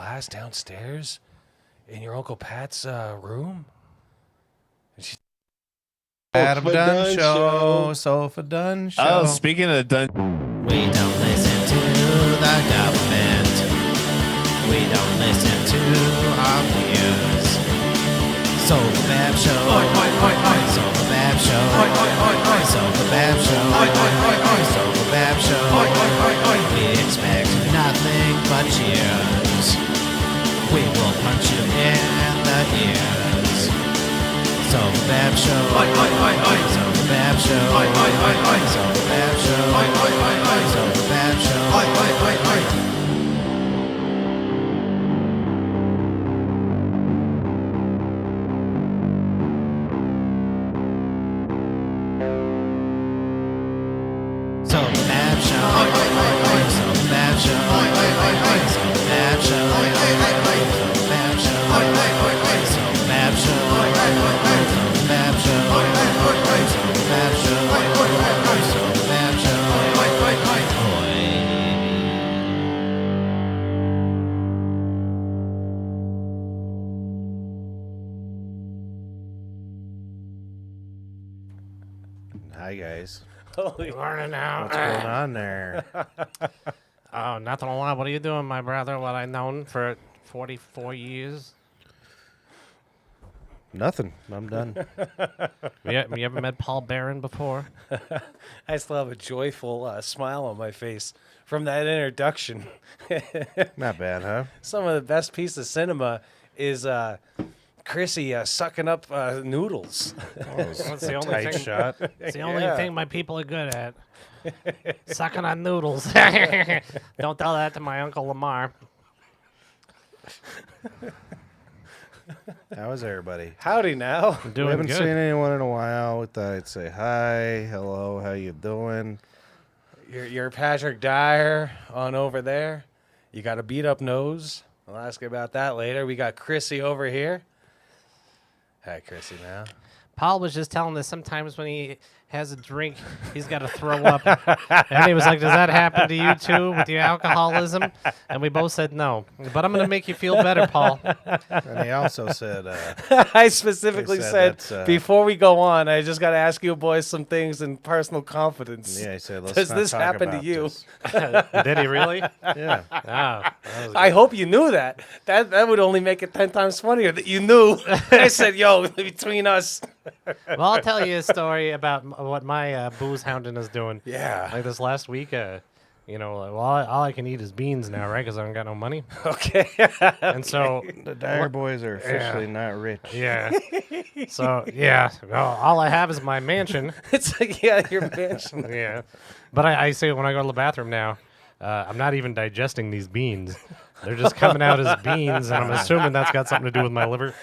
glass downstairs in your Uncle Pat's room? And she's Adam Dunn Show. Sofa Dunn Show. Oh, speaking of Dunn. We don't listen to the government. We don't listen to our peers. SOFABAB Show. SOFABAB Show. SOFABAB Show. SOFABAB Show. We expect nothing but cheers. We will punch you in the ears. SOFABAB Show. SOFABAB Show. SOFABAB Show. SOFABAB Show. Hi, guys. holy. Morning now. What's going on there? Oh, nothing a lot. What are you doing, my brother? What I've known for 44 years. Nothing. I'm done. You ever met Paul Barron before? I still have a joyful smile on my face from that introduction. Not bad, huh? Some of the best piece of cinema is Chrissy sucking up noodles. That's the only Tight thing. shot. It's the only Yeah. thing my people are good at. Sucking on noodles. Don't tell that to my Uncle Lamar. How is everybody? Howdy now. I'm We doing haven't good. seen anyone in a while. We thought I'd say hi, hello, how you doing? You're Patrick Dyer on over there. You got a beat up nose. I'll ask you about that later. We got Chrissy over here. Hi, Chrissy now. Paul was just telling us sometimes when he has a drink, he's got to throw up. And he was like, does that happen to you too with your alcoholism? And we both said no. But I'm going to make you feel better, Paul. And he also said, I specifically They said, said before we go on, I just got to ask you boys some things in personal confidence. yeah, he said, let's Does not this talk happen to about you? this. Did he really? Yeah. Oh, that was I hope you knew that. That would only make it 10 times funnier that you knew. I said, yo, between us. Well, I'll tell you a story about what my booze hounding is doing. Yeah. Like this last week, all I can eat is beans now, right? Because I don't got no money. Okay. And so, The Dyer boys are officially not rich. yeah. So, yeah. Well, all I have is my mansion. It's like, yeah, your mansion. Yeah. But I say when I go to the bathroom now, I'm not even digesting these beans. They're just coming out as beans, and I'm assuming that's got something to do with my liver.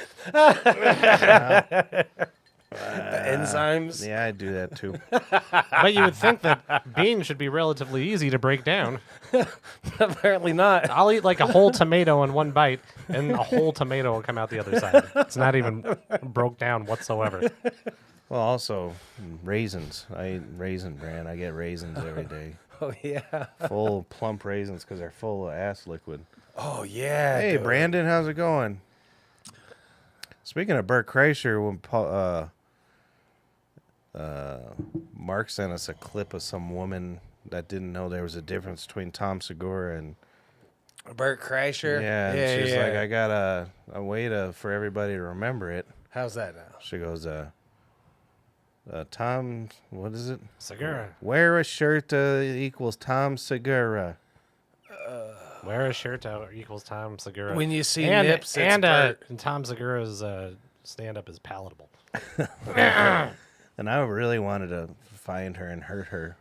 The enzymes. Yeah, I do that too. But you would think that beans should be relatively easy to break down. Apparently not. I'll eat like a whole tomato in one bite, and a whole tomato will come out the other side. It's not even broke down whatsoever. Well, also raisins. I eat Raisin Bran. I get raisins every day. Oh, yeah. Full plump raisins because they're full of ass liquid. Oh, yeah. Hey, dude. Brandon, how's it going? Speaking of Bert Kreischer, when Mark sent us a clip of some woman that didn't know there was a difference between Tom Segura and Bert Kreischer. yeah, and she's like, I got a way for everybody to remember it. How's that now? She goes, Tom, what is it? Segura. Wear a shirt equals Tom Segura. Wear a shirt equals Tom Segura. When you see and, nips, it's and Bert. Tom Segura's stand-up is palatable. And I really wanted to find her and hurt her.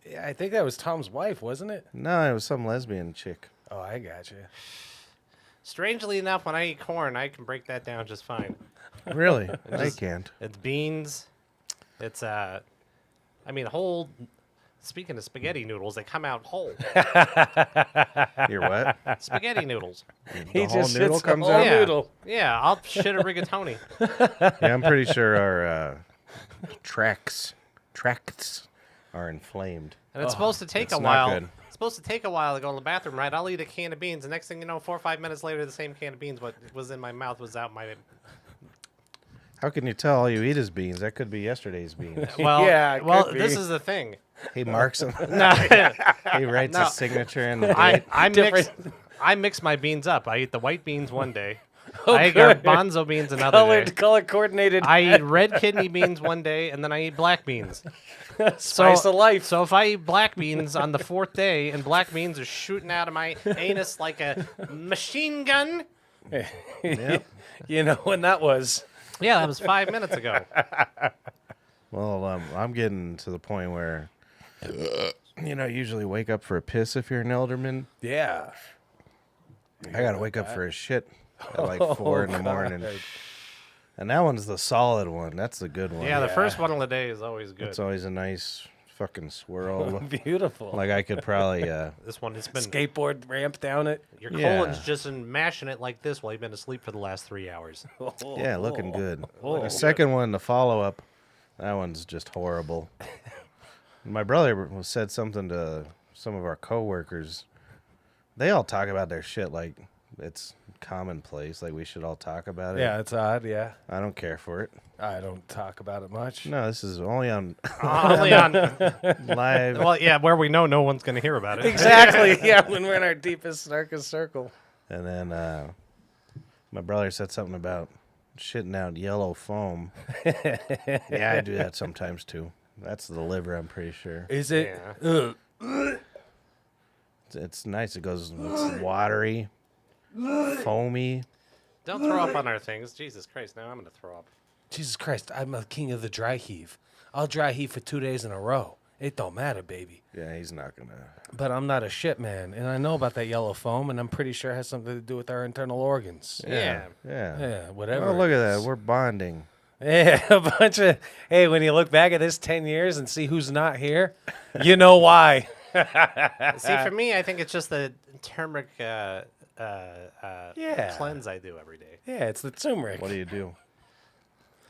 Yeah, I think that was Tom's wife, wasn't it? No, it was some lesbian chick. Oh, I got you. Strangely enough, when I eat corn, I can break that down just fine. Really? I can't. It's beans. It's whole. Speaking of spaghetti noodles, they come out whole. You're what? Spaghetti noodles. The whole just noodle shits the comes whole out? Yeah. noodle. Yeah, I'll shit a rigatoni. Yeah, I'm pretty sure our tracts are inflamed. And it's supposed to take That's a not while. good. It's supposed to take a while to go to the bathroom, right? I'll eat a can of beans. The next thing you know, 4 or 5 minutes later, the same can of beans, what was in my mouth was out my. How can you tell all you eat is beans? That could be yesterday's beans. Well, Yeah, it well, could this be. is the thing. He marks them. No, He writes No. his signature in the date. I mix my beans up. I eat the white beans one day. Oh, I eat good. garbanzo beans another day. Color coordinated. I eat red kidney beans one day, and then I eat black beans. Spice of life. So if I eat black beans on the 4th day, and black beans are shooting out of my anus like a machine gun, Yep. You know when that was. yeah, that was 5 minutes ago. Well, I'm getting to the point where, usually wake up for a piss if you're an elderman. Yeah. I gotta wake up for a shit at like 4 in the morning. And that one's the solid one. That's the good one. Yeah, the first one of the day is always good. It's always a nice fucking swirl. Beautiful. Like I could probably, This one has been. Skateboard ramp down it. Your Yeah. colon's just in mashing it like this while you've been asleep for the last 3 hours. yeah, looking good. Oh. The second one, the follow up, that one's just horrible. My brother said something to some of our coworkers. They all talk about their shit like it's commonplace. Like we should all talk about it. Yeah, it's odd. Yeah. I don't care for it. I don't talk about it much. No, this is only on Only on. live. Well, yeah, where we know no one's going to hear about it. Exactly. Yeah, when we're in our deepest, darkest circle. And then my brother said something about shitting out yellow foam. Yeah, I do that sometimes too. That's the liver, I'm pretty sure. Is it? Yeah. Ugh. It's nice. It's watery, foamy. Don't throw up on our things. Jesus Christ, now I'm going to throw up. Jesus Christ, I'm a king of the dry heave. I'll dry heave for 2 days in a row. It don't matter, baby. Yeah, he's not gonna. But I'm not a shit man, and I know about that yellow foam, and I'm pretty sure it has something to do with our internal organs. Yeah. Yeah, whatever. Oh, look it at that. is. We're bonding. Yeah, a bunch of. Hey, when you look back at this 10 years and see who's not here, you know why. See, for me, I think it's just the turmeric Yeah. cleanse I do every day. Yeah, it's the turmeric. What do you do?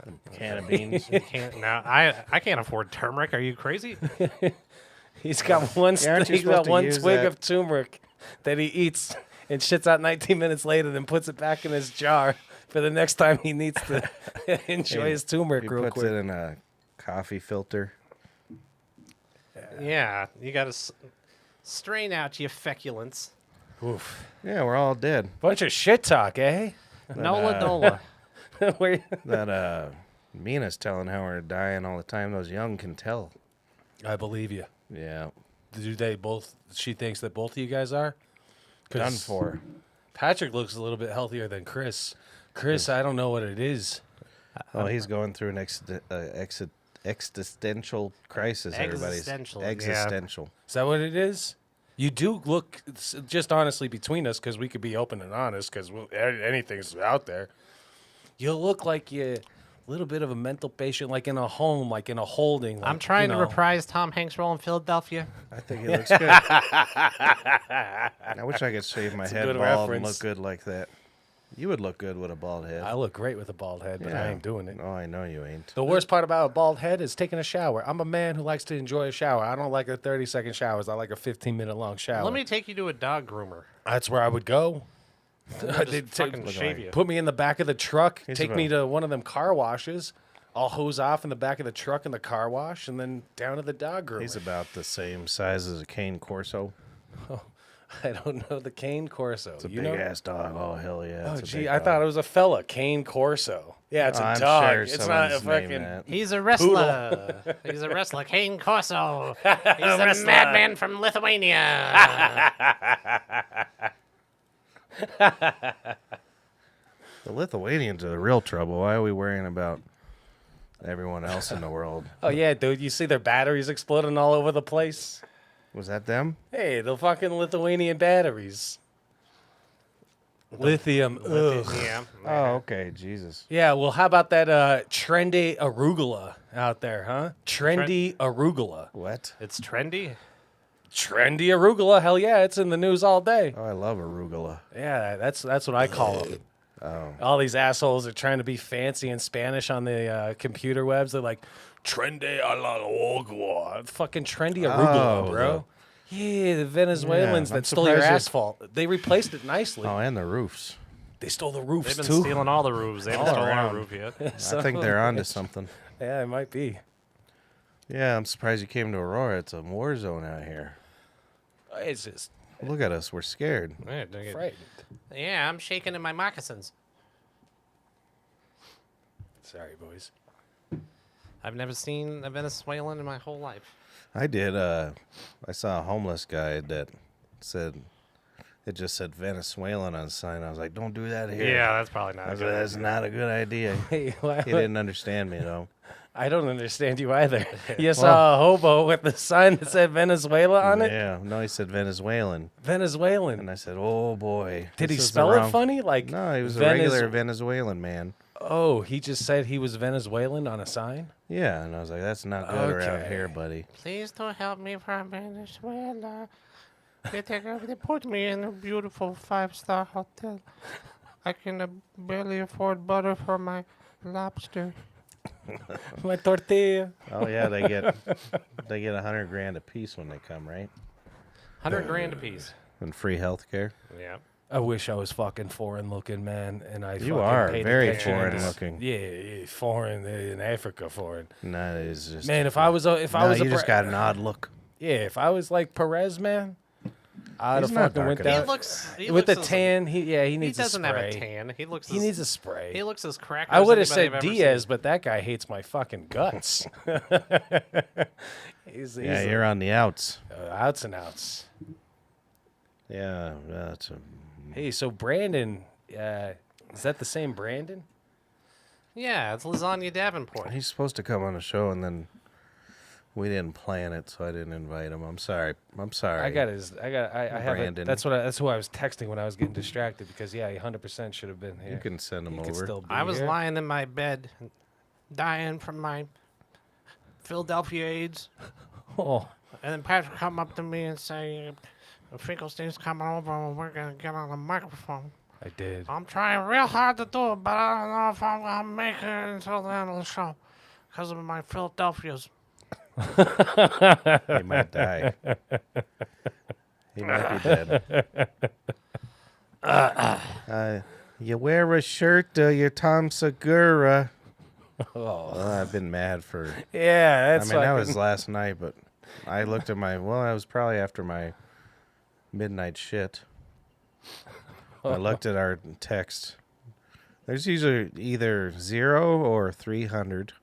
A can of beans. I can't afford turmeric. Are you crazy? He's got one. Yeah, aren't you He's got supposed to one use twig that? of turmeric that he eats and shits out 19 minutes later, then puts it back in his jar for the next time he needs to enjoy his turmeric He real puts quick. it in a coffee filter. Yeah, you got to strain out your feculence. Oof. Yeah, we're all dead. Bunch of shit talk, eh? Nola Nola. Where- That Mina's telling how we're dying all the time. Those young can tell. I believe you. Yeah, Do they both? She thinks that both of you guys are. 'Cause done for. Patrick looks a little bit healthier than Chris. Chris, I don't know what it is. Oh, he's going through an existential crisis. Everybody's Existential, yeah. existential. Is that what it is? You do look, just honestly between us, because we could be open and honest, because anything's out there. You look like you're a little bit of a mental patient, like in a home, like in a holding. Like, I'm trying you to know. reprise Tom Hanks' role in Philadelphia. I think he looks good. I wish I could shave my a head good bald and reference. look good like that. You would look good with a bald head. I look great with a bald head, but I Yeah. ain't doing it. Oh, I know you ain't. The worst part about a bald head is taking a shower. I'm a man who likes to enjoy a shower. I don't like a 30-second showers. I like a 15-minute long shower. Let me take you to a dog groomer. That's where I would go. They'll They'd just fucking look shave like- you. Put me in the back of the truck, He's take me about- to one of them car washes. I'll hose off in the back of the truck in the car wash, and then down to the dog groomer. He's about the same size as a cane Corso. I don't know the Cane Corso. It's a you big know? ass dog. Oh hell yeah! Oh it's a gee, big I dog. thought it was a fella. Cane Corso. Yeah, it's a I'm dog. Sure It's not a someone's named fucking. that. He's a wrestler. He's a wrestler. Kane Corso. He's a madman from Lithuania. The Lithuanians are the real trouble. Why are we worrying about everyone else in the world? Oh yeah, dude. You see their batteries exploding all over the place. Was that them? Hey, the fucking Lithuanian batteries. Lithium. Ugh. Yeah. Oh, okay. Jesus. Yeah, well, how about that trendy arugula out there, huh? Trendy arugula. What? It's trendy. Trendy arugula. Hell yeah, it's in the news all day. Oh, I love arugula. Yeah, that's what I call them. Oh. All these assholes are trying to be fancy in Spanish on the computer webs. They're like, trendy arugula. Fucking trendy arugula, Oh, bro. Yeah, the Venezuelans I'm that stole your surprised you- asphalt. They replaced it nicely. Oh, and the roofs. They stole the roofs They've been too. stealing all the roofs. They haven't All stolen our around. roof yet. I think they're onto something. Yeah, it might be. Yeah, I'm surprised you came to Aurora. It's a war zone out here. It's just Look at us. We're scared. Yeah, dang it. frightened. Yeah, I'm shaking in my moccasins. Sorry, boys. I've never seen a Venezuelan in my whole life. I did. I saw a homeless guy that said, it just said Venezuelan on the sign. I was like, don't do that here. Yeah, that's probably I not was good. like, that's not a good idea. Hey, why- He didn't understand me, though. I don't understand you either. You saw a hobo with the sign that said Venezuela on it? Yeah. No, he said Venezuelan. Venezuelan. And I said, oh, boy. Did he this is the spell it wrong-" funny? Like No, he was a Venez- regular Venezuelan man. Oh, he just said he was Venezuelan on a sign? Yeah, and I was like, that's not good around Okay. here, buddy. Please don't help me from Venezuela. They put me in a beautiful 5-star hotel. I can barely afford butter for my lobster. My tortilla. Oh, yeah, they get $100,000 a piece when they come, right? 100 grand a piece. And free health care. Yeah. I wish I was fucking foreign looking, man. And I You fucking are paid very attention to foreign this- looking. Yeah, foreign in Africa, foreign. And that is just... Man, if I was a you just got an odd look. yeah, if I was like Perez, man, I'd He's have not fucking went dark down He looks with the as- tan. He He needs doesn't a have spray. a tan. He looks. He as, needs a spray. He looks as cracked. I would have as said anybody I've ever Diaz, seen. but that guy hates my fucking guts. he's Yeah, you're on the outs. outs and outs. Yeah, that's a... Hey, so Brandon, is that the same Brandon? Yeah, it's Lasagna Davenport. He's supposed to come on the show, and then we didn't plan it, so I didn't invite him. I'm sorry. I have it. Brandon. That's who I was texting when I was getting distracted because yeah, he 100% should have been here. You can send him He could over. still be I was here. lying in my bed, dying from my Philadelphia AIDS, Oh, and then Patrick come up to me and say, "Finkelstein's coming over, and we're gonna get on the microphone." I did. I'm trying real hard to do it, but I don't know if I'm gonna make it until the end of the show because of my Philadelphia's. He might die. He might be dead. You wear a shirt, you're Tom Segura. Oh, I've been mad for... yeah, that's. I mean, that fucking- was last night, but I looked at my... Well, I was probably after my midnight shit. I looked at our text. There's usually either 0 or 300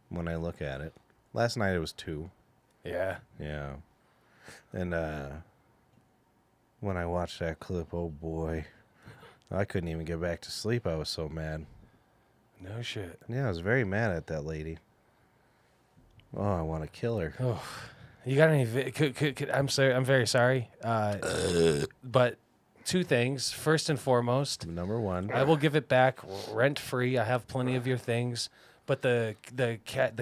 when I look at it. Last night it was 2. Yeah. Yeah. And when I watched that clip, oh boy. I couldn't even get back to sleep. I was so mad. No shit. Yeah, I was very mad at that lady. Oh, I want to kill her. Oh, you got any? I'm sorry. I'm very sorry. But two things. First and foremost, Number 1. I will give it back rent free. I have plenty of your things. But the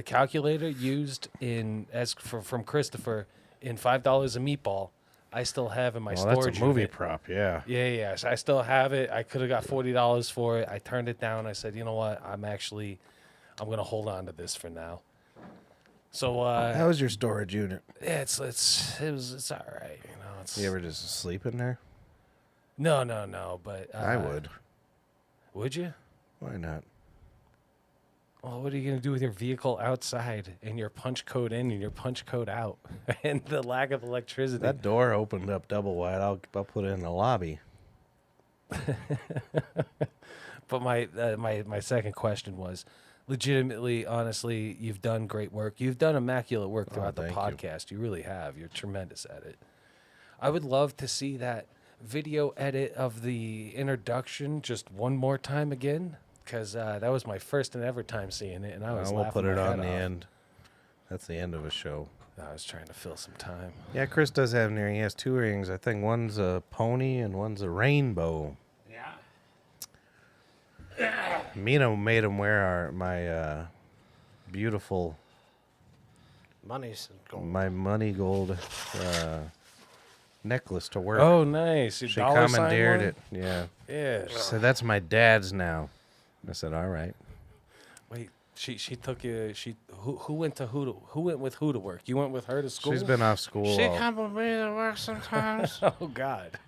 calculator used from Christopher in $5 a meatball, I still have in my Well, storage that's a movie unit. prop, yeah. Yeah. So I still have it. I could have got $40 for it. I turned it down. I said, you know what? I'm gonna hold on to this for now. So How was your storage unit? yeah, it's all right. You know, it's You ever just sleep in there? no. But I would. Would you? Why not? Well, what are you going to do with your vehicle outside and your punch code in and your punch code out and the lack of electricity? That door opened up double wide. I'll put it in the lobby. But my second question was, legitimately, honestly, you've done great work. You've done immaculate work throughout the thank you. podcast. You really have. You're tremendous at it. I would love to see that video edit of the introduction just one more time again, because that was my first and ever time seeing it, and I was We'll laughing put it my on head the off. end. That's the end of a show. I was trying to fill some time. Yeah, Chris does have an earring. He has 2 rings. I think one's a pony and one's a rainbow. Yeah. Mina made him wear my beautiful, Money's going. my money gold necklace to work. Oh, nice. Your she dollar sign commandeered one? it. Yeah. Yeah. She said, that's my dad's now. I said, all right. Wait, She took you. Who went with who to work? You went with her to school. She's been off school. She comes with me to work sometimes. Oh God.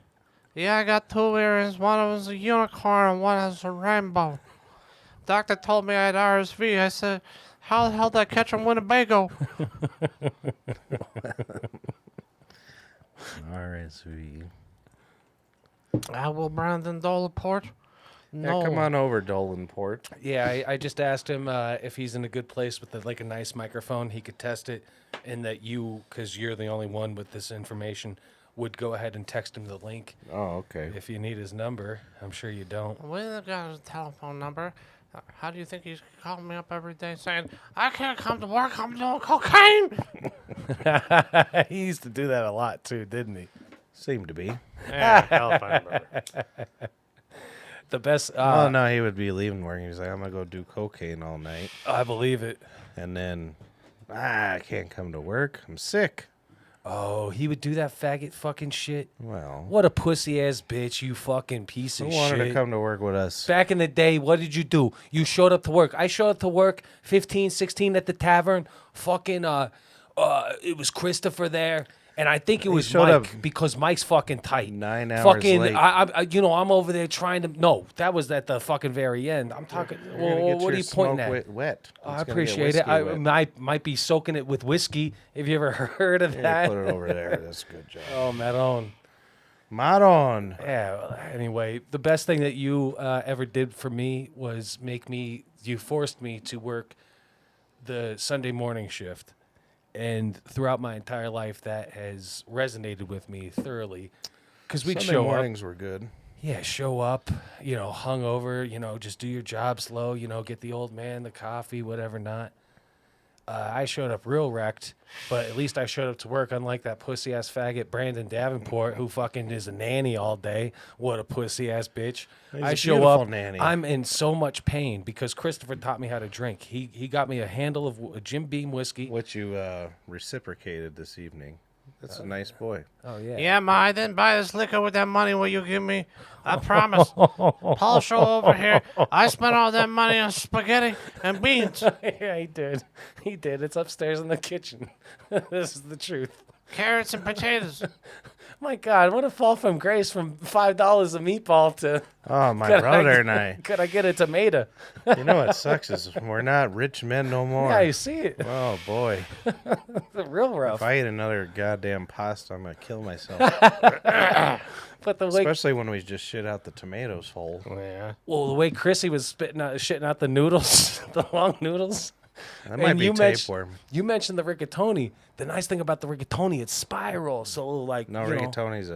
Yeah, I got 2 earrings. One of them's a unicorn and one is a rainbow. Doctor told me I had RSV. I said, how the hell did I catch a Winnebago? RSV. Will Brandon Doleport? No. Yeah, come on over, Dolanport. Yeah, I just asked him if he's in a good place with a nice microphone. He could test it, and that you, because you're the only one with this information, would go ahead and text him the link Oh, okay. if you need his number. I'm sure you don't. We got his telephone number. How do you think he's calling me up every day saying, I can't come to work, I'm doing cocaine? He used to do that a lot too, didn't he? Seemed to be. Yeah, telephone number. The best. Oh no, he would be leaving work. He was like, I'm gonna go do cocaine all night, I believe it. and then I can't come to work. I'm sick. Oh, he would do that faggot fucking shit. Well, What a pussy ass bitch, you fucking piece who of wanted shit. to come to work with us? Back in the day, what did you do? You showed up to work. I showed up to work 15, 16 at the tavern. Fucking it was Christopher there. And I think it was showed Mike up because Mike's fucking tight. 9 hours fucking, late. I'm over there trying to. No, that was at the fucking very end. I'm talking. You're gonna Well, get what your are you pointing smoke at? Wet. Oh, I It's gonna get appreciate it. whiskey I wet. might be soaking it with whiskey. Have you ever heard of Here, that? put it over there. That's a good job. Oh, Maron. Maron. Yeah. Well, anyway, the best thing that you ever did for me was you forced me to work the Sunday morning shift. And throughout my entire life, that has resonated with me thoroughly. Because we'd Sunday show mornings were good. Yeah, show up, hungover, just do your job slow, get the old man the coffee, whatever not. I showed up real wrecked, but at least I showed up to work, unlike that pussy ass faggot Brandon Davenport, who fucking is a nanny all day. What a pussy ass bitch! He's I a show beautiful up, nanny. I'm in so much pain because Christopher taught me how to drink. He got me a handle of Jim Beam whiskey. Which you reciprocated this evening. That's a nice boy. Oh yeah, Yeah, Ma, I didn't buy this liquor with that money what you give me. I promise. Paul, show over here. I spent all that money on spaghetti and beans. yeah, he did. He did. It's upstairs in the kitchen. This is the truth. Carrots and potatoes. My God, what a fall from grace from $5 a meatball to Oh, my brother and I. could I get a tomato? You know what sucks is we're not rich men no more. Yeah, you see it. Oh, boy. It's real rough. If I eat another goddamn pasta, I'm going to kill myself. But the way Especially when we just shit out the tomatoes whole. Yeah. the way Chrissy was shitting out the noodles, the long noodles. That might And be you tapeworm. You mentioned the rigatoni. The nice thing about the rigatoni, it's spiral. So like No, rigatoni's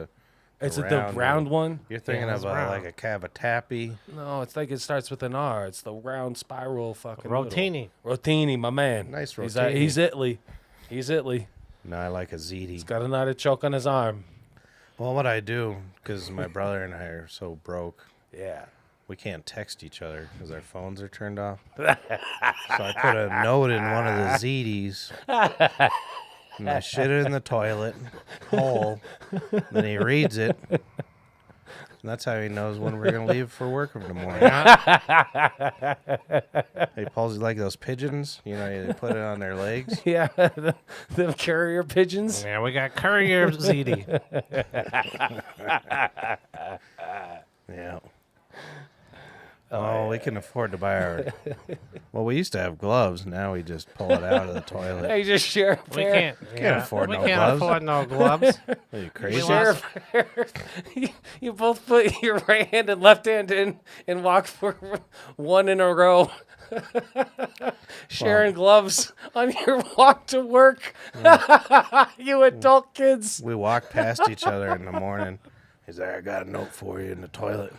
is it the round one? You're thinking Yeah, of it's round. like a cavatappi. No, it's like it starts with an R. It's the round spiral fucking noodle. Rotini. Rotini, my man. Nice He's rotini. Italy. He's Italy. No, I like a ziti. He's got an artichoke on his arm. Well, what I do, because my brother and I are so broke, Yeah. we can't text each other because our phones are turned off. So I put a note in one of the ZDs, and I shit it in the toilet hole. Then he reads it, and that's how he knows when we're gonna leave for work in the morning. He pulls it like those pigeons, they put it on their legs. Yeah, the carrier pigeons. Yeah, we got courier ZD. Yeah. Oh, we can afford to buy our. Well, we used to have gloves. Now we just pull it out of the toilet. Hey, just share a We pair. can't afford we no can't gloves. afford no gloves. Are you crazy? Share a pair. You both put your right hand and left hand in and walk for one in a row. Sharing gloves on your walk to work. You adult kids. We walk past each other in the morning. He's like, I got a note for you in the toilet.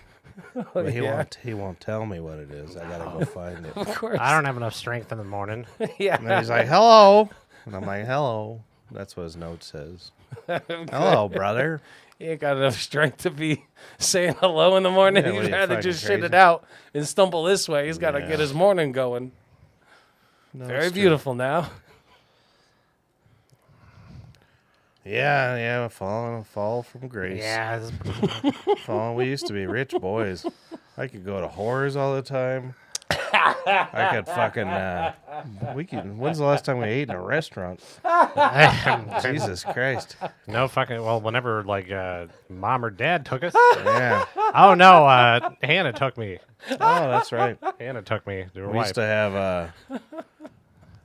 But he won't tell me what it is. I gotta go find it. Of course. I don't have enough strength in the morning. Yeah. And then he's like, hello. And I'm like, hello. That's what his note says. Hello, brother. He ain't got enough strength to be saying hello in the morning. Yeah, what are He'd you, rather fucking just shit it crazy? out and stumble this way. He's got to Yeah. get his morning going. No, Very it's true. beautiful now. Yeah, fall from grace. Yeah, this- We used to be rich boys. I could go to whores all the time. I could fucking. When's the last time we ate in a restaurant? Jesus Christ. No fucking. Well, whenever like mom or dad took us. Yeah. Oh no, Hannah took me. Oh, that's right. Hannah took me. To her We wife. used to have.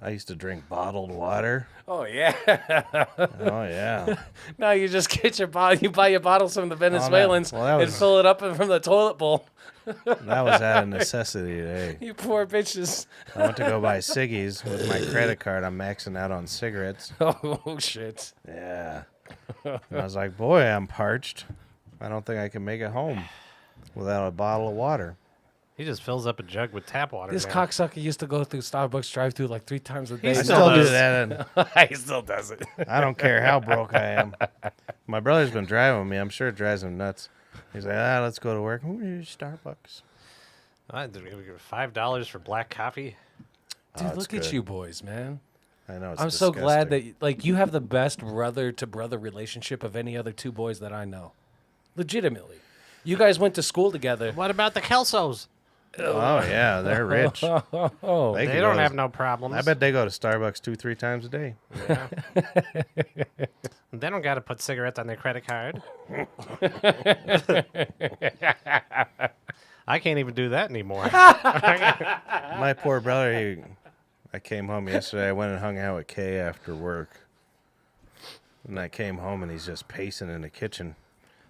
I used to drink bottled water. Oh yeah. Oh yeah. Now you just get your bottle. You buy your bottles from the Venezuelans Well, that and was- fill it up from the toilet bowl. That was out of necessity today. You poor bitches. I went to go buy ciggies with my credit card. I'm maxing out on cigarettes. Oh shit. Yeah. And I was like, boy, I'm parched. I don't think I can make it home without a bottle of water. He just fills up a jug with tap water. This now. cocksucker used to go through Starbucks drive-through like 3 times a day. I He still do does. that. And He still does it. I don't care how broke I am. My brother's been driving me. I'm sure it drives him nuts. He's like, let's go to work. Ooh, Starbucks. $5 for black coffee. Dude, it's look at good. you boys, man. I know. It's I'm so glad disgusting. that like you have the best brother-to-brother relationship of any other 2 boys that I know. Legitimately. You guys went to school together. What about the Kelsos? Oh yeah, they're rich. Oh, They They could don't go to- have no problems. I bet they go to Starbucks 2-3 times a day. Yeah. They don't got to put cigarettes on their credit card. I can't even do that anymore. My poor brother. I came home yesterday. I went and hung out with Kay after work, and I came home and he's just pacing in the kitchen.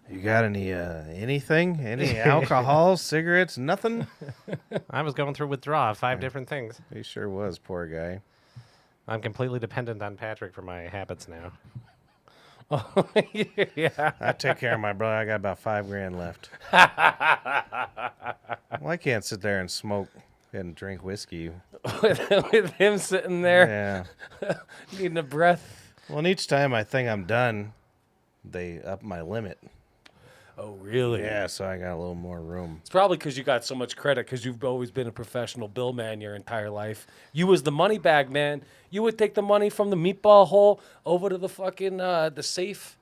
You got anything? Any alcohol, cigarettes, nothing? I was going through withdrawal of 5 different things. He sure was, poor guy. I'm completely dependent on Patrick for my habits now. yeah. I take care of my brother. I got about $5,000 left. Well, I can't sit there and smoke and drink whiskey. with him sitting there Yeah. needing a breath. Well, and each time I think I'm done, they up my limit. Oh, really? Yeah, so I got a little more room. It's probably because you got so much credit because you've always been a professional bill man your entire life. You was the money bag man. You would take the money from the meatball hole over to the fucking the safe.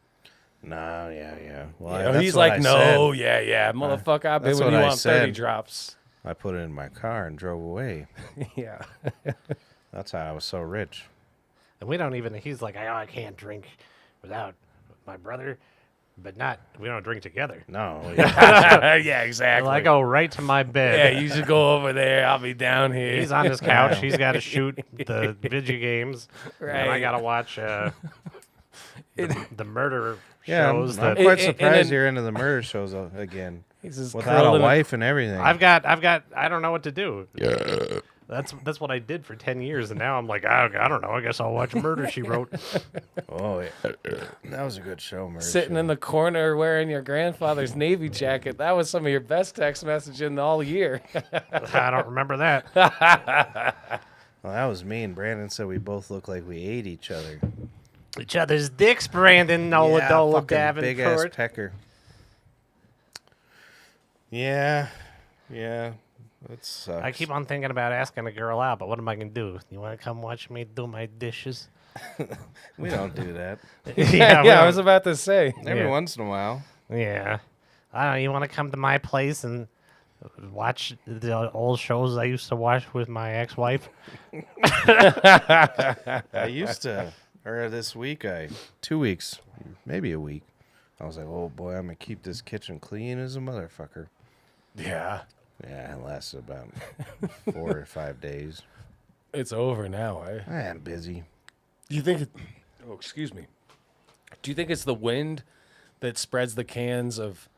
No, yeah. Well, You know, that's he's what like, I no, said. yeah, motherfucker. I've been that's with what you I on 30 said. drops. I put it in my car and drove away. Yeah. That's how I was so rich. And we don't even, he's like, I can't drink without my brother, but we don't drink together. No. yeah, exactly. I go right to my yeah, bed. you should go over there. I'll be down here. He's on his couch. He's got to shoot the video games. And I Right. got to watch the murder Yeah, shows. I'm That quite and surprised then- you're into the murder shows again. He's just Without a curling wife and everything. I've got, I don't know what to do. Yeah. That's what I did for 10 years. And now I'm like, I don't know. I guess I'll watch Murder, She Wrote. Oh, yeah. That was a good show, Murder. sitting in the corner wearing your grandfather's Navy jacket. That was some of your best text messaging all year. I don't remember that. Well, that was me and Brandon said we both look like we ate each other. Each other's dicks, Brandon Nola Yeah, Dola fucking big ass Davenport. pecker. Yeah. That sucks. I keep on thinking about asking a girl out, but what am I going to do? You want to come watch me do my dishes? We don't do that. yeah, we I don't- was about to say. Every Yeah. once in a while. Yeah. I don't know. You want to come to my place and watch the old shows I used to watch with my ex-wife? I used to, or this week, 2 weeks, maybe a week. I was like, oh boy, I'm going to keep this kitchen clean as a motherfucker. Yeah. Yeah, it lasted about 4 or 5 days. It's over now, eh? I am busy. Do you think it, oh, excuse me. Do you think it's the wind that spreads the cans of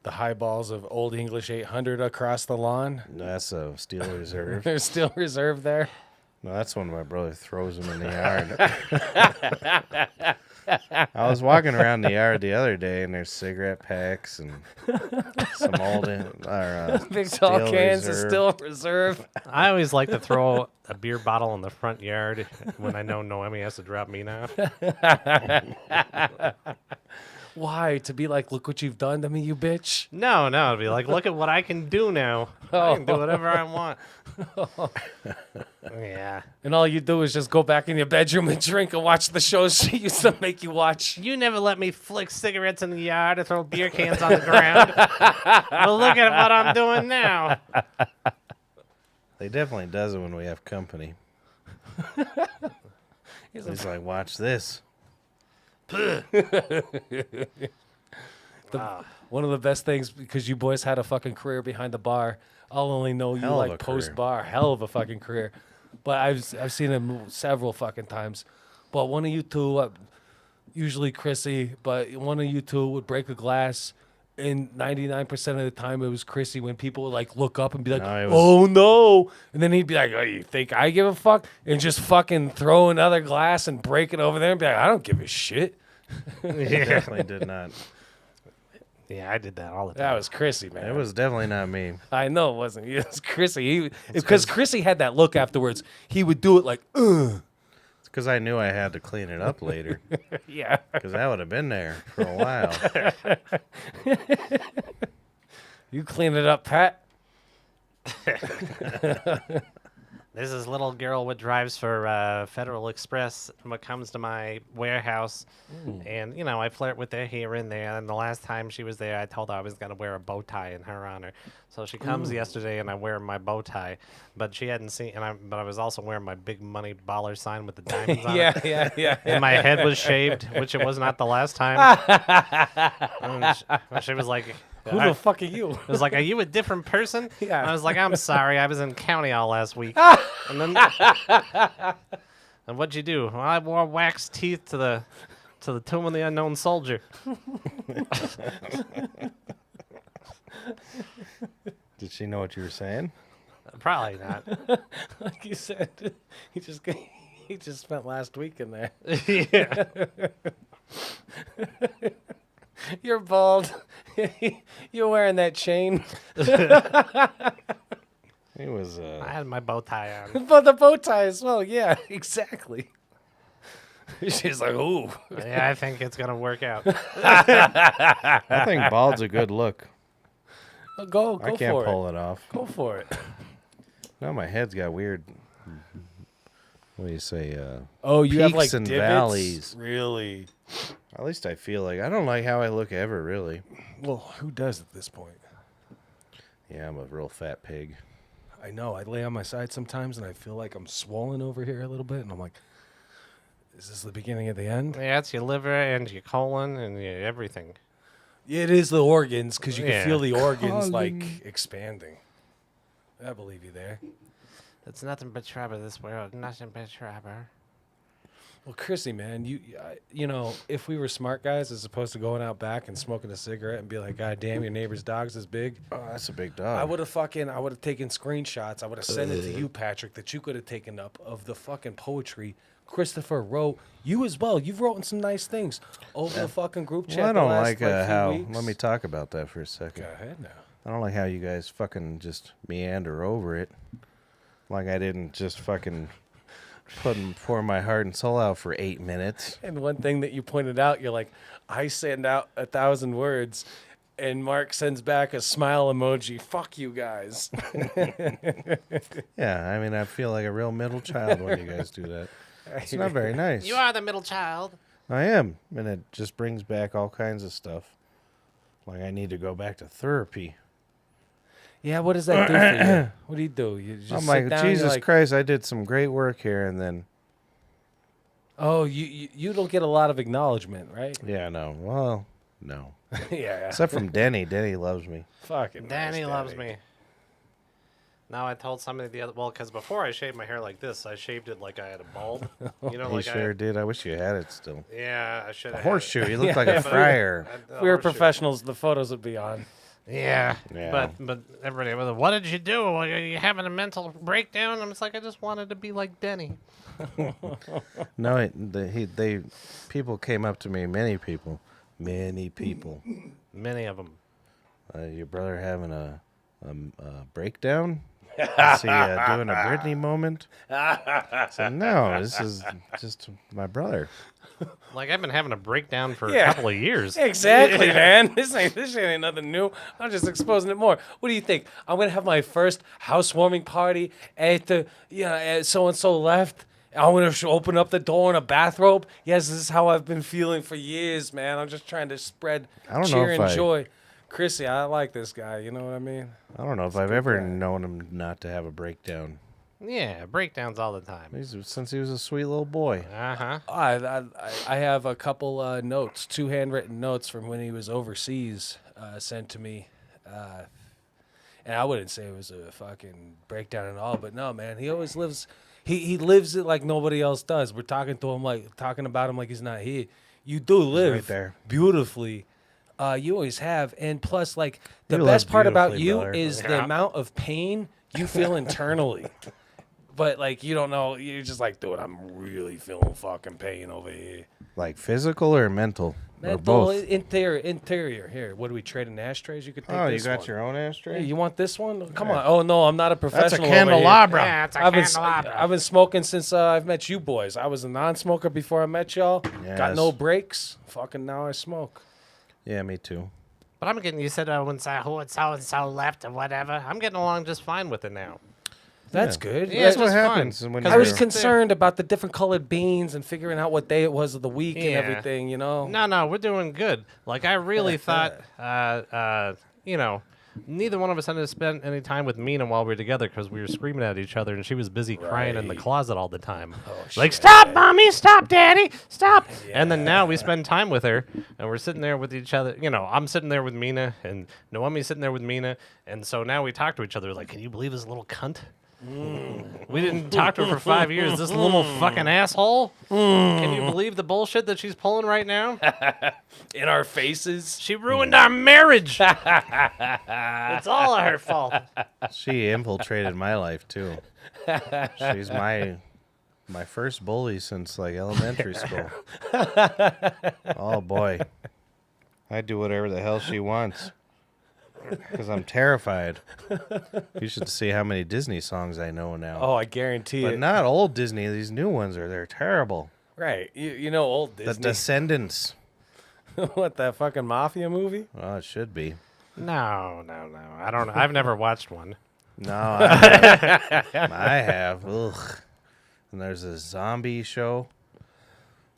the highballs of Old English 800 across the lawn? That's a steel reserve. They're still reserved there. No, that's when my brother throws them in the yard. I was walking around the yard the other day, and there's cigarette packs and some old Big tall steel cans reserve. is still reserved. I always like to throw a beer bottle in the front yard when I know Noemi has to drop me off. Why? To be like, look what you've done to me, you bitch. No, it'd be like, look at what I can do now. I can do whatever I want. Yeah. And all you do is just go back in your bedroom and drink and watch the shows she used to make you watch. You never let me flick cigarettes in the yard or throw beer cans on the ground. Well, look at what I'm doing now. They definitely does it when we have company. He's like, watch this. One of the best things, because you boys had a fucking career behind the bar. I'll only know you Hell of a like career. post bar, hell of a fucking career. But I've seen him several fucking times. But one of you two, usually Chrissy, but one of you two would break a glass. And 99% of the time, it was Chrissy when people would like look up and be like, No, it was- "Oh no!" And then he'd be like, "Oh, you think I give a fuck?" And just fucking throw another glass and break it over there and be like, "I don't give a shit." Definitely did not. Yeah, I did that all the time. That was Chrissy, man. It was definitely not me. I know it wasn't. It was Chrissy. Because Chrissy had that look afterwards. He would do it like, ugh. It's because I knew I had to clean it up later. Yeah. Because that would have been there for a while. You clean it up, Pat. There's this little girl what drives for Federal Express and what comes to my warehouse. And, you know, I flirt with her here and there. And the last time she was there, I told her I was going to wear a bow tie in her honor. So she comes yesterday and I wear my bow tie. But she hadn't seen, but I was also wearing my big money baller sign with the diamonds on it. Yeah. And my head was shaved, which it was not the last time. And she was like, Who the fuck are you? it was like, "Are you a different person?" Yeah. And I was like, "I'm sorry, I was in county all last week." And then, and what'd you do? Well, I wore wax teeth to the tomb of the unknown soldier. Did she know what you were saying? Probably not. Like you said, he just spent last week in there. Yeah. You're bald. You're wearing that chain. It was. I had my bow tie on. But the bow tie as well. Yeah, exactly. She's like, ooh. Yeah, I think it's gonna work out. I think bald's a good look. Go I can't for pull it. it off. Go for it. No, my head's got weird. What do you say? Oh, you have Peaks like and divots? valleys. Really? At least I feel like I don't like how I look ever. Really. Well, who does at this point? Yeah, I'm a real fat pig. I know. I lay on my side sometimes, and I feel like I'm swollen over here a little bit, and I'm like, is this the beginning of the end? Yeah, it's your liver and your colon and your everything. It is the organs, because you Yeah. can feel the organs, like, expanding. I believe you there. It's nothing but trouble this world. Nothing but trouble. Well, Chrissy, man, you know, if we were smart guys, as opposed to going out back and smoking a cigarette and be like, God damn, your neighbor's dog's this big, Oh, that's a big dog. I would have taken screenshots. I would have sent it to you, Patrick, that you could have taken up of the fucking poetry Christopher wrote. You as well. You've written some nice things over the fucking group chat. Well, I the don't last, like few how. weeks. Let me talk about that for a second. Go ahead now. I don't like how you guys fucking just meander over it. Like I didn't just fucking pour my heart and soul out for 8 minutes. And one thing that you pointed out, you're like, I send out 1,000 words, and Mark sends back a smile emoji. Fuck you guys. Yeah, I mean, I feel like a real middle child when you guys do that. It's not very nice. You are the middle child. I am, and it just brings back all kinds of stuff. Like I need to go back to therapy. Yeah, what does that do for you? What do you do? You just I'm sit like, down, you're Jesus like, Christ, I did some great work here, and then, oh, you don't get a lot of acknowledgement, right? yeah, no, well, no. Yeah. Except from Denny. Denny loves me. Fucking Danny nice, loves Danny. me. Now I told somebody the other. Well, because before I shaved my hair like this, I shaved it like I had a bulb. You know, He like sure did. I wish you had it still. Yeah, I should A have. horseshoe. You look Yeah, like a but- friar. If we were professionals, the photos would be on. Yeah. Yeah. But everybody was like, "What did you do? Are you having a mental breakdown?" I'm just like, I just wanted to be like Denny. No, people came up to me. Many people. Many of them. Your brother having a breakdown? Is he doing a Britney moment? I said, no, this is just my brother. Like I've been having a breakdown for Yeah. a couple of years. Exactly, man. This ain't nothing new. I'm just exposing it more. What do you think? I'm gonna have my first housewarming party after so and so left. I'm gonna open up the door in a bathrobe. Yes, this is how I've been feeling for years, man. I'm just trying to spread I don't know cheer if and I- joy. Chrissy, I like this guy. You know what I mean? I don't know if I've ever known him not to have a breakdown. Yeah, breakdowns all the time. Since he was a sweet little boy. Uh-huh. I have a couple notes, 2 handwritten notes from when he was overseas sent to me. And I wouldn't say it was a fucking breakdown at all, but no, man, he always lives. He lives it like nobody else does. We're talking about him like he's not here. You do live right there. beautifully. You always have, and plus, like the You live best part about beautifully, you brother. is the amount of pain you feel internally. But like you don't know, you're just like, dude, I'm really feeling fucking pain over here. Like physical or mental? Or Mental, both? interior. Here, what do we trade in ashtrays? You could take Oh, you this got one. your own ashtray? Hey, you want this one? Come on. Oh no, I'm not a That's a professional. over here. candelabra. Yeah, it's a I've been candelabra. I've been smoking since I've met you boys. I was a non-smoker before I met y'all. Got Yes. no breaks. Fucking now I smoke. Yeah, me too. But I'm getting, you said when so-and-so left or whatever. I'm getting along just fine with it now. That's Yeah. good. Yeah, That's it's what just happens fine. when 'Cause I was you're- concerned about the different colored beans and figuring out what day it was of the week and Yeah. everything, you know? No, we're doing good. Like, I really thought, neither one of us had to spend any time with Mina while we were together because we were screaming at each other and she was busy crying in the Right. closet all the time. shit. Stop, mommy, stop, daddy, stop. And then now we spend time with her and we're sitting there with each other. You know, I'm sitting there with Mina and Naomi's sitting there with Mina. And so now we talk to each other like, can you believe this little cunt? We didn't talk to her for 5 years. This little fucking asshole. Can you believe the bullshit that she's pulling right now? In our faces. She ruined our marriage. It's all her fault. She infiltrated my life too. She's my first bully since like elementary school. Oh boy. I do whatever the hell she wants. Because I'm terrified. You should see how many Disney songs I know now. Oh, I guarantee But it. not old Disney. These new ones they're terrible. Right. You know old The Disney. Descendants. What, that fucking mafia movie? Oh, it should be. No. I don't know. I've never watched one. No, I have. Ugh. And there's a zombie show.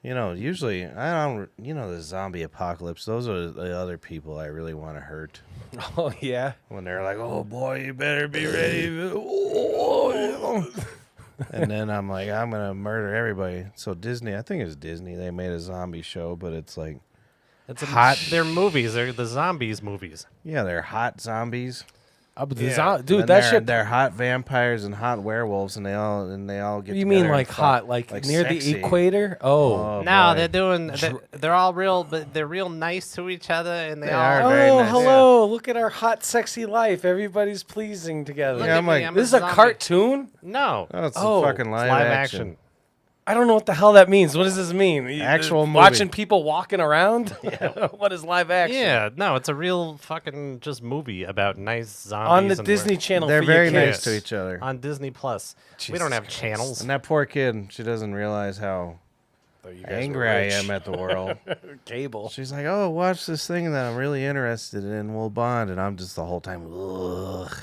You know, usually I don't. You know, the zombie apocalypse. Those are the other people I really want to hurt. Oh, yeah. When they're like, "Oh boy, you better be ready." And then I'm like, I'm gonna murder everybody. So Disney, I think it's Disney. They made a zombie show, but it's like, It's Hot. They're movies. They're the zombies movies. yeah, they're hot zombies. Dude, And that shit. they're hot vampires and hot werewolves, and they all get. You mean together like and hot, fuck. like near sexy. the equator? Oh. No, boy. they're doing. They're all real, but they're real nice to each other, and They all. are very Oh, nice. hello. Look at our hot, sexy life. Everybody's pleasing together. Look Yeah, at I'm me, like, I'm This is a zombie. cartoon? No, Oh, it's Oh, a fucking it's live, live action. I don't know what the hell that means. What does this mean? Actual movie. Watching people walking around? What is live action? yeah, no, it's a real fucking just movie about nice zombies On the and Disney Channel They're for your very kids. nice to each other. on Disney Plus. We don't Jesus have Christ. channels. And that poor kid, she doesn't realize how Oh, you guys were angry I rich. am at the world. Cable. She's like, "Oh, watch this thing that I'm really interested in. We'll bond." And I'm just the whole time, ugh.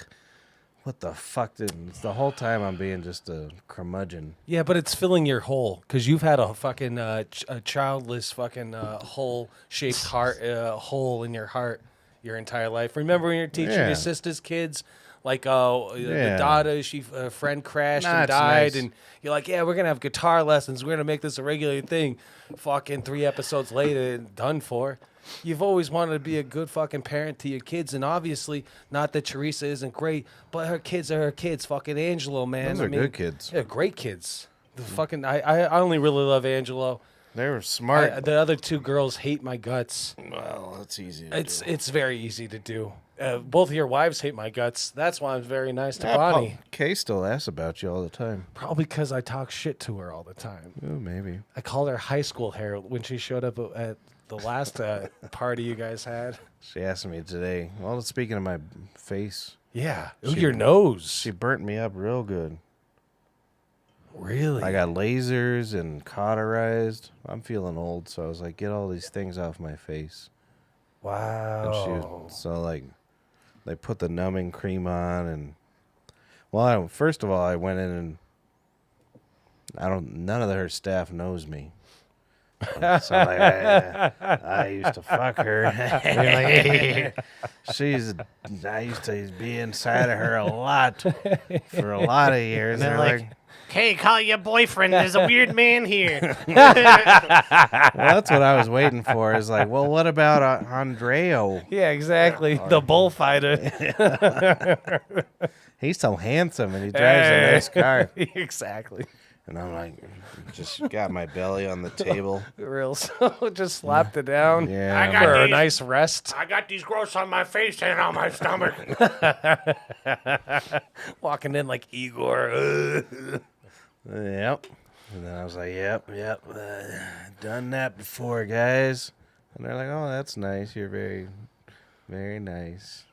What the fuck did? It's the whole time I'm being just a curmudgeon. Yeah, but it's filling your hole because you've had a fucking a childless fucking hole-shaped heart hole in your heart your entire life. Remember when you're teaching Yeah. your sister's kids, like the Yeah. daughter, a friend crashed Nah, and it's died, nice. and you're like, yeah, we're gonna have guitar lessons. We're gonna make this a regular thing. Fucking 3 episodes later, done for. You've always wanted to be a good fucking parent to your kids, and obviously, not that Teresa isn't great, but her kids are her kids. Fucking Angelo, man. Those are good kids. Yeah, great kids. The fucking I only really love Angelo. They were smart. The other 2 girls hate my guts. Well, that's easy. It's very easy to do. Both of your wives hate my guts. That's why I'm very nice to Bonnie. Kay still asks about you all the time. Probably because I talk shit to her all the time. Oh, maybe. I called her high school hair when she showed up at the last party you guys had. She asked me today. Well, speaking of my face, Yeah. Ooh, your nose. she burnt me up real good. Really? I got lasers and cauterized. I'm feeling old, so I was like, get all these things off my face. And Wow. so like, they put the numbing cream on, and well, first of all, I went in and none of her staff knows me. So I used to fuck her. I used to be inside of her a lot for a lot of years. They're They're like, hey, call your boyfriend. There's a weird man here. well, that's what I was waiting for. Is like, well, what about Andreo? Yeah, exactly. The bullfighter. He's so handsome and he drives a nice car. Exactly. And I'm like, just got my belly on the table. Real so just slapped it down. Yeah, I got For a these- nice rest. I got these growths on my face and on my stomach. Walking in like Igor. Yep. And then I was like, yep. Done that before, guys. And they're like, oh, that's nice. You're very, very nice.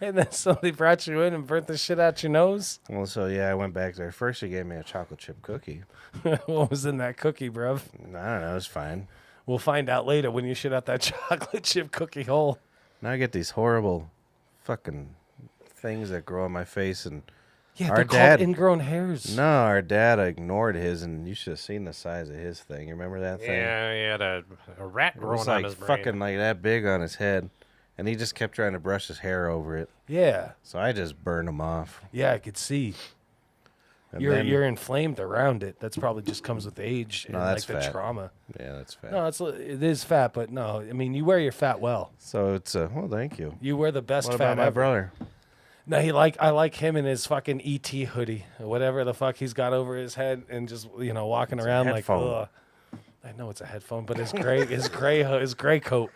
And then somebody brought you in and burnt the shit out your nose. Well, so yeah, I went back there. First, she gave me a chocolate chip cookie. What was in that cookie, bruv? I don't know. It's fine. We'll find out later when you shit out that chocolate chip cookie hole. Now I get these horrible fucking things that grow on my face. And Yeah, Our they're dad- called ingrown hairs. no, our dad ignored his, and you should have seen the size of his thing. You remember that thing? Yeah, he had a rat It growing was on like his brain. fucking like that big on his head. And he just kept trying to brush his hair over it. Yeah. So I just burned him off. Yeah, I could see. And You're then- you're inflamed around it. That's probably just comes with age and No, like that's the fat. trauma. Yeah, that's fat. No, it is fat, but no. I mean, you wear your fat well. So it's well, thank you. You wear the best What fat about my ever. brother? No, I like him in his fucking ET hoodie or whatever the fuck he's got over his head and just walking around like headphone. ugh. I know it's a headphone, but his gray coat.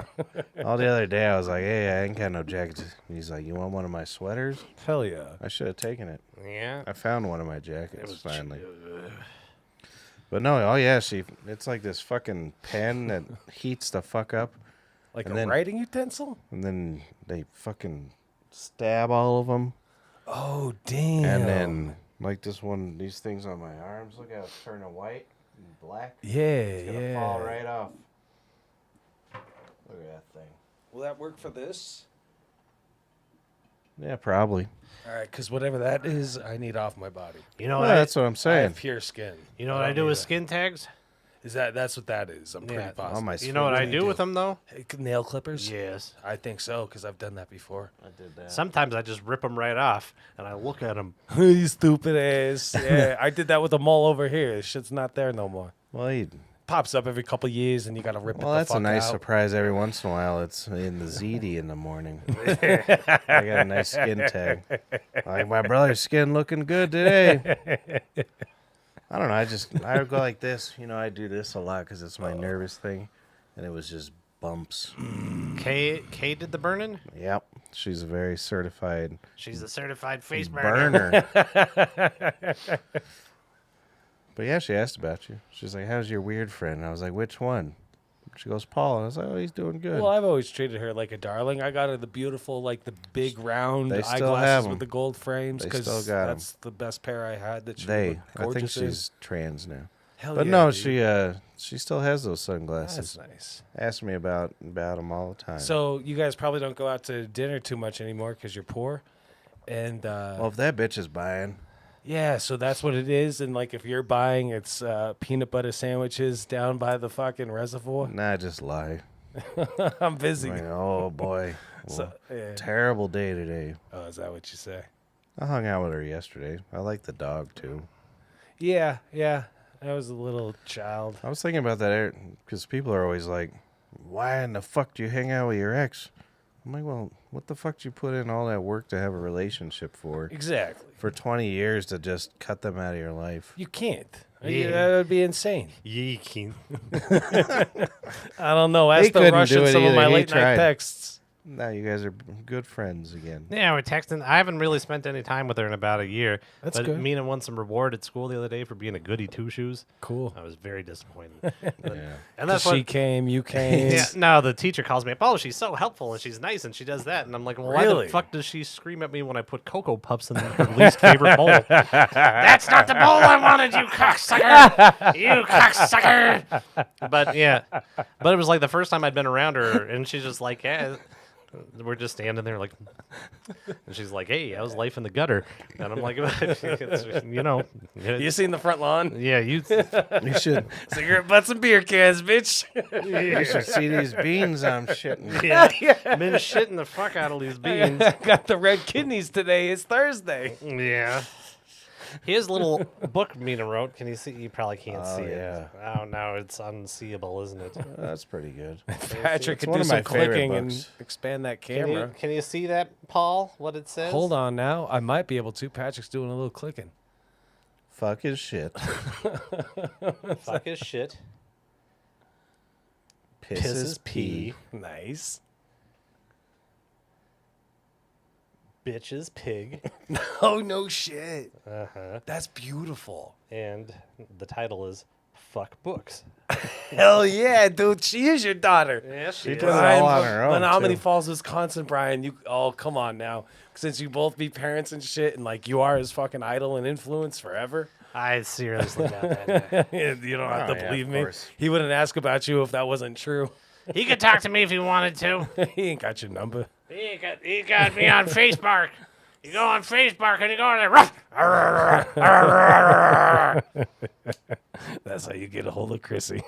All the other day I was like, hey, I ain't got no jacket. He's like, you want one of my sweaters? Hell yeah. I should have taken it. Yeah. I found one of my jackets finally. But no, oh yeah, it's like this fucking pen that heats the fuck up, Like And a then- writing utensil? and then they fucking stab all of them, Oh damn. and then like these things on my arms. Look how it's turning white and black. yeah, It's gonna yeah. fall right off. Look at that thing. Will that work for this? Yeah, probably. All right, because whatever that is, I need off my body. You know Well, what? that's what I'm I saying. have pure skin. You know what I don't do need with a- skin tags? Is that's what that is? I'm pretty Yeah. positive. On my You know what I do with them though? Nail clippers? Yes. I think so because I've done that before. I did that. Sometimes I just rip them right off and I look at them. You stupid ass. Yeah, I did that with the mole over here. This shit's not there no more. Well, Pops up every couple years and you got to rip it the that's fuck a nice out. surprise every once in a while. It's in the ZD in the morning. I got a nice skin tag. Like, my brother's skin looking good today. I don't know. I would go like this. You know, I do this a lot because it's my nervous thing. And it was just bumps. Kay did the burning? Yep. She's a very certified She's a certified face burner. burner. But yeah, she asked about you. She's like, how's your weird friend? I was like, which one? She goes, Paul. And I was like, oh, he's doing good. Well, I've always treated her like a darling. I got her the beautiful, like the big round They still have eyeglasses 'em. with the gold frames They because still got 'em. that's the best pair I had. That she I looked think gorgeous in. she's trans now. Hell But yeah, no, dude. she still has those sunglasses. That's nice. Ask me about them all the time. So you guys probably don't go out to dinner too much anymore because you're poor, and well, if that bitch is buying, yeah, so that's what it is. And like if you're buying, it's peanut butter sandwiches down by the fucking reservoir. nah, just lie. I'm busy. Like, oh boy, So, yeah. terrible day today. Oh, is that what you say? I hung out with her yesterday. I like the dog too. Yeah, yeah. I was a little child. I was thinking about that because people are always like, "Why in the fuck do you hang out with your ex?" I'm like, well, what the fuck did you put in all that work to have a relationship for? Exactly. For 20 years to just cut them out of your life. You can't. Yeah. That would be insane. Yeeking. I don't know. Ask the couldn't Russian do it some of either. my He late night tried. texts. Now you guys are good friends again. Yeah, we're texting. I haven't really spent any time with her in about a year. That's but good. Mina won some reward at school the other day for being a goody two shoes. Cool. I was very disappointed. Yeah. And that's She what. came, you came. Yeah, no, the teacher calls me up. Oh, she's so helpful and she's nice and she does that. And I'm like, well, why Really? the fuck does she scream at me when I put Cocoa Puffs in her least favorite bowl? That's not the bowl I wanted, you cocksucker! You cocksucker! But yeah, but it was like the first time I'd been around her, and she's just like, yeah. We're just standing there like, and she's like, "Hey, how's life in the gutter?" And I'm like, "You know, You seen the front lawn? yeah, you." You should Cigarette butts and beer cans, bitch. you should see these beans I'm shitting. Yeah, been shitting the fuck out of these beans. Got the red kidneys today. It's Thursday. Yeah. Here's a little book Mina wrote. Can you see? You probably can't Oh, see it. yeah. Oh no, it's unseeable, isn't it? That's pretty good. Patrick It's could one do of my some favorite clicking books. and expand that Can camera. you, can you see that, Paul? What it says? Hold on now. I might be able to. Patrick's doing a little clicking. Fuck his shit. Fuck his shit. Pisses pee. Nice. Bitches pig. Oh, no shit. Uh-huh. That's beautiful. And the title is Fuck Books. Hell yeah, dude. She is your daughter. Yeah, She did it all on her own, Menominee too. Falls, Wisconsin, Brian. Come on now. Since you both be parents and shit, and like you are his fucking idol and influence forever. I seriously doubt that. You don't have Oh, to yeah, believe of me. course. He wouldn't ask about you if that wasn't true. He could talk to me if he wanted to. He ain't got your number. He got me on Facebook. You go on Facebook and you go on there. That's how you get a hold of Chrissy.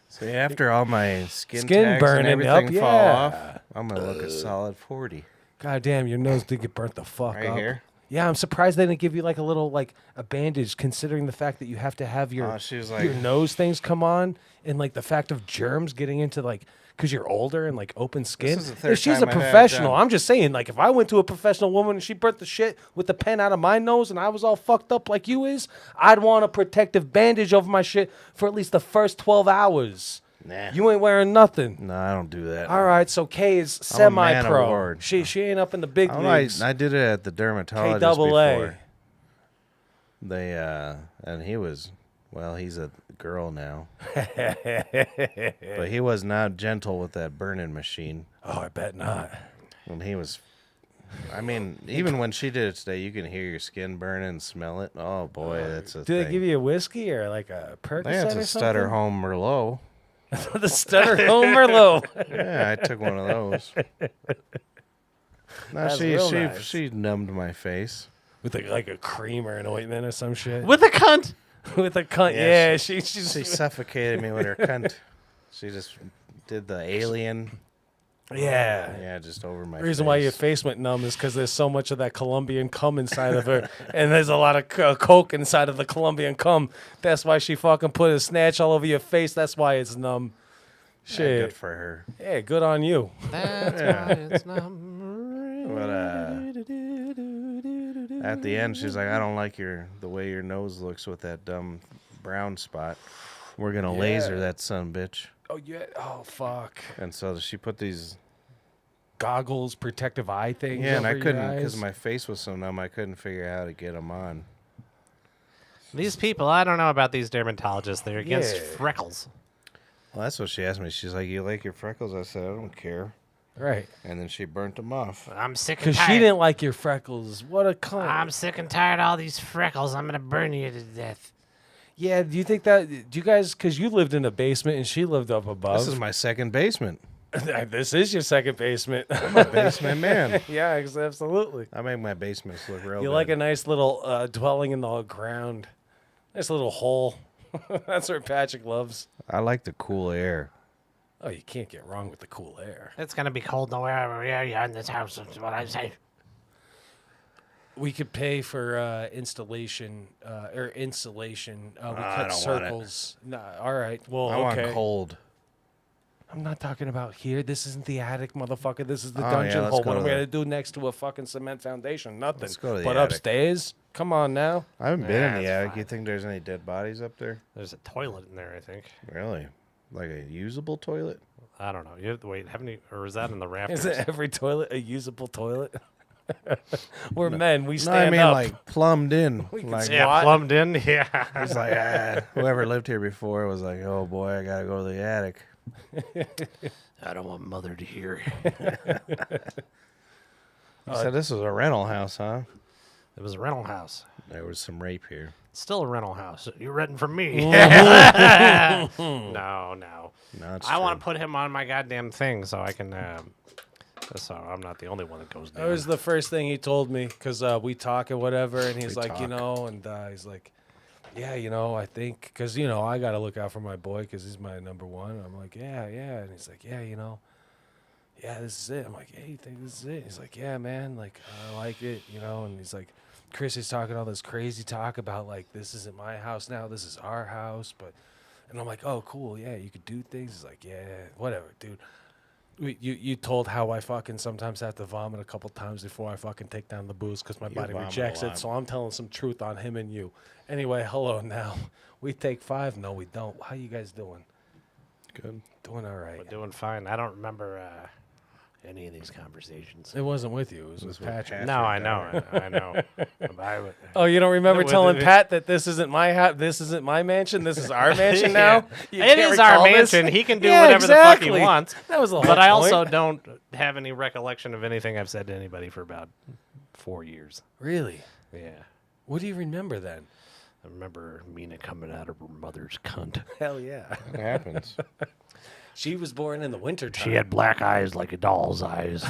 See, after all my skin Skin tags burning and up, everything fall yeah. off, I'm gonna look a solid 40 God damn, your nose did get burnt the fuck right up. here. Yeah, I'm surprised they didn't give you like a little like a bandage, considering the fact that you have to have your Oh, she was like, your nose things come on, and like the fact of germs getting into like because you're older and like open skin. is the third If she's a time I've had it professional, done. I'm just saying, like if I went to a professional woman and she burnt the shit with the pen out of my nose and I was all fucked up like you is, I'd want a protective bandage over my shit for at least the first 12 hours. nah. You ain't wearing nothing. No, I don't do that. All right, so Kay is I'm a man of semi-pro. word. She ain't up in the big Oh, I leagues. did it at the dermatologist KAA. before. They and he was, well, he's a girl now, but he was not gentle with that burning machine. Oh, I bet not. When he was, I mean, even when she did it today, you can hear your skin burning and smell it. Oh boy, that's a Do thing. they give you a whiskey or like a Percocet They had or to stutter something? home Merlot. The stutter home Merlot. Yeah, I took one of those. No, That's real nice. she numbed my face. With like a cream or an ointment or some shit. With a cunt. With a cunt. Yeah, Yeah, she's She suffocated me with her cunt. She just did the alien. yeah. Yeah, just over my The reason face. why your face went numb is because there's so much of that Colombian cum inside of her, and there's a lot of coke inside of the Colombian cum. That's why she fucking put a snatch all over your face. That's why it's numb. Yeah, Shit. good for her. Yeah, good on you. That's why it's not. But at the end, she's like, "I don't like the way your nose looks with that dumb brown spot. We're gonna laser Yeah. that son bitch." Oh yeah. Oh fuck. And so she put these. Goggles, protective eye things. Yeah, and I over your couldn't because eyes. my face was so numb. I couldn't figure out how to get them on. These people, I don't know about these dermatologists. They're against Yeah. freckles. Well, that's what she asked me. She's like, "You like your freckles?" I said, "I don't care." Right. And then she burnt them off. I'm sick and Because tired. she didn't like your freckles. What a cunt. I'm sick and tired of all these freckles. I'm gonna burn you to death. Yeah, do you think that, do you guys, because you lived in a basement and she lived up above. This is my second basement. This is your second basement. I'm a basement man. Yeah, absolutely. I make my basements look real You good. like a nice little dwelling in the ground. Nice little hole. That's what Patrick loves. I like the cool air. Oh, you can't get wrong with the cool air. It's gonna be cold nowhere you're in this house. That's what I say. We could pay for installation or insulation. We I cut don't want it. circles. Nah, all right. Well, I okay. want cold. I'm not talking about here. This isn't the attic, motherfucker. This is the Oh, dungeon yeah, let's hole. go What to am I the- gonna do next to a fucking cement foundation? Nothing. Let's go to the but attic. upstairs, come on now. I haven't been in the That's attic. fine. You think there's any dead bodies up there? There's a toilet in there, I think. Really? Like a usable toilet? I don't know. You have to wait, haven't you? Or is that in the rafters? Is it every toilet a usable toilet? We're men. We No, stand I mean up. like plumbed in. can Like Yeah, What? plumbed in. Yeah. it's like whoever lived here before was like, oh boy, I gotta go to the attic. I don't want mother to hear. You said this was a rental house, huh? It was a rental house. There was some rape here. Still a rental house. You're renting from me. Mm-hmm. No. No, it's I want true. to put him on my goddamn thing so I can. So I'm not the only one that goes down. That was the first thing he told me because we talk and whatever, and he's We like, you talk. know, and he's like, yeah, you know, I think because you know I got to look out for my boy because he's my number one. I'm like, yeah, and he's like, yeah, you know, yeah, this is it. I'm like, hey, you think this is it? He's like, yeah, man, like I like it, you know, and he's like, Chris is talking all this crazy talk about like this isn't my house now, this is our house, but, and I'm like, oh, cool, yeah, you could do things. He's like, yeah, whatever, dude. You told how I fucking sometimes have to vomit a couple times before I fucking take down the booze because my body vomit a rejects lot. it. So I'm telling some truth on him and you. Anyway, hello now. We take 5. No, we don't. How you guys doing? Good. Doing all right. We're doing fine. I don't remember any of these conversations. It wasn't with you. It was with with Patrick. Patrick. No, I know. I would- Oh, you don't remember No, telling it- Pat that this isn't my house, this isn't my mansion, this is our mansion now? You It can't is our recall this? mansion. He can do Yeah, whatever the fuck he exactly. wants. That was the whole But I point. also don't have any recollection of anything I've said to anybody for about 4 years. Really? Yeah. What do you remember then? I remember Mina coming out of her mother's cunt. Hell yeah. It happens. She was born in the winter time. She had black eyes like a doll's eyes.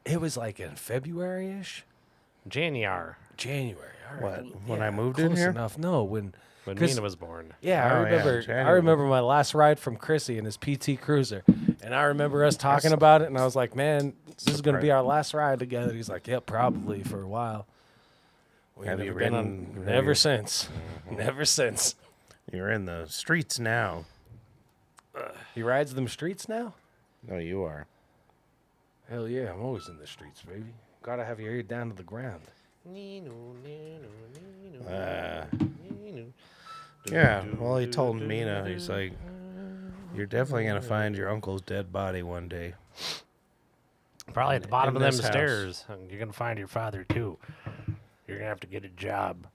It was like in February-ish? January, January. All right. What, when I moved in close here? enough. No, when when 'cause- Mina was born. yeah, Oh, I yeah, remember. I January. remember my last ride from Chrissy in his PT Cruiser, and I remember us talking about it, and I was like, "Man, this is going to be our last ride together." He's like, "Yeah, probably for a while." We've Have you never been ridden- on- have Never you- since. Never since. You're in the streets now. He rides them streets now. No, you are. Hell yeah, I'm always in the streets, baby. Gotta have your ear down to the ground. Yeah. Well, he told Mina, he's like, "You're definitely gonna find your uncle's dead body one day." Probably at the bottom in of them this house. stairs. And you're going to find your father, too. You're going to have to get a job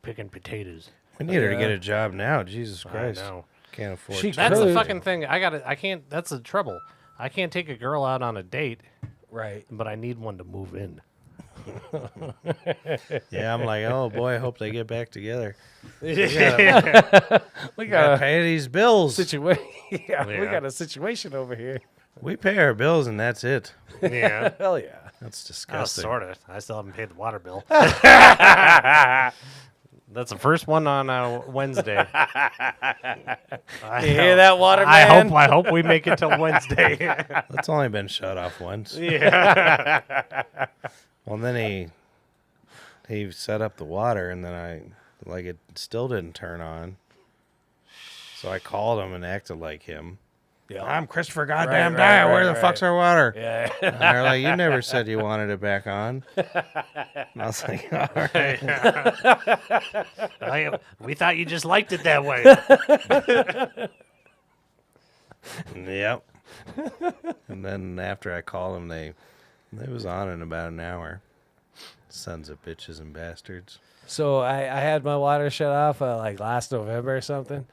picking potatoes. We need her to Yeah. get a job now. Jesus Christ. I know. Can't afford. She to- That's the could. fucking thing. I can't. That's the trouble. I can't take a girl out on a date, Right. but I need one to move in. Yeah, I'm like, oh boy, I hope they get back together. We Gotta got a pay these bills. situation. Yeah, we Yeah. got a situation over here. We pay our bills and that's it. Yeah. Hell yeah. That's Oh, disgusting. sort of. I still haven't paid the water bill. That's the first one on Wednesday. You hear that, water I man? hope we make it till Wednesday. That's only been shut off once. Yeah. Well, then he set up the water, and then it still didn't turn on. So I called him and acted like him. Yeah. I'm Christopher Goddamn right, Dyer. right, Where the right. fuck's our water? Yeah. And they're like, you never said you wanted it back on. And I was like, all right. We thought you just liked it that way. Yep. And then after I called them, they was on in about an hour. Sons of bitches and bastards. So I had my water shut off like last November or something,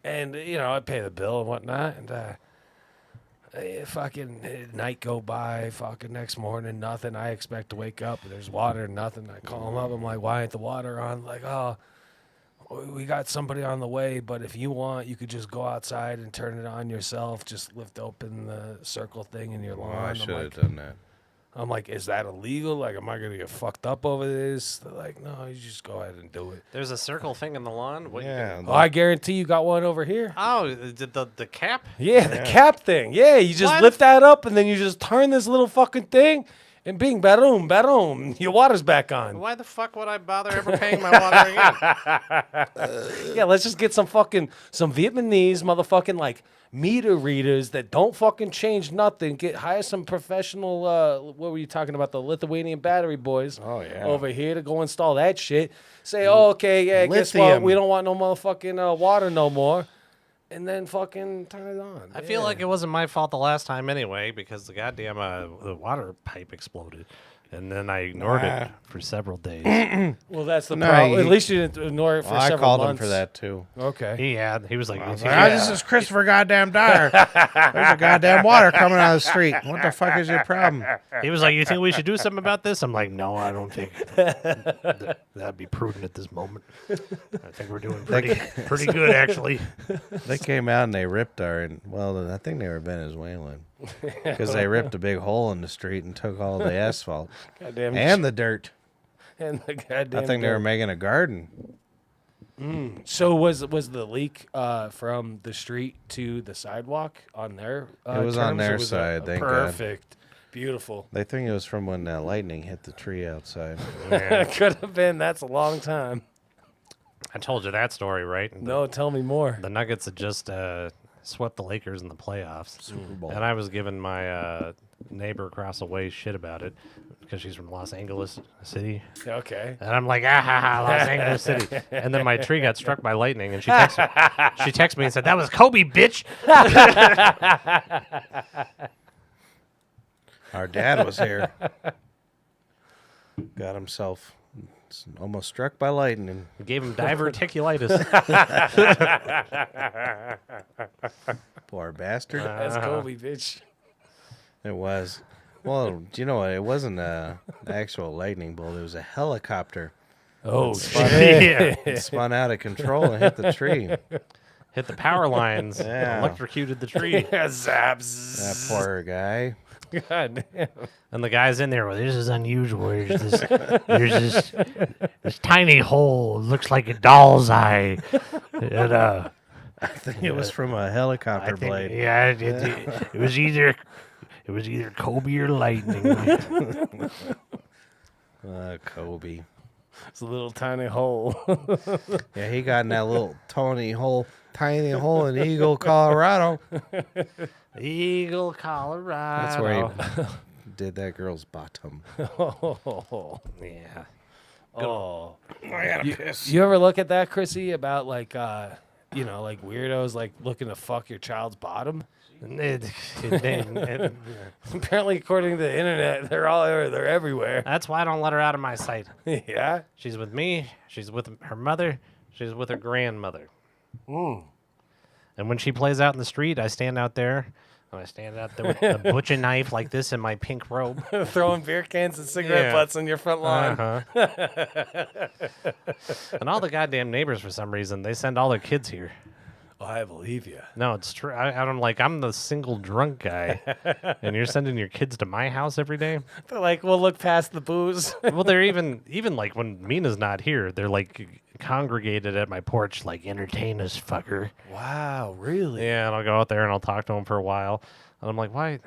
and you know I pay the bill and whatnot, and fucking night go by, fucking next morning nothing. I expect to wake up and there's water, nothing. I call them up. I'm like, why ain't the water on? Like, oh, we got somebody on the way, but if you want, you could just go outside and turn it on yourself. Just lift open the circle thing in your Well, lawn. I I'm should like, have done that. I'm like, is that illegal? Like, am I gonna get fucked up over this? They're like, no, you just go ahead and do it. There's a circle thing in the lawn. What Yeah. Oh, I guarantee you got one over here. Oh, the cap? Yeah, the cap thing. Yeah, you just What? lift that up and then you just turn this little fucking thing, and bing, badoom, badoom, your water's back on. Why the fuck would I bother ever paying my water again? Yeah, let's just get some Vietnamese motherfucking like meter readers that don't fucking change nothing. Hire some professional. What were you talking about? The Lithuanian battery boys. Oh, yeah. Over here to go install that shit. Say, oh, okay, yeah, guess what? Lithium. We don't want no motherfucking water no more. And then fucking turn it on. I feel like it wasn't my fault the last time anyway because the goddamn the water pipe exploded. And then I ignored it for several days. Well, that's the No, problem. At you- least you didn't ignore it for Well, I several called months. him for that too. Okay. He was like, This is Christopher goddamn Dyer. There's a goddamn water coming out of the street. What the fuck is your problem? he was like, you think we should do something about this? I'm like, no, I don't think that'd be prudent at this moment. I think we're doing pretty good, actually. They came out and they ripped I think they were Venezuelan. Because they ripped a big hole in the street and took all the asphalt Goddamn. and the dirt. And the goddamn. I think they were making a garden. So was the leak from the street to the sidewalk on their? It was on terms, or their was side, thank God. perfect, beautiful. They think it was from when lightning hit the tree outside. Could have been. That's a long time. I told you that story, right? No, tell me more. The Nuggets had just swept the Lakers in the playoffs. Super Bowl. And I was giving my neighbor across the way shit about it because she's from Los Angeles City. Okay. And I'm like, Los Angeles City. And then my tree got struck by lightning, and she texted me and said, that was Kobe, bitch. Our dad was here. Got himself almost struck by lightning. Gave him diverticulitis. Poor bastard. That's Kobe, bitch. It was. Well, do you know what? It wasn't an actual lightning bolt. It was a helicopter. Oh, Yeah. It spun out of control and hit the tree. Hit the power lines, Yeah. electrocuted the tree. Zaps. That poor guy. God damn. And the guy's in there, well, this is unusual. There's this tiny hole. It looks like a doll's eye. And, I think it was from a helicopter blade. yeah, it was either Kobe or lightning. Kobe. It's a little tiny hole. Yeah, he got in that little tiny hole in Eagle, Colorado. Eagle, Colorado. That's where he did that girl's bottom. Oh. Yeah. Oh. I gotta piss. You ever look at that, Chrissy, about like like weirdos like looking to fuck your child's bottom? Apparently, according to the internet, they're everywhere. That's why I don't let her out of my sight. Yeah. She's with me. She's with her mother. She's with her grandmother. And when she plays out in the street, I stand out there. And I stand out there with a butcher knife like this in my pink robe. Throwing beer cans and cigarette Yeah. butts on your front lawn. And all the goddamn neighbors, for some reason, they send all their kids here. Oh, I believe you. No, it's true. I'm like, I'm the single drunk guy, and you're sending your kids to my house every day. They're like, we'll look past the booze. Well, they're even like when Mina's not here, they're like congregated at my porch, like entertain us, fucker. Wow, really? Yeah, and I'll go out there and I'll talk to them for a while, and I'm like, why?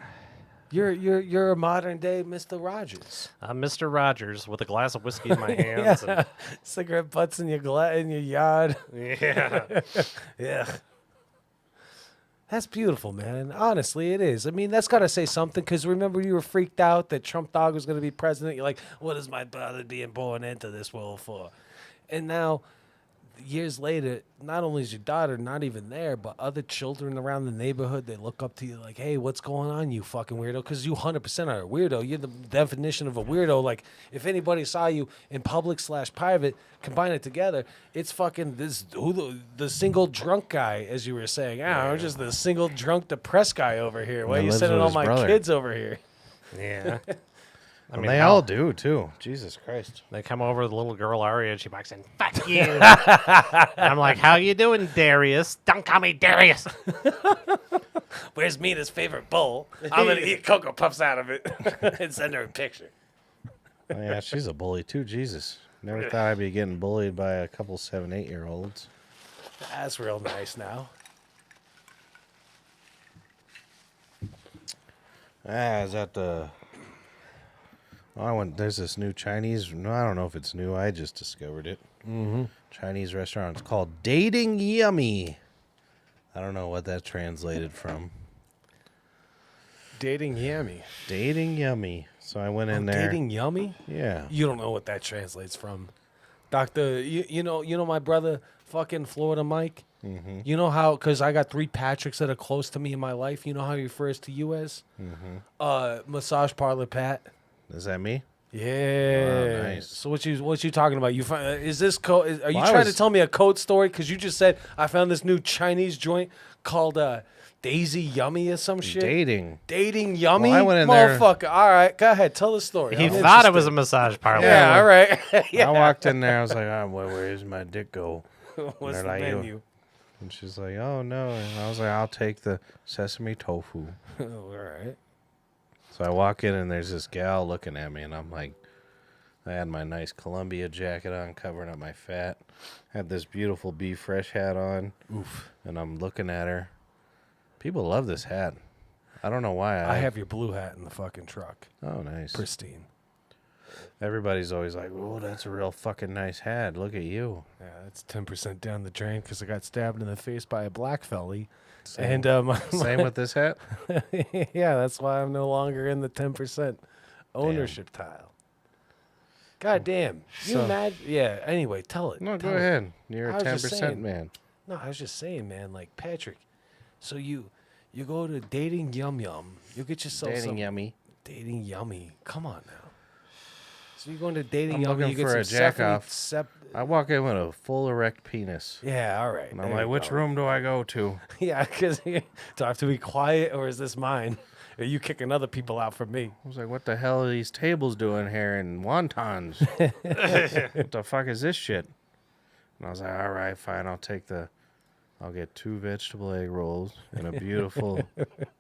You're a modern day Mr. Rogers. I'm Mr. Rogers with a glass of whiskey in my hands. Yeah. Cigarette butts in your yard. And, yeah. Yeah. That's beautiful, man. Honestly, it is. I mean, that's got to say something because remember you were freaked out that Trump dog was going to be president. You're like, what is my brother being born into this world for? And now, years later, not only is your daughter not even there, but other children around the neighborhood, they look up to you like, hey, what's going on, you fucking weirdo? Because you 100% are a weirdo. You're the definition of a weirdo. Like, if anybody saw you in public / private, combine it together, it's fucking the single drunk guy, as you were saying. I'm just the single drunk depressed guy over here. Why are That you lives sending with all his my brother. kids over here? Yeah. I And mean, they hell, all do, too. Jesus Christ. They come over, the little girl Aria, and she walks in, fuck you. And I'm like, how you doing, Darius? Don't call me Darius. Where's Mina's favorite bowl? I'm going to eat Cocoa Puffs out of it and send her a picture. Oh, yeah, she's a bully, too. Jesus. Never thought I'd be getting bullied by a couple 7, 8-year-olds. That's real nice now. I was at the... there's this new Chinese... No, I don't know if it's new. I just discovered it. Mm-hmm. Chinese restaurant. It's called Dating Yummy. I don't know what that translated from. Dating Yummy. Dating Yummy. So I went in there. Dating Yummy? Yeah. You don't know what that translates from. Doctor, you know my brother, fucking Florida Mike? Mm-hmm. You know how, because I got 3 Patricks that are close to me in my life. You know how he refers to you as? Mm-hmm. Massage Parlor Pat. Is that me? Yeah. nice. So what you talking about? You find is this code? Are you Well, I trying to was- tell me a code story? Because you just said I found this new Chinese joint called Daisy Yummy or some shit. Dating Yummy. Well, I went in there- Motherfucker. All right, go ahead. Tell the story. He I'm thought it was a interested. massage parlor. Yeah. All right. I walked in there. I was like, oh, where's my dick go? What's the they're like, menu? And she's like, oh, no. And I was like, I'll take the sesame tofu. Oh, all right. So I walk in, and there's this gal looking at me, and I'm like, I had my nice Columbia jacket on, covering up my fat. Had this beautiful Be Fresh hat on. Oof. And I'm looking at her. People love this hat. I don't know why. I have your blue hat in the fucking truck. Oh, nice. Pristine. Everybody's always like, oh, that's a real fucking nice hat. Look at you. Yeah, that's 10% down the drain because I got stabbed in the face by a black felly. Same. And Same with this hat? yeah, that's why I'm no longer in the 10% ownership tile. God damn. You So- imagine? Yeah, anyway, tell it. No, Tell go it. ahead. You're I a was just 10% saying. man. No, I was just saying, man, like, Patrick, so you go to Dating Yum Yum. You get yourself Dating some yummy. Dating Yummy. Come on now. So you go into Dating I'm Yummy, looking you get for a some jack Sesame off. I walk in with a full erect penis. Yeah, all right. And I'm there like, you which go. room do I go to? Yeah, because do I have to be quiet or is this mine? Are you kicking other people out for me? I was like, what the hell are these tables doing here in wontons? What the fuck is this shit? And I was like, all right, fine. I'll get 2 vegetable egg rolls and a beautiful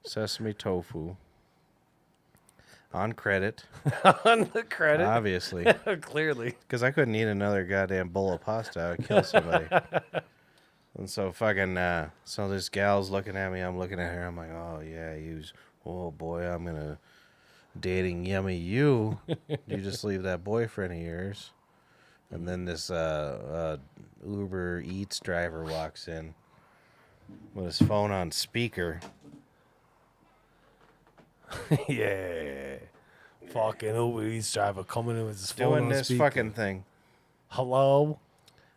sesame tofu. On credit, On the credit, obviously. clearly. Because I couldn't eat another goddamn bowl of pasta. I would kill somebody. And so fucking, so this gal's looking at me. I'm looking at her. I'm like, oh, yeah, oh, boy, I'm going to dating yummy you. You just leave that boyfriend of yours. And then this Uber Eats driver walks in with his phone on speaker. Yeah. Fucking Uber Eats driver coming in with his phone Doing on this speaker. fucking thing. Hello?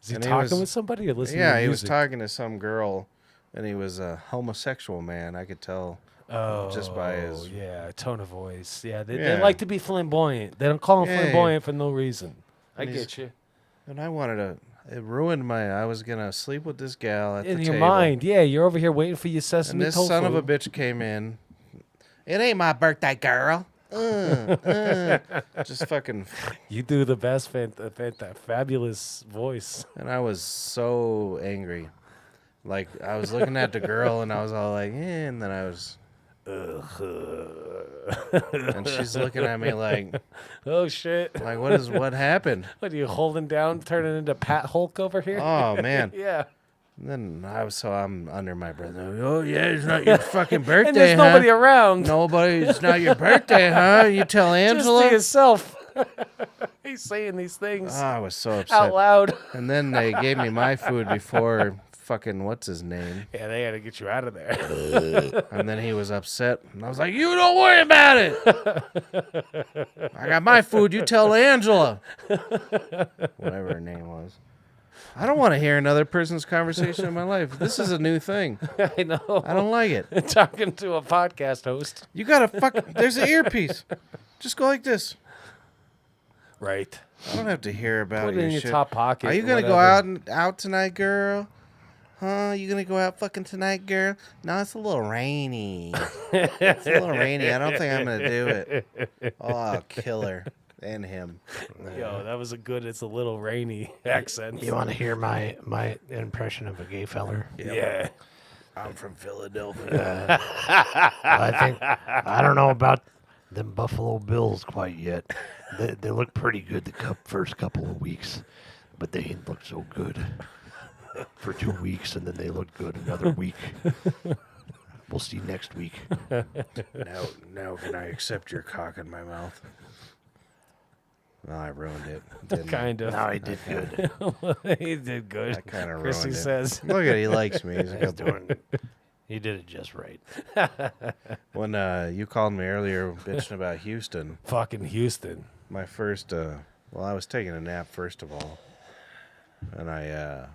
Is he And he talking was- with somebody or listening Yeah, to he was music? talking to some girl, and he was a homosexual man. I could tell. Oh, just by his- yeah, tone of voice. Yeah, they Yeah. like to be flamboyant. They don't call him Yeah, flamboyant for no reason. I And he's- get you. And I wanted to. It ruined I was gonna sleep with this gal at In the your table. mind, yeah, you're over here waiting for your And sesame this tofu. son of a bitch came in. It ain't my birthday, girl. Just fucking. You do the best, fabulous voice. And I was so angry. Like, I was looking at the girl, and I was all like, and then I was. And she's looking at me like, Oh shit! what happened? What are you holding down, turning into Pat Hulk over here? Oh, man. Yeah. And then I'm under my breath. Oh, yeah, it's not your fucking birthday, And there's huh? nobody around. It's not your birthday, huh? You tell Just Angela? to yourself. He's saying these things Oh, I was so upset. out loud. And then they gave me my food before fucking what's his name. Yeah, they had to get you out of there. And then he was upset. And I was like, you don't worry about it. I got my food. You tell Angela. Whatever her name was. I don't want to hear another person's conversation in my life. This is a new thing. I know. I don't like it. Talking to a podcast host. You got to there's an earpiece. Just go like this. Right. I don't have to hear about Put it your in your shit. top pocket. Are you gonna go whatever. out tonight, girl? Huh? You gonna go out fucking tonight, girl? No, it's a little rainy. It's a little rainy. I don't think I'm gonna do it. Oh, I'll kill her and him. Yo, that was a good. It's a little rainy accent. You want to hear my impression of a gay feller? Yeah. I'm from Philadelphia. I don't know about them Buffalo Bills quite yet. They look pretty good the first couple of weeks, but they ain't looked so good for 2 weeks, and then they look good another week. We'll see next week. Now can I accept your cock in my mouth? No, I ruined it. Didn't I? Kind of. No, he did good. He did good. I kind of Chrissy ruined it. says. Look at he likes me. He's a He's good boy. doing. He did it just right. When you called me earlier bitching about Houston, Fucking Houston. my first, I was taking a nap first of all, and I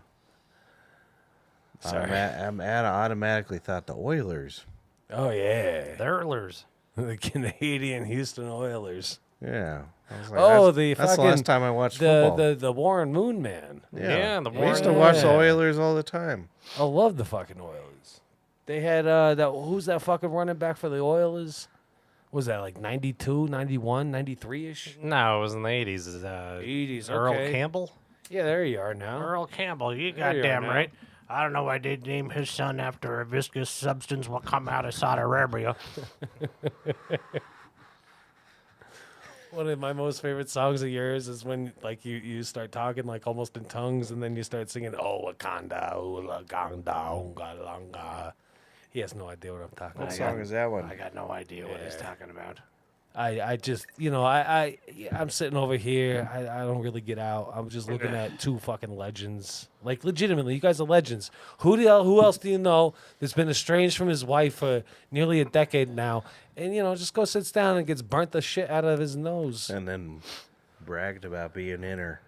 Sorry. automatically thought the Oilers. Oh, yeah. The Oilers. The Canadian Houston Oilers. Yeah. I was like, Oh, that's, the that's the fucking last time I watched football. the Warren Moon man. Yeah, the we used to watch the Yeah. Oilers all the time. I love the fucking Oilers. They had who's that fucking running back for the Oilers? Was that like 92, 91, 93-ish? No, it was in the 80s. 80s, Earl okay. Campbell? Yeah, there you are now. Earl Campbell, you There you are goddamn now. right. I don't know why they named his son after a viscous substance will come out of Saudi Arabia. One of my most favorite songs of yours is when like you start talking like almost in tongues and then you start singing "Oh Wakanda, Ulaganda, Ungalanga." He has no idea what I'm talking What about. song is that one? I got no idea what he's talking about. I just I'm sitting over here. I don't really get out. I'm just looking at two fucking legends. Like legitimately, you guys are legends. Who else do you know that's been estranged from his wife for nearly a decade now? And just go sits down and gets burnt the shit out of his nose. And then bragged about being in her.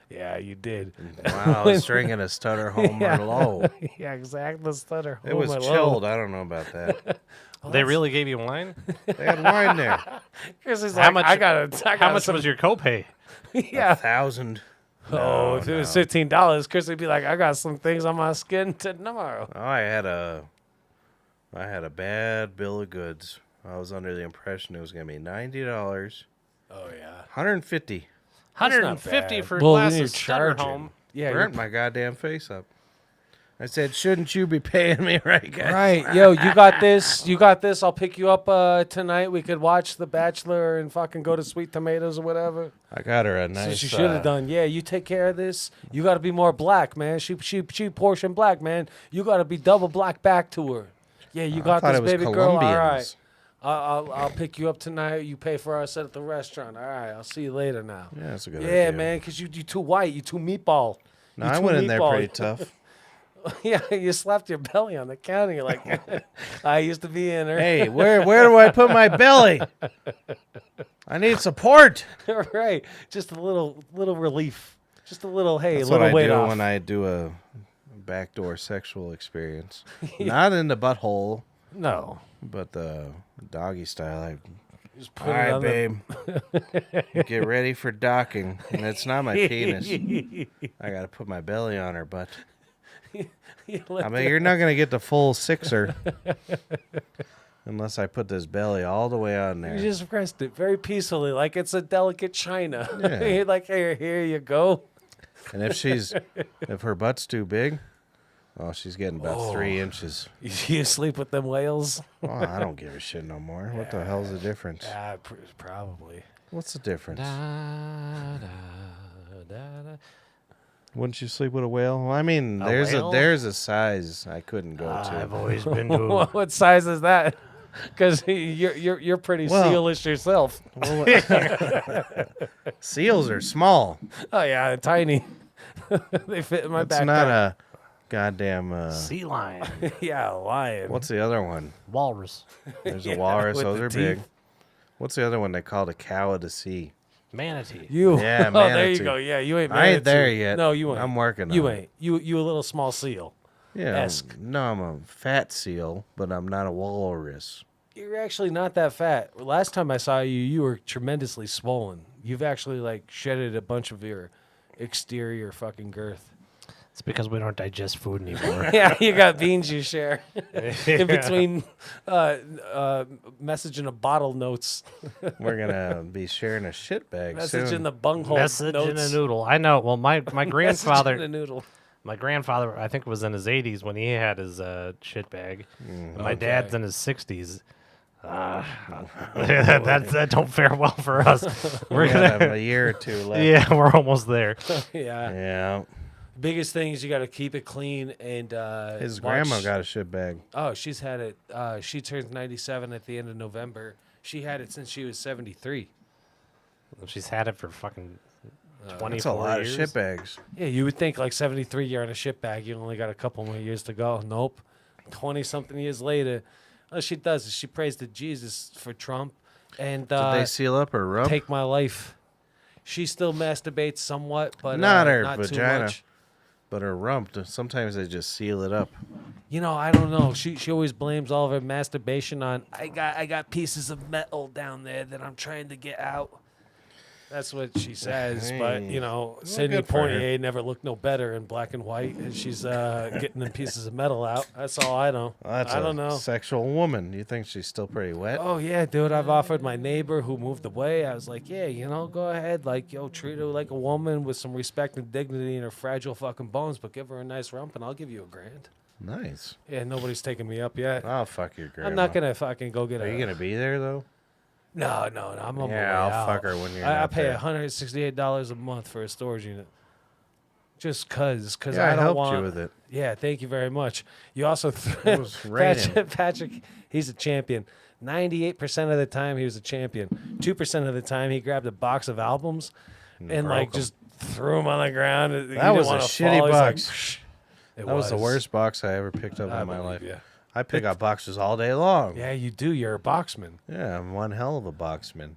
Yeah, you did. Wow, I was stringing a stutter home Yeah. or low. Yeah, exactly. Stutter. It was chilled. I don't know about that. They really gave you wine? They had wine there. Chris is How like, much- I got How much was your copay? Yeah. 1,000. Oh, if it was $15, Chris would be like, I got some things on my skin tomorrow. Oh, I had a bad bill of goods. I was under the impression it was going to be $90, Oh yeah. 150. That's not 150 bad. for a Well, glass then you're of Stutter charging. Home. Yeah. Burnt my goddamn face up. I said, shouldn't you be paying me right, guys? Right. Yo, you got this. You got this. I'll pick you up tonight. We could watch The Bachelor and fucking go to Sweet Tomatoes or whatever. I got her a So nice. she should have done. Yeah, you take care of this. You got to be more black, man. She portion black, man. You got to be double black back to her. Yeah, you got thought this, it was baby girl. All right. Colombians. I'll pick you up tonight. You pay for our set at the restaurant. All right. I'll see you later now. Yeah, that's a good Yeah, idea. man, because you too white. You too meatball. No, You I too went in there meatball. pretty tough. Yeah, you slapped your belly on the counter. You're like, I used to be in her. Hey, where do I put my belly? I need support. Right. Just a little relief. Just a little, hey, That's a little what I weight do off. when I do a backdoor sexual experience. Not in the butthole, No. but the doggy style. I Just put All it right, on babe. Get ready for docking. And it's not my penis. I got to put my belly on her butt. I mean, you're not going to get the full sixer unless I put this belly all the way on there. You just rest it very peacefully, like it's a delicate china. Yeah. You're like, here you go. And if her butt's too big, oh, she's getting about 3 inches. You sleep with them whales? Oh, I don't give a shit no more. What the hell's the difference? Yeah, probably. What's the difference? Da, da, da, da. Wouldn't you sleep with a whale? Well, I mean, A there's whale? there's a size I couldn't go I've to. always been to. What size is that? Because you're pretty Well- sealish yourself. Seals are small. Oh yeah, tiny. They fit in my It's backpack. not a goddamn. Sea lion. Yeah, a lion. What's the other one? Walrus. There's Yeah, a walrus. with Those the are big. teeth. What's the other one they call the cow of the sea? Manatee. You? Yeah, Oh, there you manatee. go. Yeah, you ain't. I ain't there manatee. yet. No, you ain't. I'm working on You it. ain't. You a little small seal. Yeah. Esque. No, I'm a fat seal, but I'm not a walrus. You're actually not that fat. Last time I saw you, you were tremendously swollen. You've actually like shedded a bunch of your exterior fucking girth. It's because we don't digest food anymore. Yeah, you got beans you share in between message in a bottle notes, We're gonna be sharing a shit bag message soon. in the bunghole Message notes. in a noodle. I know. Well, my Message in a grandfather, noodle. I think was in his 80s when he had his shit bag. And my dad's in his 60s. That don't fare well for us. We're We got gonna, a year or two left. yeah, we're almost there. Yeah. Yeah. Biggest thing is you got to keep it clean and His watch- grandma got a shit bag. Oh, she's had it. She turns 97 at the end of November. She had it since she was 73. She's had it for fucking 24 That's a lot years. of shit bags. Yeah, you would think like 73, you're on a shit bag. You only got a couple more years to go. Nope. 20-something years later, all she does is she prays to Jesus for Trump and Did they seal up her rump? take my life. She still masturbates somewhat, but Not her not vagina. too much. But her rump, sometimes they just seal it up. You know, I don't know. She always blames all of her masturbation on I got pieces of metal down there that I'm trying to get out. That's what she says. But, Hey. you know, Sidney good for her. Poitier never looked no better in black and white. And she's getting them pieces of metal out. That's all I know. Well, that's I a don't know. sexual woman. You think she's still pretty wet? Oh, yeah, dude. I've offered my neighbor who moved away. I was like, yeah, you know, go ahead. Like, yo, treat her like a woman with some respect and dignity in her fragile fucking bones, but give her a nice rump and I'll give you $1,000. Nice. Yeah, nobody's taking me up yet. I'll fuck your grandma. I'm not going to fucking go get Are you gonna be there though? No, I'm on my way Yeah, I'll out. fuck her when you're I not pay there. $168 a month for a storage unit. Just cause Yeah, I I don't helped want. you with it. Yeah, thank you very much. You also It was raining. Patrick, he's a champion. 98% of the time he was a champion. 2% of the time he grabbed a box of albums and like broke 'em. just threw them on the ground. He That didn't was a wanna shitty fall. He's like, box. "Psh." It That was the worst box I ever picked up I in my believe life. ya. I pick up boxes all day long. Yeah, you do. You're a boxman, Yeah, I'm one hell of a boxman.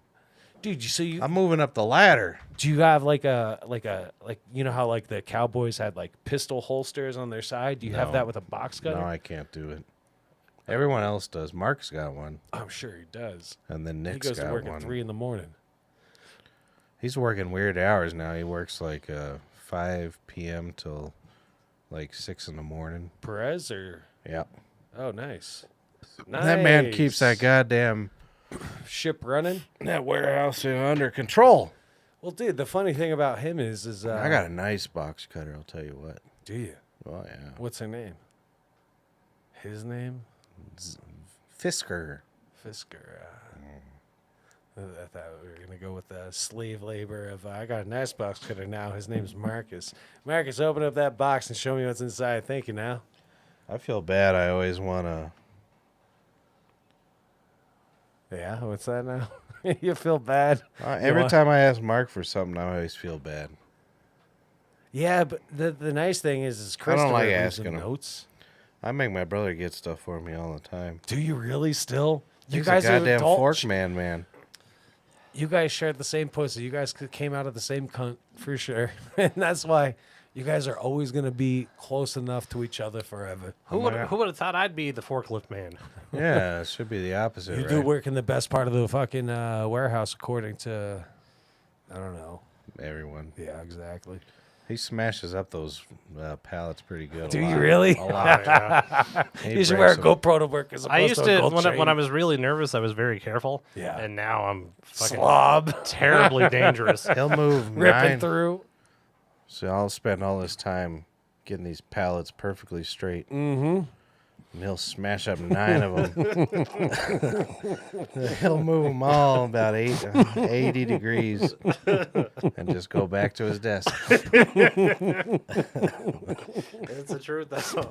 dude. You I'm moving up the ladder. do you have like you know how like the Cowboys had like pistol holsters on their side? Do you have No. that with a box cutter? No, I can't do it. Everyone else does. Mark's got one, I'm sure he does. and then He Nick's goes to got work one. at 3 a.m. He's working weird hours now. He works like 5 p.m. till like 6 in the morning. Perez or Yeah. oh, nice. That man keeps that Nice. goddamn ship running. that warehouse under control. Well, dude, the funny thing about him is I got a nice box cutter, I'll tell you what. Do you? Oh, yeah. What's her name? His name? Fisker. Fisker. I thought we were gonna go with the slave labor of I got a nice box cutter now. His name's Marcus. Marcus, open up that box and show me what's inside. Thank you. Now. I feel bad. I always want to. Yeah. What's that now? You feel bad. Every want- time I ask Mark for something, I always feel bad. Yeah, but the nice thing is I Christopher don't like leaves asking him him. notes. I make my brother get stuff for me all the time. Do you really still? You He's guys a are goddamn adult. fork man. You guys shared the same pussy. You guys came out of the same cunt for sure, and that's why you guys are always gonna be close enough to each other forever. Who would have thought I'd be the forklift man? Yeah, it should be the opposite, You right? do work in the best part of the fucking warehouse, according to, I don't know. Everyone. Yeah, exactly. He smashes up those pallets pretty good. Do a you lot. really? A lot. He You should wear a breaks 'em. GoPro to work as opposed I used to a to gold when chain. I was really nervous. I was very careful. Yeah. And now I'm fucking slob terribly dangerous. He'll move ripping 9. through. So I'll spend all this time getting these pallets perfectly straight. Mm-hmm. And he'll smash up 9 of them. He'll move them all about 80 degrees and just go back to his desk. It's the truth. That's all.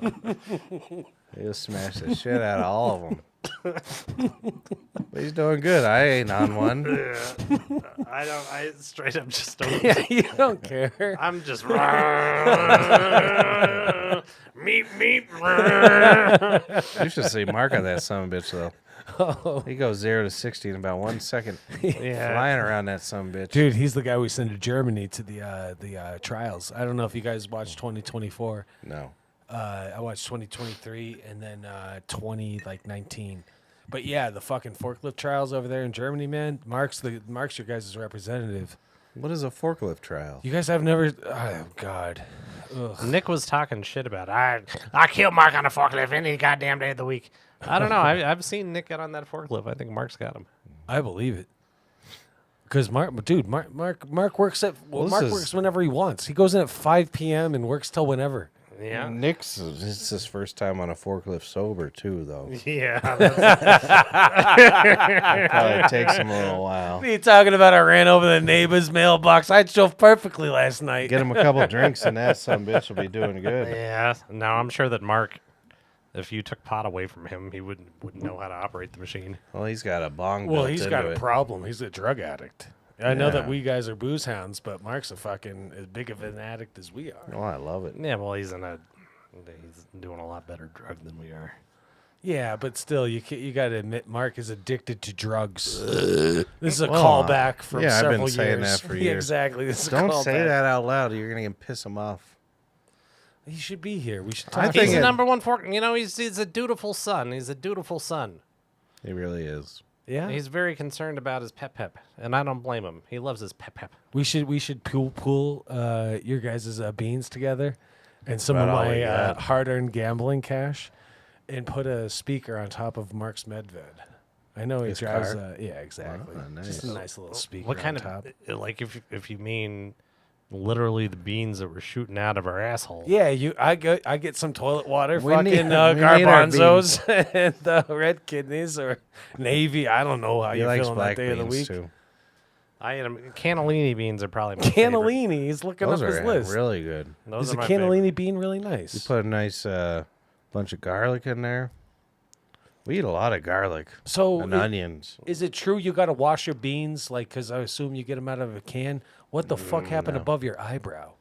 He'll smash the shit out of all of them. But he's doing good. I ain't on one. I straight up just don't. Yeah, you don't care. I'm just meep meep. You should see Mark on that son of a bitch, though. Oh. He goes 0 to 60 in about 1 second. Yeah. Flying around that son of a bitch. Dude, he's the guy we sent to Germany to the trials. I don't know if you guys watched 2024. No. I watched 2023 and then 2019. But yeah, the fucking forklift trials over there in Germany, man. Mark's your guys' representative. What is a forklift trial? You guys have never. Oh God. Ugh. Nick was talking shit about it. I kill Mark on a forklift any goddamn day of the week. I don't know. I've seen Nick get on that forklift. I think Mark's got him. I believe it. Because Mark works at Well, this Mark is- works whenever he wants. He goes in at 5 p.m. and works till whenever. Yeah. Nick's it's his first time on a forklift sober too, though. Yeah. Probably takes him a little while. What are you talking about? I ran over the neighbor's mailbox. I drove perfectly last night. Get him a couple drinks, and that son of a bitch will be doing good. Yeah. No, I'm sure that Mark, if you took pot away from him, he wouldn't know how to operate the machine. Well, he's got a bong. Well, built he's into got a it. problem. He's a drug addict. I know that Yeah. we guys are booze hounds, but Mark's a fucking as big of an addict as we are. Oh, I love it. Yeah. Well, he's doing a lot better drug than we are. Yeah, but still, you got to admit Mark is addicted to drugs. This is a callback from yeah, I've been several saying years. that for Yeah, years. exactly. This is a Don't callback. say that out loud. You're gonna piss him off. He should be here. We should I talk. think He's it- the number one fork. You know, he's a dutiful son. He's a dutiful son. He really is. Yeah. He's very concerned about his pep, and I don't blame him. He loves his pep. We should pool your guys' beans together and some of about all we my got. hard-earned gambling cash, and put a speaker on top of Mark's Medved. I know he His drives. car? Yeah, exactly. Oh, Just a nice. nice little speaker. What kind on top. of like if you mean literally the beans that were shooting out of our asshole? Yeah, I get some toilet water, We fucking need- we need our garbanzos and red kidneys or navy. I don't know how He you're likes feeling that black day of the beans week. too. I ate 'em. Cannellini beans are probably my favorite. Cannellini. He's looking Those up his are list. really good. Those Is are a my favorite. cannellini bean really nice? You put a nice bunch of garlic in there. We eat a lot of garlic So and onions. is it true you got to wash your beans? Like, because I assume you get them out of a can. What the fuck happened no. above your eyebrow?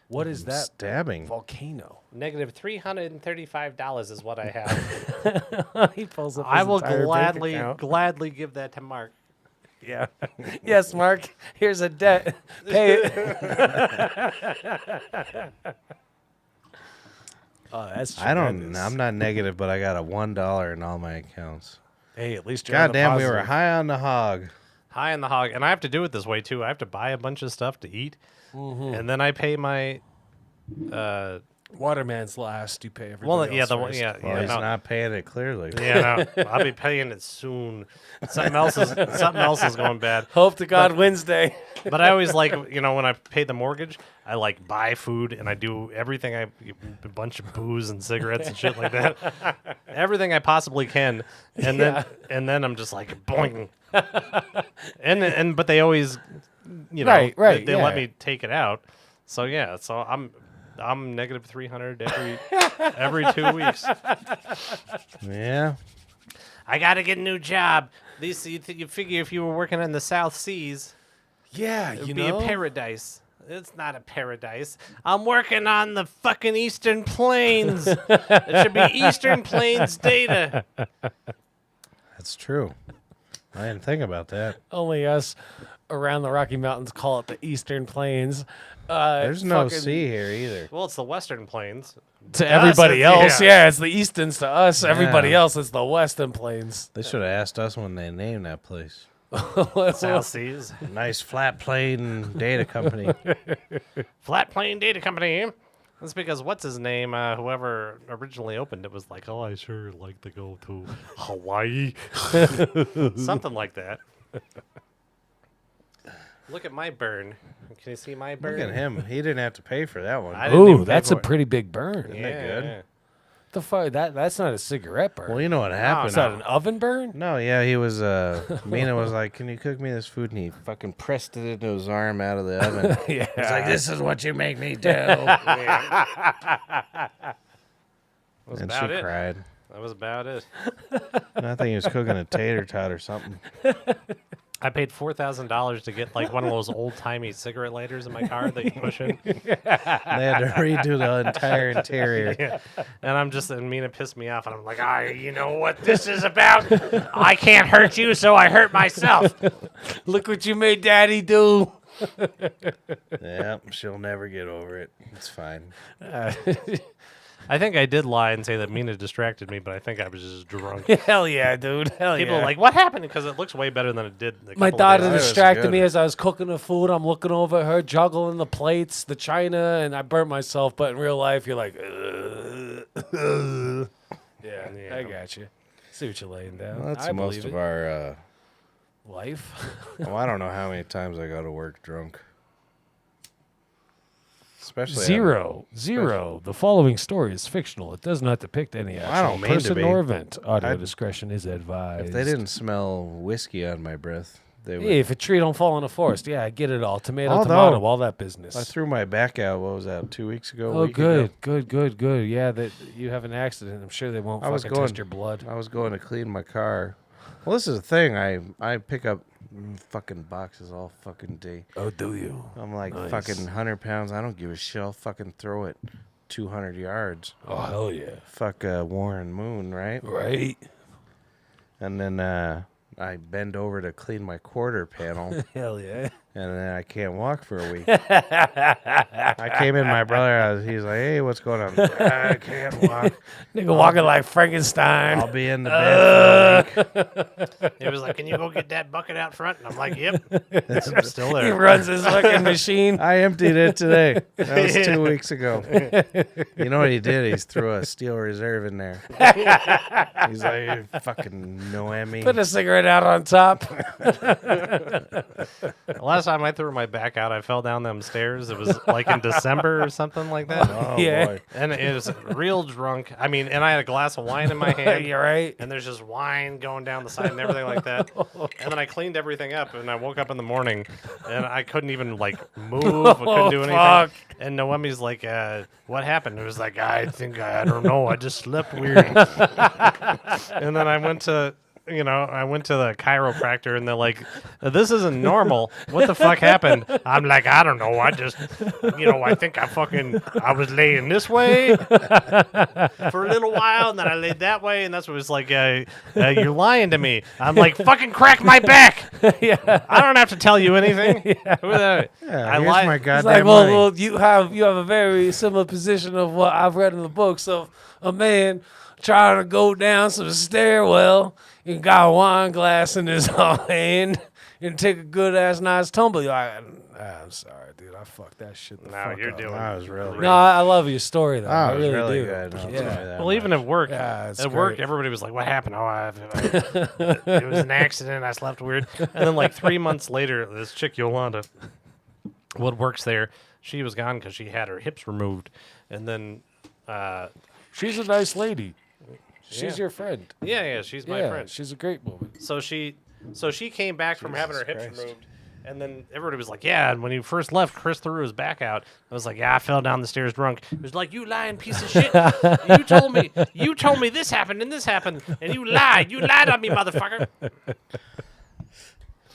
What is that? Stabbing. Volcano. Negative $335 is what I have. He pulls up. I his will entire bank account. gladly give that to Mark. Yeah. Yes, Mark. Here's a debt. Pay it. Oh, that's I don't. tremendous. I'm not negative, but I got a $1 in all my accounts. Hey, at least you're on the Goddamn, we were positive. high on the hog. High in the hog, and I have to do it this way too. I have to buy a bunch of stuff to eat, and then I pay my. Waterman's last. You pay everybody Well, else yeah, first. Well, he's no. not paying it clearly. Yeah, no, I'll be paying it soon. Something else is going bad. Hope to God Wednesday. But I always like, when I pay the mortgage, I like buy food and I do everything. A bunch of booze and cigarettes and shit like that. Everything I possibly can, and then I'm just like boing. But they always, Right, They let yeah. me take it out. So yeah, so I'm negative 300 every 2 weeks. Yeah. I gotta get a new job. You figure if you were working in the South Seas, Yeah, it you would be know. a paradise. It's not a paradise. I'm working on the fucking Eastern Plains. It should be Eastern Plains data. That's true. I didn't think about that. Only us around the Rocky Mountains call it the Eastern Plains. There's no fucking- sea here either. Well, it's the Western Plains. To everybody us, else. Yeah, it's the Easterns to us. Everybody Yeah. else, it's the Western Plains. They should have asked us when they named that place. South Seas. Nice flat plane data company. Flat Plane Data Company. That's because what's his name? Whoever originally opened it was like, oh, I sure like to go to Hawaii. Something like that. Look at my burn. Can you see my burn? Look at him. He didn't have to pay for that one. I didn't even Ooh, pay that's a for it. pretty big burn. Yeah. that good? The fuck? That's not a cigarette burn. Well, you know what happened. Is that an oven burn? No, yeah, he was. Mina was like, "Can you cook me this food?" And he fucking pressed it into his arm out of the oven. Yeah. He's like, "This is what you make me do." That was And about she it. cried. That was about it. And I think he was cooking a tater tot or something. I paid $4,000 to get like one of those old timey cigarette lighters in my car that you push in. They had to redo the entire interior. And Mina pissed me off, and I'm like, you know what this is about? I can't hurt you, so I hurt myself. Look what you made Daddy do. Yeah, she'll never get over it. It's fine. I think I did lie and say that Mina distracted me, but I think I was just drunk. Hell yeah, dude. Hell People yeah. are like, what happened? Because it looks way better than it did. A My couple of daughter days was distracted good. me as I was cooking the food. I'm looking over at her, juggling the plates, the china, and I burnt myself. But in real life, you're like, yeah, I got you. See what you're laying down. Well, that's I most believe of it. our. Life. Well, I don't know how many times I go to work drunk. Especially Zero. The following story is fictional. It does not depict any I actual don't mean to person be. nor event. Audio I- discretion is advised. If they didn't smell whiskey on my breath, they would. Hey, if a tree don't fall in a forest, yeah, I get it all. Tomato, Although, tomato, all that business. I threw my back out. What was that? 2 weeks ago. a Oh, week ago? good. Yeah, that you have an accident. I'm sure they won't I was fucking going- test your blood. I was going to clean my car. Well, this is the thing. I pick up fucking boxes all fucking day. Oh, do you? I'm like Nice. fucking 100 pounds. I don't give a shit. I'll fucking throw it 200 yards. Oh, hell yeah. Fuck Warren Moon, right? Right. And then I bend over to clean my quarter panel. Hell yeah. And then I can't walk for a week. I came in, my brother, he's like, hey, what's going on? I can't walk. Nigga walking like Frankenstein. I'll be in the bed for a week. He was like, "Can you go get that bucket out front?" And I'm like, "Yep, I'm still He there." runs his fucking machine. I emptied it today. That was 2 weeks ago. You know what he did? He threw a steel reserve in there. He's like, "You fucking Noemi." Put a cigarette out on top. Last time I threw my back out, I fell down them stairs. It was like in December or something like that. Oh, Yeah. boy. And it was real drunk. I mean, and I had a glass of wine in my hand. You're right. And there's just wine going down the side and everything like that. And then I cleaned everything up, and I woke up in the morning, and I couldn't even like move. I couldn't do anything. fuck. And Noemi's like, "What happened?" It was like, I don't know. I just slept weird." And then I went to the chiropractor, and they're like, "This isn't normal. What the fuck happened?" I'm like, "I don't know. I just, I think I was laying this way for a little while, and then I laid that way, and that's what it was like, you're lying to me." I'm like, "Fucking crack my back." Yeah. I don't have to tell you anything. Yeah, I here's lied. my It's goddamn like, money. well, you have a very similar position of what I've read in the books of a man trying to go down some stairwell and got a wine glass in his hand and take a good ass nice tumble. You're like, I'm sorry, dude. I fucked that shit. No, you're doing. That was really No, I love your story though. I That was really really do. good. I'll tell you Yeah. that Well, even much. at work, Yeah, it's at work, great. everybody was like, "What happened?" "Oh, it was an accident. I slept weird." And then, like 3 months later, this chick Yolanda, what works there, she was gone because she had her hips removed, and then, She's a nice lady. She's Yeah. your friend. yeah, she's my yeah, friend. she's a great woman. So she came back from having her hips Christ. removed, and then everybody was like, "Yeah." And when you first left, Chris threw his back out. I was like, "Yeah, I fell down the stairs drunk." It was like, "You lying piece of shit! You told me this happened and this happened, and you lied. You lied on me, motherfucker."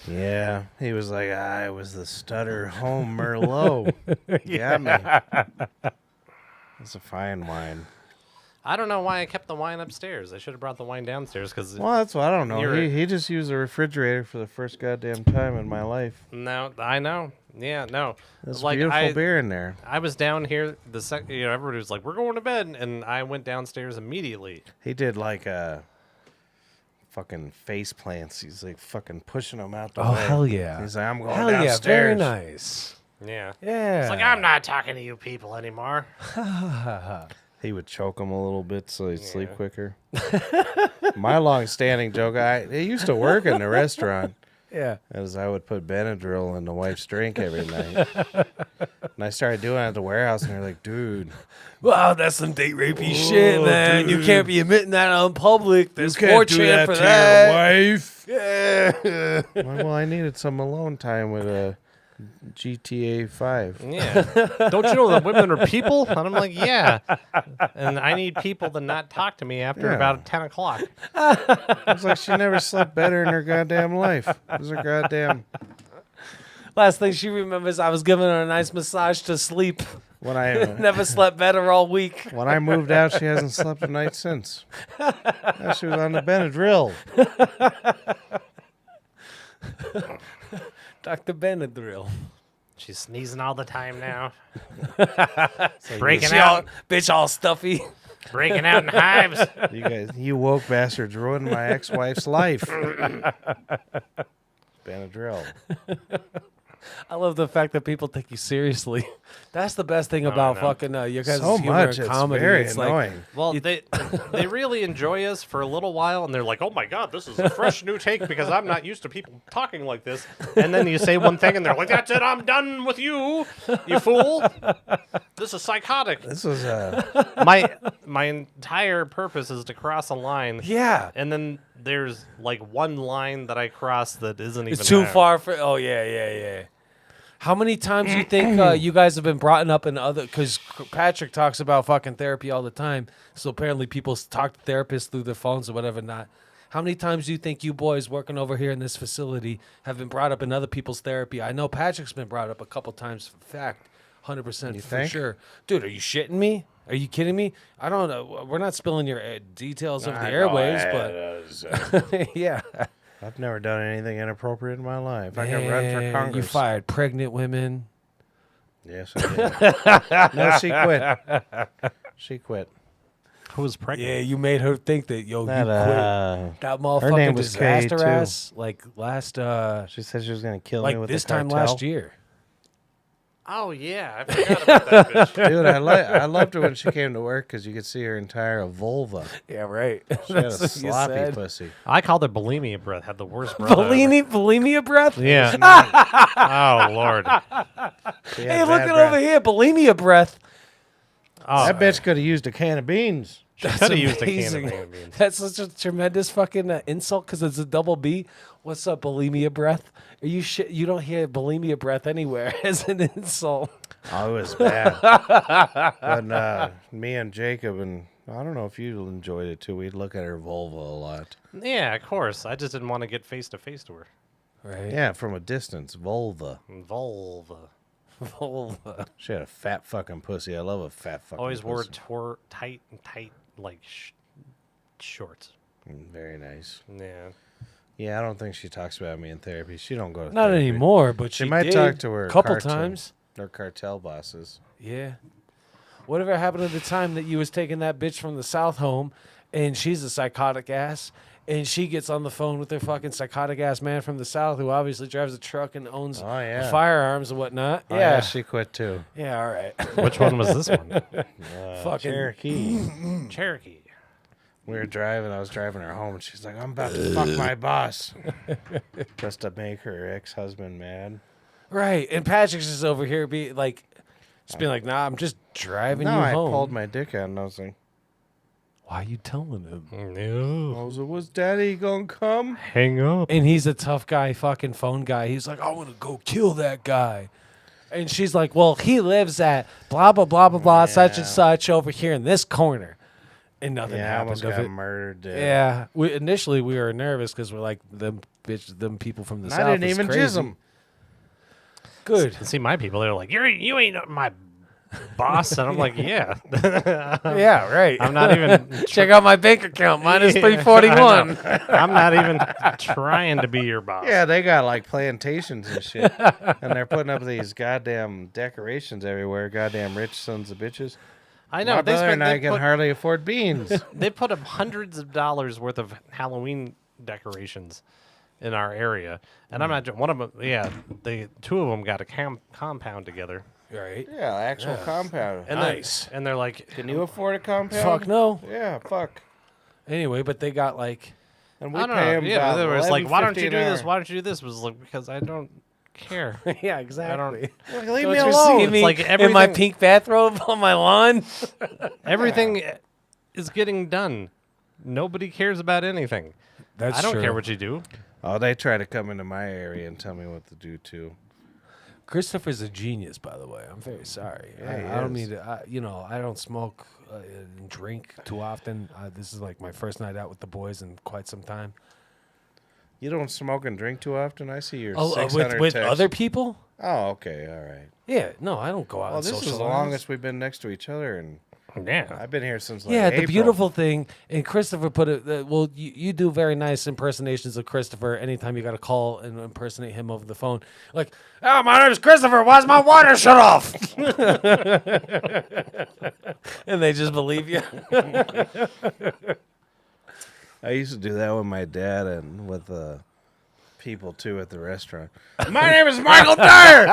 Yeah, he was like, I was the stutter home Merlot. Got me. It's a fine wine. I don't know why I kept the wine upstairs. I should have brought the wine downstairs because Well, that's what I don't know. You're- He just used a refrigerator for the first goddamn time in my life. no, I know. Yeah, no. There's Like, beautiful beer in there. I was down here the second. Everybody was like, "We're going to bed," and I went downstairs immediately. He did like a fucking face plants. He's like fucking pushing them out the Oh, way. hell yeah. He's like, I'm going Hell yeah, downstairs. very nice. Yeah. Yeah. It's like, "I'm not talking to you people anymore." He would choke him a little bit so he'd sleep quicker. My long-standing joke, it used to work in the restaurant, Yeah. as I would put Benadryl in the wife's drink every night. And I started doing it at the warehouse, and they're like, dude, Wow, that's some date rapey shit, man. You dude. can't be admitting that on public. There's you can't do 4chan that for to that. your wife. Yeah. I'm like, well, I needed some alone time with a GTA 5. Yeah. Don't you know that women are people? And I'm like, "Yeah." And I need people to not talk to me after Yeah. about 10 o'clock. It's like she never slept better in her goddamn life. It was her goddamn... Last thing she remembers, I was giving her a nice massage to sleep. When I Never slept better all week. when I moved out, she hasn't slept a night since. Now she was on the Benadryl. Dr. Benadryl. She's sneezing all the time now. Breaking Breaking She all, out. bitch all stuffy. Breaking out in hives. You woke bastards ruined my ex-wife's life. Benadryl. I love the fact that people take you seriously. That's the best thing about know. fucking your guys' So humor much. and It's comedy. very It's annoying. Well, they really enjoy us for a little while, and they're like, "Oh my god, this is a fresh new take because I'm not used to people talking like this." And then you say one thing, and they're like, "That's it, I'm done with you, you fool. This is psychotic." This was My entire purpose is to cross a line, yeah. and then there's like one line that I cross that isn't even It's too there. far for. Oh, yeah. How many times do you think you guys have been brought up in other? Because Patrick talks about fucking therapy all the time. So apparently people talk to therapists through their phones or whatever. Not. How many times do you think you boys working over here in this facility have been brought up in other people's therapy? I know Patrick's been brought up a couple times for fact, 100% for think? sure. Dude, are you shitting me? Are you kidding me? I don't know. We're not spilling your details of the airwaves, but yeah. I've never done anything inappropriate in my life. I can run for Man, Congress. You fired pregnant women. Yes, I did. No, she quit. She quit. Who was pregnant? Yeah, you made her think that you quit. That Her motherfucking name was Kay, disaster too. ass. Like last, She said she was going to kill me like with this the time cartel. last year. Oh yeah, I forgot about that bitch. Dude, I loved her when she came to work because you could see her entire vulva. Yeah, right. She had a That's what you sloppy said. pussy. I called her bulimia breath. Had the worst breath. ever. Bulimia breath. Yeah. Oh Lord. She had Hey, look bad at breath. over here, bulimia breath. Oh, That bitch could have used a can of beans. she could have used a can of amazing. green beans. That's such a tremendous fucking insult because it's a double B. What's up, bulimia breath? Are you shit? You don't hear bulimia breath anywhere as an insult. Oh, it was bad. But me and Jacob, and I don't know if you enjoyed it too, we'd look at her vulva a lot. Yeah, of course. I just didn't want to get face to face to her. Right. Yeah, from a distance. Vulva. Vulva. Vulva. She had a fat fucking pussy. I love a fat fucking Always wore pussy. tight like shorts. Very nice. Yeah. Yeah, I don't think she talks about me in therapy. She don't go to Not therapy. anymore, but She she might did talk to her couple cartel. times. They're cartel bosses. Yeah. Whatever happened to the time that you was taking that bitch from the South home, and she's a psychotic ass, and she gets on the phone with her fucking psychotic ass man from the South who obviously drives a truck and owns Oh, yeah. firearms and whatnot. Oh, yeah. she quit too. Yeah, all right. Which one was this one? Fucking- Cherokee. Cherokee. We were driving. I was driving her home, and she's like, "I'm about to fuck my boss," just to make her ex-husband mad. Right. And Patrick's just over here being like, nah, I'm just driving No, you I home. pulled my dick out, and I was like, Why are you telling him? No. "I was like, was Daddy gonna come?" Hang up. And he's a tough guy, fucking phone guy. He's like, I want to go kill that guy. And she's like, well, he lives at blah, blah, blah, blah, blah, such and Yeah. such over here in this corner. And nothing Yeah, I happened almost of got it. murdered. Dude. Yeah. Initially, we were nervous because we're like, them people from the And South I didn't is even crazy. jizz him. Good. See, my people, they're like, you ain't my boss. And I'm like, yeah. Yeah, right. I'm not even. Check out my bank account. Minus Yeah, 341. I'm not even trying to be your boss. Yeah, they got like plantations and shit, and they're putting up these goddamn decorations everywhere. Goddamn rich sons of bitches. I know. My They brother and I spent, can hardly afford beans. they put up hundreds of dollars worth of Halloween decorations in our area, and I'm not one of them. Yeah, the two of them got a compound together, Right. Yeah, actual compound. and Nice. and they're like, Can you afford a compound? Fuck no. Yeah, fuck. Anyway, but they got like, And we I don't pay know. them Yeah, but they were like, why don't you $11.50 do an this? hour. Why don't you do this? Was like because I don't care. yeah, exactly. Like, leave Don't me you alone. see me like in my everything- pink bathrobe on my lawn? Everything is getting done. Nobody cares about anything. That's I don't care what you do. Oh, they try to come into my area and tell me what to do too. Christopher's a genius, by the way. I'm very sorry. Yeah, he I don't is. mean to. I don't smoke and drink too often. This is like my first night out with the boys in quite some time. You don't smoke and drink too often. I see your Oh, 600 with texts. other people? Oh, okay, all right. Yeah, no, I don't go out. Well, and this is the socialize. longest we've been next to each other, and Yeah. I've been here since like Yeah, April. the beautiful thing, and Christopher put it. Well, you do very nice impersonations of Christopher. Anytime you got to call and impersonate him over the phone, like, "Oh, my name's Christopher. Why's my water shut off?" And they just believe you. I used to do that with my dad and with people too at the restaurant. My name is Michael Dyer.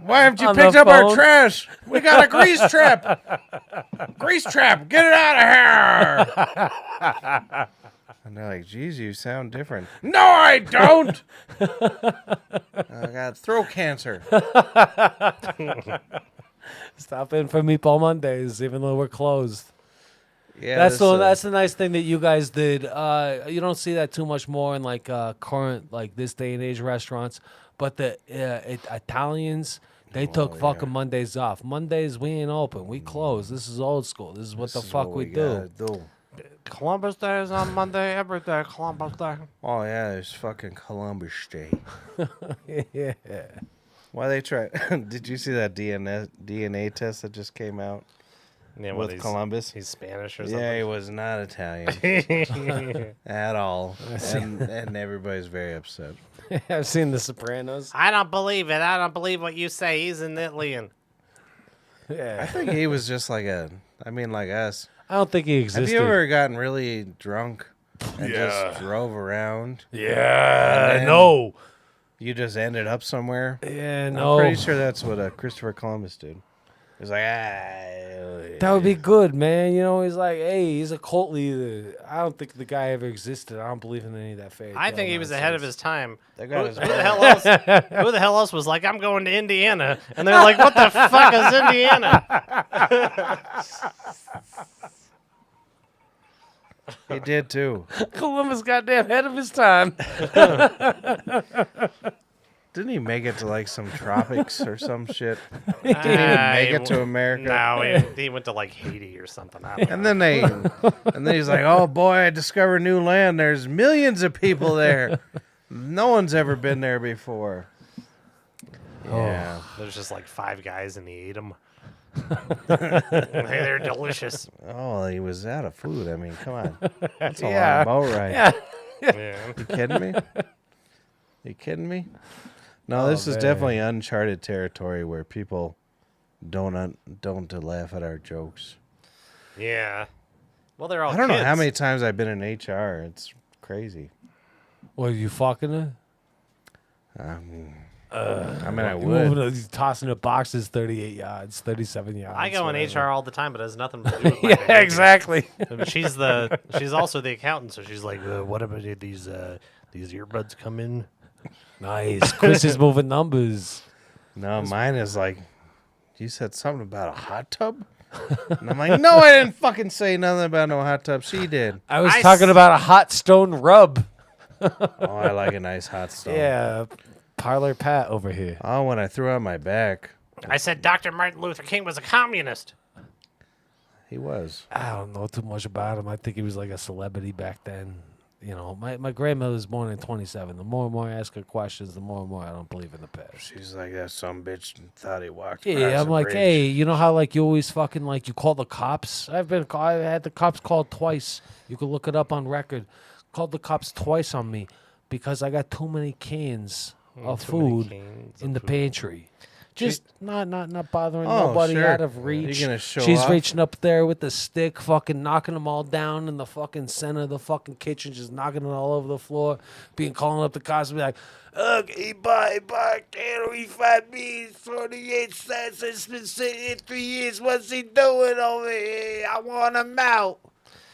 Why haven't you On picked the up our phone? trash? We got a grease trap. Grease trap. Get it out of here. And they're like, geez, you sound different. No, I don't. I got throat cancer. Stop in for Meatball Mondays, even though we're closed. Yeah, That's this, that's the nice thing that you guys did. You don't see that too much more in like current like this day and age restaurants. But the Italians, they took fucking Mondays off. Mondays we ain't open. We close. This is old school. This is what the fuck we do. gotta do. Columbus Day is on Monday. Every day, Columbus Day. Oh yeah, there's fucking Columbus Day. Yeah. Why they try? Did you see that DNA test that just came out? Yeah, with Columbus. He's Spanish or Yeah, he something. was not Italian at all, and everybody's very upset. I've seen The Sopranos. I don't believe it. I don't believe what you say. He's an Italian. I Yeah. think he was just like like us. I don't think he Have existed. you ever gotten really drunk and Yeah. just drove around? Yeah, And then- no. You just ended up somewhere? Yeah, I'm no. pretty sure that's what Christopher Columbus did. He was like, That would be good, man. You know, he's like, hey, he's a cult leader. I don't think the guy ever existed. I don't believe in any of that fairy I tale think he was ahead of nonsense. his time. That Who, guy who was the hell else? Who the hell else was like, I'm going to Indiana, and they're like, what the fuck is Indiana? He did too. Columbus goddamn ahead of his time. Didn't he make it to like some tropics or some shit? Didn't even make it to America? No, he went to like Haiti or something. I don't know. And then he's like, "Oh boy, I discovered new land. There's millions of people there. No one's ever been there before." Yeah. There's just like 5 guys, and he ate them. They're delicious. Oh, he was out of food. I mean, come on. That's a Yeah. long boat ride. Yeah. Yeah. You kidding me? You kidding me? No, this is man. definitely uncharted territory where people don't laugh at our jokes. Yeah. Well, they're all I don't know how kids. many times I've been in HR. It's crazy. What, are you fucking her? I mean, I You would. he's tossing the boxes 38 yards, 37 yards. I go in whatever. HR all the time, but it has nothing to do with my Yeah, behavior. exactly. She's also the accountant, so she's like, what about these earbuds come in? Nice. Chris is moving numbers. No, mine is like, you said something about a hot tub? And I'm like, no, I didn't fucking say nothing about no hot tub. She did. I was I talking s- about a hot stone rub. Oh, I like a nice hot stone. Yeah. Parlor Pat over here. Oh, when I threw out my back, I said Dr. Martin Luther King was a communist. he was. I don't know too much about him. I think he was like a celebrity back then. You know, my grandmother was born in 27. The more and more I ask her questions, the more and more I don't believe in the past. She's like, that some bitch thought he walked Yeah, across I'm a like, bridge. hey, you know how like you always fucking like you call the cops? I had the cops called twice. You can look it up on record. Called the cops twice on me because I got too many cans of Too many food cans in of the food. pantry. Just not bothering Oh, nobody sure. out of You're reach. gonna show She's off? reaching up there with the stick, fucking knocking them all down in the fucking center of the fucking kitchen, just knocking it all over the floor, calling up the cops and be like, he bought a can of refried beans, 48 cents. It's been sitting here 3 years. What's he doing over here? I want him out.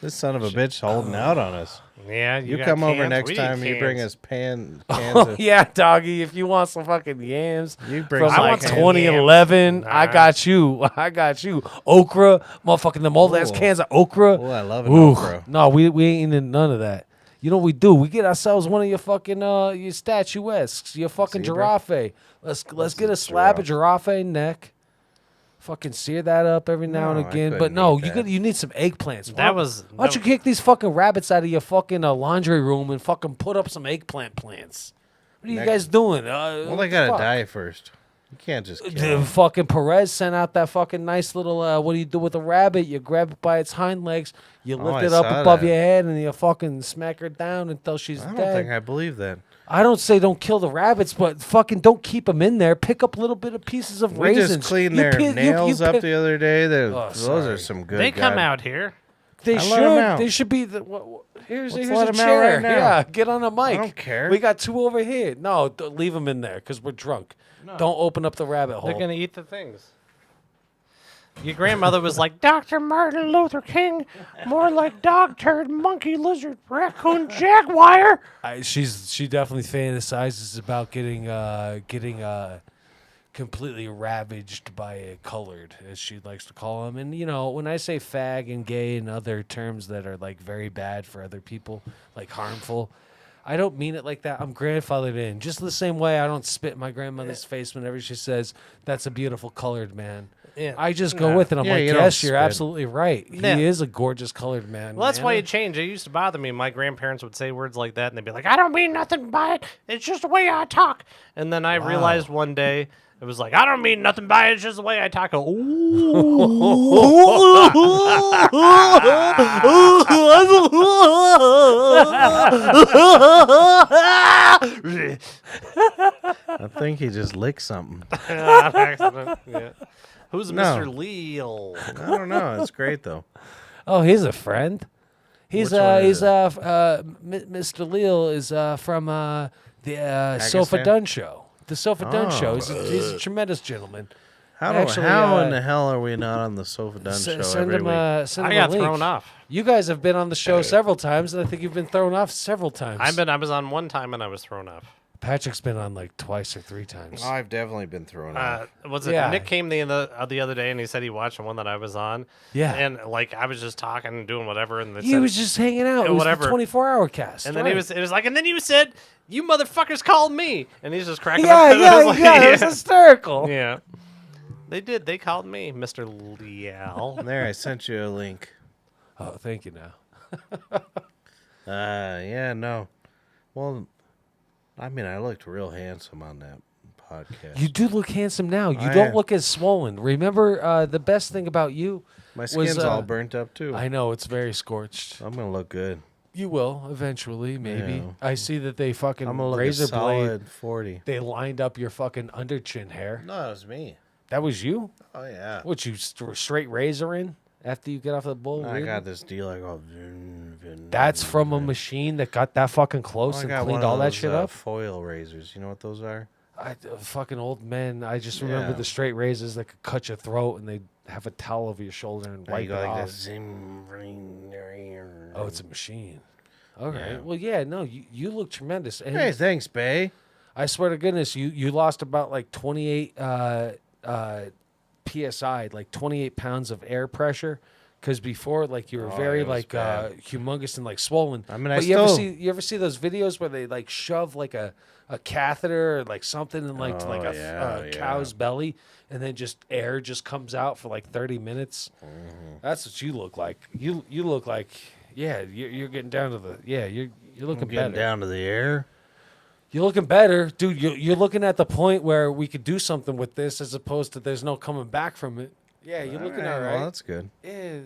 This son of a bitch holding out on us. Yeah, You got come over cans? next We need time, you bring cans. us cans Oh, of... yeah, doggy. If you want some fucking yams You bring from some like cans. 2011, I Nah. got you. I got you. Okra, motherfucking them old ass Ooh. cans of okra. Oh, I love an Ooh, okra. no, we ain't eating none of that. You know what we do? We get ourselves one of your fucking your statuesques, your fucking Zebra? giraffe. Let's get a slab of giraffe neck. Fucking sear that up every now No, and I again. But couldn't no, eat you that. you need some eggplants. That was- Why don't you kick these fucking rabbits out of your fucking laundry room and fucking put up some eggplant plants? What are you Next- guys doing? Well, they gotta die first. You can't just kill The 'em. fucking Perez sent out that fucking nice little. What do you do with a rabbit? You grab it by its hind legs, you Oh, lift I it up saw above that. your head, and you fucking smack her down until she's I don't dead. think I believe that. I don't say don't kill the rabbits, but fucking don't keep them in there. Pick up little bit of pieces of We raisins. just cleaned You their pi- you- nails you up pi- the other day. Oh, Those sorry. are some good. They come God- out here. They I let 'em should. out. They should be the. Here's Let's here's let a 'em out chair. right now. Yeah, get on a mic. don't care. We got 2 over here. No, leave them in there because we're drunk. Don't open up the rabbit hole. They're gonna eat the things. Your grandmother was like, Dr. Martin Luther King, more like dog turd, monkey, lizard, raccoon, jaguar. She definitely fantasizes about getting completely ravaged by a colored, as she likes to call them. And you know, when I say fag and gay and other terms that are like very bad for other people, like harmful, I don't mean it like that. I'm grandfathered in, just the same way I don't spit in my grandmother's face whenever she says that's a beautiful colored man. Yeah. I just go with it. I'm Yeah, like, you don't yes, you're spit. absolutely right. Yeah. He is a gorgeous colored man. Well, that's why man. it changed. It used to bother me. My grandparents would say words like that, and they'd be like, I don't mean nothing by it. It's just the way I talk. And then I realized one day It was like, I don't mean nothing by it. It's just the way I talk. I think he just licked something. On accident. Yeah. Who's No. Mr. Leal? I don't know. It's great though. Oh, he's a friend. He's Which one is Mr. Leal is from the Sofa Pakistan? Dun show. The Sofa Dun show. Oh. He's a tremendous gentleman. How Actually, in the hell are we not on the Sofa Dun show Send every him, week? send I him a got link. thrown off. You guys have been on the show several times, and I think you've been thrown off several times. I was on one time and I was thrown off. Patrick's been on like twice or three times. I've definitely been thrown off. Was it Yeah. Nick came the other day and he said he watched the one that I was on? Yeah. And like I was just talking and doing whatever, and they He said, was just hanging out. It was whatever. the 24-hour cast. and then right. it was like, and then he said, "You motherfuckers called me," and he's just cracking Yeah, up. yeah, It was like, yeah. It was hysterical. yeah. They did. They called me Mr. Leal. There, I sent you a link. Oh, thank you. Now. Yeah, no. Well, I mean, I looked real handsome on that podcast. You do look handsome now. You I don't am. look as swollen. Remember, the best thing about you My was, skin's all burnt up too. I know it's very scorched. I'm gonna look good. You will eventually, maybe. Yeah. I see that they fucking I'm gonna look a razor blade. solid 40. They lined up your fucking under chin hair. No, it was me. That was you. Oh yeah. What you straight razor in after you get off the bull? I reading? got this deal. I go. That's from a machine that got that fucking close I and got cleaned one all of that those, shit up. foil razors. You know what those are? Fucking old men. I just remember Yeah. the straight razors that could cut your throat and they have a towel over your shoulder and And you wipe it go like off. this. Zim, ring, ring. Oh, it's a machine. Okay. Yeah. Well, yeah. No, you look tremendous. And Hey, thanks, Bay. I swear to goodness, you lost about like 28 psi, like 28 pounds of air pressure. Because before, like, you were very it was like bad. humongous and like swollen. I mean, I but still- you ever see those videos where they like shove like a catheter or like something in like Oh, a yeah, yeah. cow's belly, and then just air just comes out for like 30 minutes. Mm-hmm. That's what you look like. You look like, yeah, you're getting down to the you're looking Getting better. down to the air. You're looking better, dude. You're looking at the point where we could do something with this, as opposed to there's no coming back from it. Yeah, you're looking all right. Well, that's good. Yeah,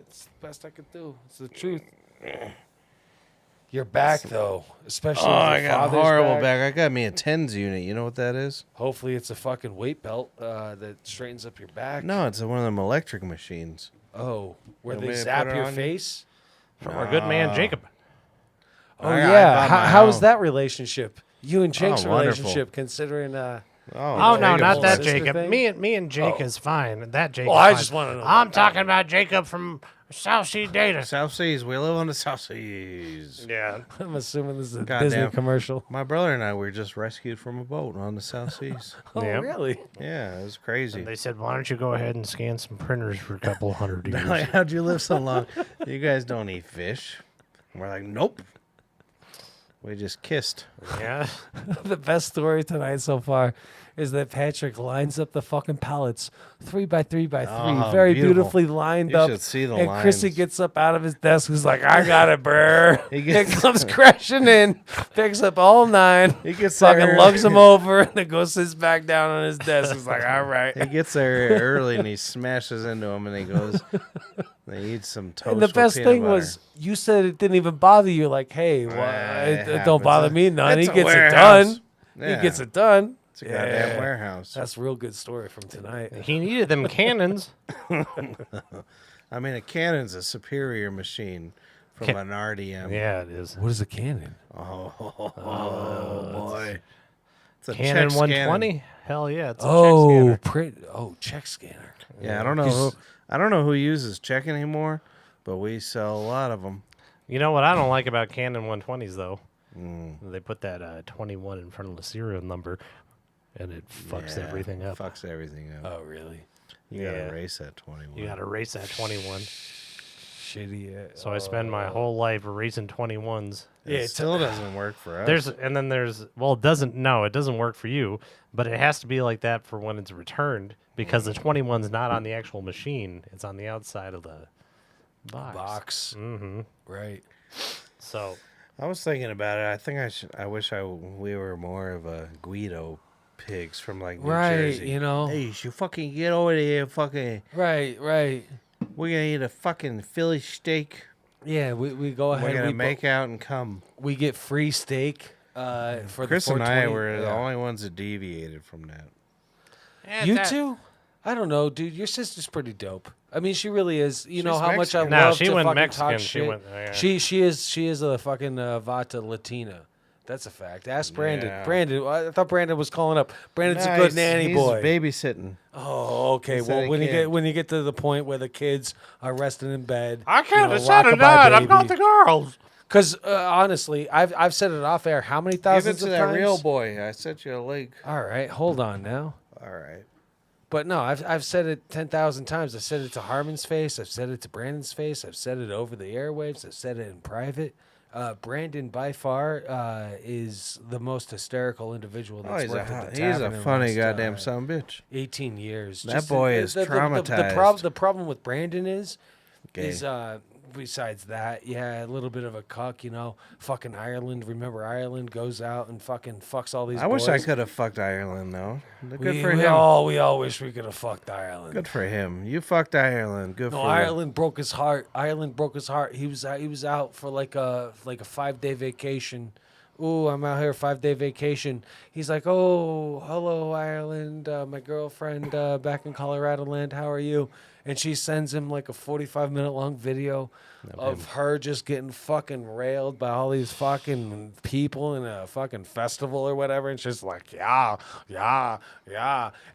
it's the best I could do. It's the truth. You're back though, especially. Oh, if your I got father's horrible back. I got me a TENS unit. You know what that is? Hopefully, it's a fucking weight belt that straightens up your back. No, it's one of them electric machines. Oh, where You want they me to zap put it your on you? face. From our good man Jacob. Oh I yeah. bought my How's own. that relationship? You and Jake's Oh, wonderful. relationship, considering. Oh no, Jacob's not that fine. sister Jacob. thing? Me and Jake is fine. That Jake. Oh, is I fine. just wanna know I'm about talking about Jacob from South Sea Data. South Seas. We live on the South Seas. Yeah. I'm assuming this is a Goddamn. Disney commercial. My brother and I were just rescued from a boat on the South Seas. Oh, Yeah. really? Yeah, it was crazy. They said, "Why don't you go ahead and scan some printers for a couple hundred years?" Like, how'd you live so long? You guys don't eat fish. We're like, nope. We just kissed. Yeah. The best story tonight so far is that Patrick lines up the fucking pallets 3 by 3 by 3, Oh, very beautiful. beautifully lined You up. should see the and Chrissy lines. gets up out of his desk. He's like, "I got it, brr." He It gets- comes crashing in, picks up all 9. He gets fucking there- lugs him over, and then goes sits back down on his desk. He's like, "All right." He gets there early and he smashes into him and he goes, they eat some toast. And the with best peanut thing butter. was, you said it didn't even bother you. Like, hey, It it don't happens. bother me none. He It's a gets it warehouse. done. Yeah. He gets it done. It's a goddamn warehouse. That's a real good story from tonight. He needed them cannons. I mean, a cannon's a superior machine from an RDM. Yeah, it is. What is a cannon? Oh, boy. It's a Canon check 120. Hell yeah, it's a check Oh, scanner. check scanner. Yeah, I don't know. I don't know who uses check anymore, but we sell a lot of them. You know what I don't like about Canon 120s though? They put that 21 in front of the serial number, and it fucks everything up. Fucks everything up. Oh, really? You yeah. gotta erase that 21. You got to erase that 21. Shitty. So I spend my whole life erasing 21s. It still doesn't work for us. It doesn't work for you, but it has to be like that for when it's returned because the 21's not on the actual machine; it's on the outside of the box. Mm-hmm. Right. So I was thinking about it. I think I wish we were more of a Guido pigs from like New Right, Jersey. you know. Hey, you fucking get over here, fucking. Right. We're gonna eat a fucking Philly steak. Yeah, we go ahead. We're gonna make out and come. We get free steak for Chris the 420. and I were the Yeah. only ones that deviated from that. You two? I don't know, dude. Your sister's pretty dope. I mean, she really is. You know She's how much I Mexican. No, love she to went fucking Mexican. talk She shit. went- yeah. She is a fucking Vata Latina. That's a fact. Ask Brandon. Yeah. Brandon, I thought Brandon was calling up. Brandon's a Nah, good nanny he's boy. babysitting. Oh, okay. He said Well, he when can't. you get to the point where the kids are resting in bed, I can't you know, decide on rockabye that. I'm not baby. the girls. Because honestly, I've said it off air. How many Give it thousands to of that times? real boy. I sent you a link. All right, hold on now. All right. But no, I've said it 10,000 times. I've said it to Harmon's face. I've said it to Brandon's face. I've said it over the airwaves. I've said it in private. Brandon, by far, is the most hysterical individual Oh, that's he's worked at the he's tavern a in the funny last, goddamn son of a bitch. 18 years. That boy is traumatized. The problem with Brandon is Gay. besides that, yeah, a little bit of a cuck, you know. Fucking Ireland. Remember, Ireland goes out and fucking fucks all these I wish I boys. could have fucked Ireland though. Good We, for we him. all wish we could have fucked Ireland. Good for him. You fucked Ireland. Good No, for you. Ireland broke his heart. Ireland broke his heart. He was out for like a 5-day vacation. Ooh, I'm out here 5-day vacation. He's like, oh, hello Ireland, my girlfriend back in Colorado land. How are you? And she sends him like a 45-minute long video of her just getting fucking railed by all these fucking people in a fucking festival or whatever. And she's like, yeah.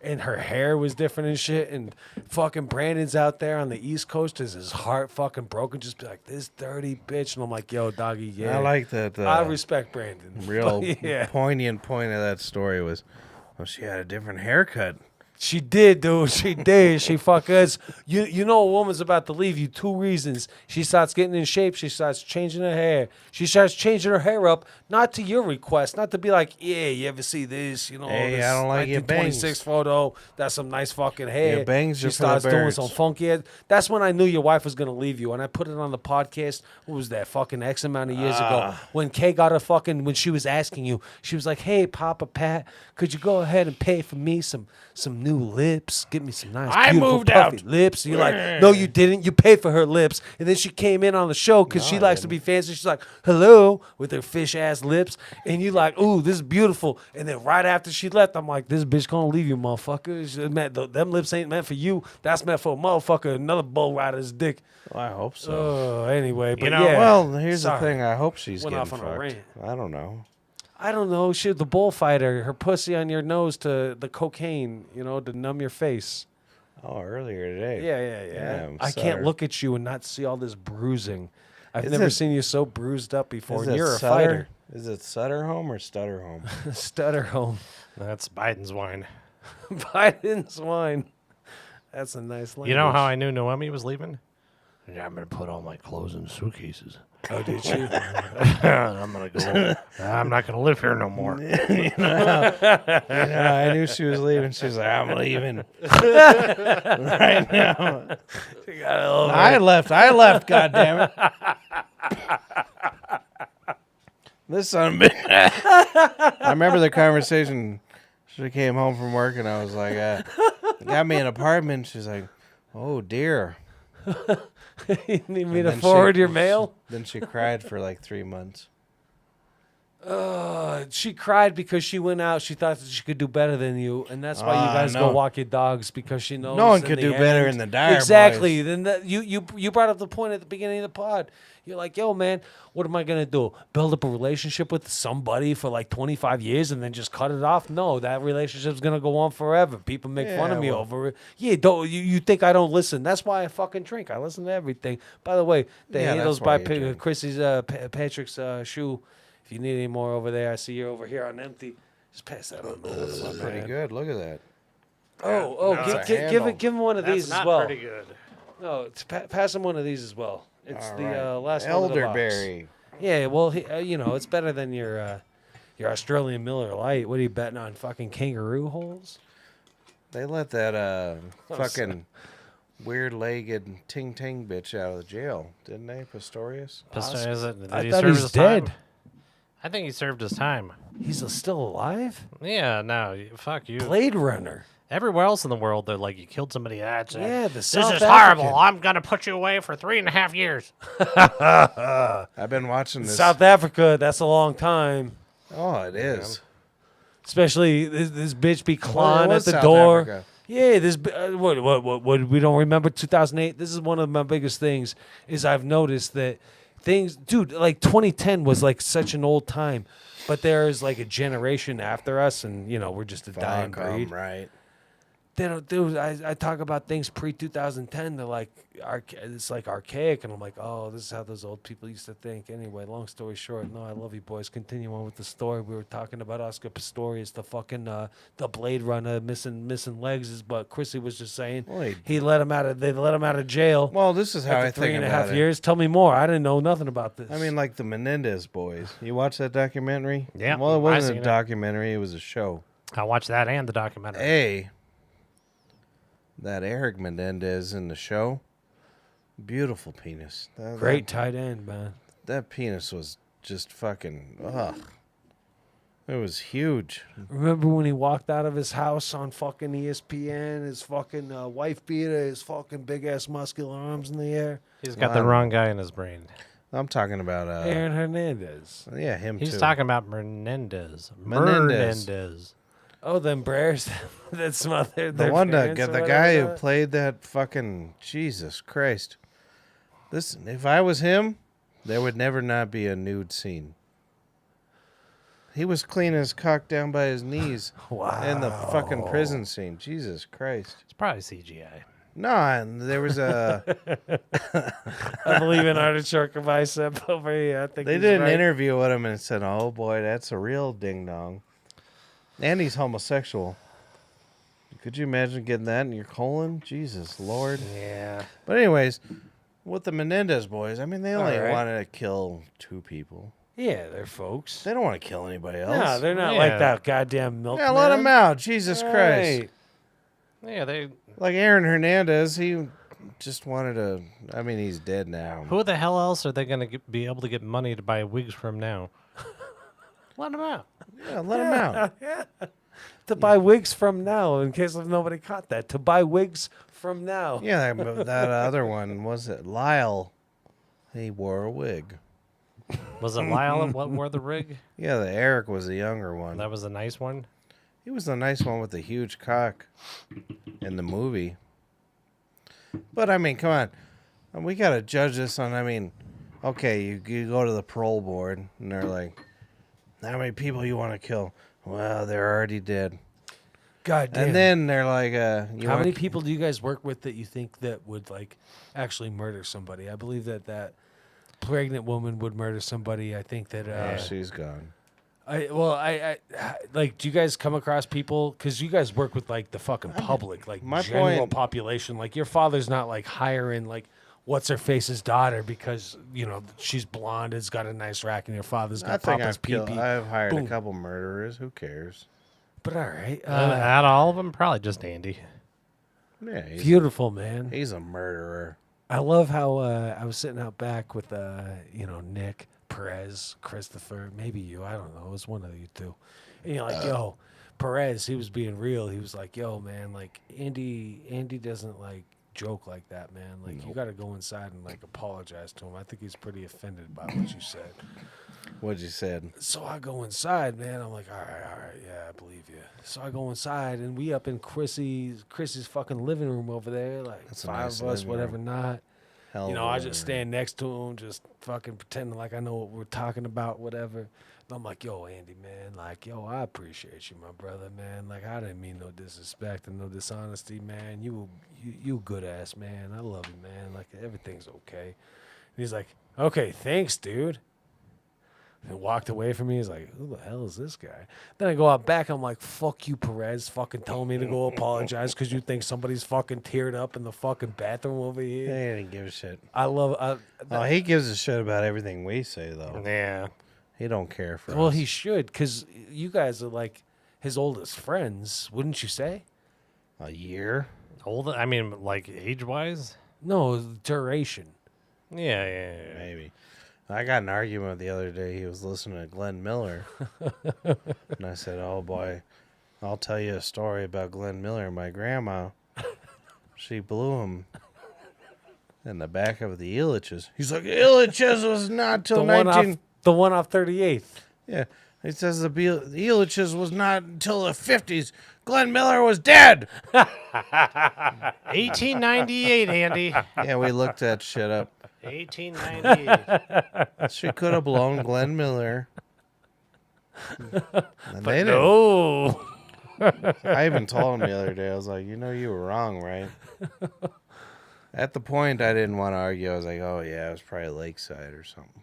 And her hair was different and shit. And fucking Brandon's out there on the East Coast, is his heart fucking broken. Just be like, this dirty bitch. And I'm like, yo, doggy, yeah. I like that. I respect Brandon. Real But, yeah. poignant point of that story was, well, she had a different haircut. She did, dude. She did. She fuck us. You know a woman's about to leave you. 2 reasons. She starts getting in shape. She starts changing her hair. She starts changing her hair up, not to your request, not to be like, yeah, you ever see this? You know, Hey, this I don't like your 1926 bangs. photo. That's some nice fucking hair. Your bangs she are for the starts doing birds. some funky. That's when I knew your wife was gonna leave you. And I put it on the podcast. What was that? Fucking X amount of years ago. When Kay got her fucking, when she was asking you, she was like, hey, Papa Pat, could you go ahead and pay for me some new lips? Get me some nice, I beautiful, moved puffy out. lips. You're like, no, you didn't. You paid for her lips. And then she came in on the show because she likes to be fancy. She's like, hello, with her fish ass lips. And you like, ooh, this is beautiful. And then right after she left, I'm like, this bitch gonna leave you, motherfucker. Them lips ain't meant for you. That's meant for a motherfucker, another bull rider's dick. Well, I hope so. Oh, anyway, but know, yeah. Well, here's Sorry. the thing. I hope she's Went getting off on a fucked. rant. I don't know. I don't know. She the bullfighter, her pussy on your nose to the cocaine, you know, to numb your face. Oh, earlier today. Yeah. I'm I can't sorry. look at you and not see all this bruising. I've Is never it- seen you so bruised up before. Is And it you're a Sutter? fighter. Is it Sutter home or Stutter home? Stutter home. That's Biden's wine. Biden's wine. That's a nice language. You know how I knew Noemi was leaving? Yeah, I'm gonna put all my clothes in suitcases. Oh, did you? And I'm gonna go. I'm not gonna live here no more. I knew she was leaving. She was like, I'm leaving. Right now. I left. Goddammit. This son of a bitch. I remember the conversation. She came home from work and I was like, got me an apartment. She's like, oh dear. You need me And to then forward your mail? Then she cried for like 3 months. She cried because she went out. She thought that she could do better than you, and that's why you guys no. go walk your dogs because she knows No one in could the do better end- in the dire, Exactly. boys. Then you brought up the point at the beginning of the pod. You're like, yo, man, what am I gonna do? Build up a relationship with somebody for like 25 years and then just cut it off? No, that relationship's gonna go on forever. People make fun of Yeah, me well- over it. Yeah, don't you think I don't listen? That's why I fucking drink. I listen to everything. By the way, the Yeah, handles that's why by you drink. Chrissy's Patrick's shoe. If you need any more over there, I see you're over here on empty. Just pass that on over. That's pretty good. Look at that. Oh, No, give, it's a give, handle. give him one of these That's as not well. pretty good. No, pass him one of these as well. It's All the right. last one of the box. Elderberry. Yeah, well, it's better than your Australian Miller Lite. What are you betting on? Fucking kangaroo holes? They let that fucking weird-legged ting-ting bitch out of the jail, didn't they? Pistorius? Is it? Did I he thought serve he's his dead. time? I think he served his time. He's still alive? Yeah, no, fuck you. Blade Runner. Everywhere else in the world, they're like, you killed somebody. That's it. Yeah, the This South is African. horrible. I'm going to put you away for 3.5 years. I've been watching this. South Africa, that's a long time. Oh, it is. Especially this bitch be Well, it clawing at was the South door. Africa. Yeah, this what we don't remember 2008. This is one of my biggest things is I've noticed that things, dude, like 2010 was like such an old time, but there's like a generation after us, and you know we're just a dying Fuck 'em, breed. right? They don't, dude. I talk about things pre 2010. They're like, it's like archaic, and I'm like, oh, this is how those old people used to think. Anyway, long story short, no, I love you boys. Continue on with the story. We were talking about Oscar Pistorius, the fucking the Blade Runner missing legs, is what Chrissy was just saying. Well, He let him out of. They let him out of jail. Well, this is how after I three think and a about half it. years. Tell me more. I didn't know nothing about this. I mean, like the Menendez boys. You watch that documentary? Yeah, Well, it I wasn't seen a it. documentary. It was a show. I watched that and the documentary. That Eric Menendez in the show, beautiful penis. great tight end, man. That penis was just fucking, ugh. It was huge. Remember when he walked out of his house on fucking ESPN, his fucking wife beater, his fucking big ass muscular arms in the air? He's got the wrong guy in his brain. I'm talking about, Aaron Hernandez. yeah, him He's too. talking about Menendez. Menendez. Menendez. Oh, them Bears that smothered The their one that parents got or the whatever guy who that- played that fucking Jesus Christ. Listen, if I was him, there would never not be a nude scene. He was cleaning his cock down by his knees in the fucking prison scene. Jesus Christ. It's probably CGI. No, and there was a. I believe in artichoke bicep over here. I think They he's did an right. interview with him and said, "Oh boy, that's a real ding dong." And he's homosexual. Could you imagine getting that in your colon? Jesus Lord. Yeah. But anyways, with the Menendez boys, I mean, they only All right. wanted to kill 2 people. Yeah, they're folks. They don't want to kill anybody else. No, they're not Yeah. like that goddamn milk. yeah, let them out. Jesus Christ. Yeah, they. Like Aaron Hernandez, he just wanted to. I mean, he's dead now. Who the hell else are they going to be able to get money to buy wigs from now? Let them out. Yeah, let him out. To buy wigs from now, in case if nobody caught that. To buy wigs from now. Yeah, that other one was it Lyle. He wore a wig. Was it Lyle what wore the rig? Yeah, the Eric was the younger one. That was a nice one. He was the nice one with the huge cock in the movie. But I mean, come on, we gotta judge this on. I mean, okay, you go to the parole board and they're like, how many people you want to kill? Well, they're already dead. God damn. And then they're like, how many people do you guys work with that you think that would like actually murder somebody? I believe that pregnant woman would murder somebody. I think that she's gone. I like. Do you guys come across people? Because you guys work with like the fucking public, like my general point- population. Like your father's not like hiring like what's her face's daughter because you know she's blonde, has got a nice rack, and your father's I got think Papa's pee. I've hired Boom. a couple murderers. Who cares? But all right, Out of all of them, probably just Andy. Yeah, beautiful man. he's a murderer. I love how I was sitting out back with Nick, Perez, Christopher, maybe you. I don't know. It was one of you two. And you're like, yo, Perez, he was being real. He was like, yo, man, like Andy doesn't like joke like that, man. Like you got to go inside and like apologize to him. I think he's pretty offended by what you said. What you said? So I go inside, man. I'm like, all right, yeah, I believe you. So I go inside, and we up in Chrissy's fucking living room over there, like That's a 5 nice of us, living whatever room. not. Hell, You know, of a I living just room. stand next to him, just fucking pretending like I know what we're talking about, whatever. And I'm like, yo, Andy, man, like, yo, I appreciate you, my brother, man. Like, I didn't mean no disrespect and no dishonesty, man. You good ass, man. I love you, man. Like, everything's okay. And he's like, okay, thanks, dude. And walked away from me. He's like, who the hell is this guy? Then I go out back. I'm like, fuck you, Perez. Fucking telling me to go apologize because you think somebody's fucking teared up in the fucking bathroom over here. He didn't give a shit. I love. Oh, he gives a shit about everything we say, though. Yeah. He don't care for Well, us. he should, because you guys are like his oldest friends, wouldn't you say? A year? Old. I mean, like age-wise. No, duration. Yeah. Maybe. I got in an argument the other day. He was listening to Glenn Miller. And I said, oh, boy, I'll tell you a story about Glenn Miller. My grandma, she blew him in the back of the Illiches. He's like, Illiches was not till 19... The one off 38th. Yeah. He says the Illiches was not until the 50s. Glenn Miller was dead. 1898, Andy. Yeah, we looked that shit up. 1898. She could have blown Glenn Miller. And they didn't. No. I even told him the other day, I was like, you know you were wrong, right? At the point, I didn't want to argue. I was like, oh, yeah, it was probably Lakeside or something.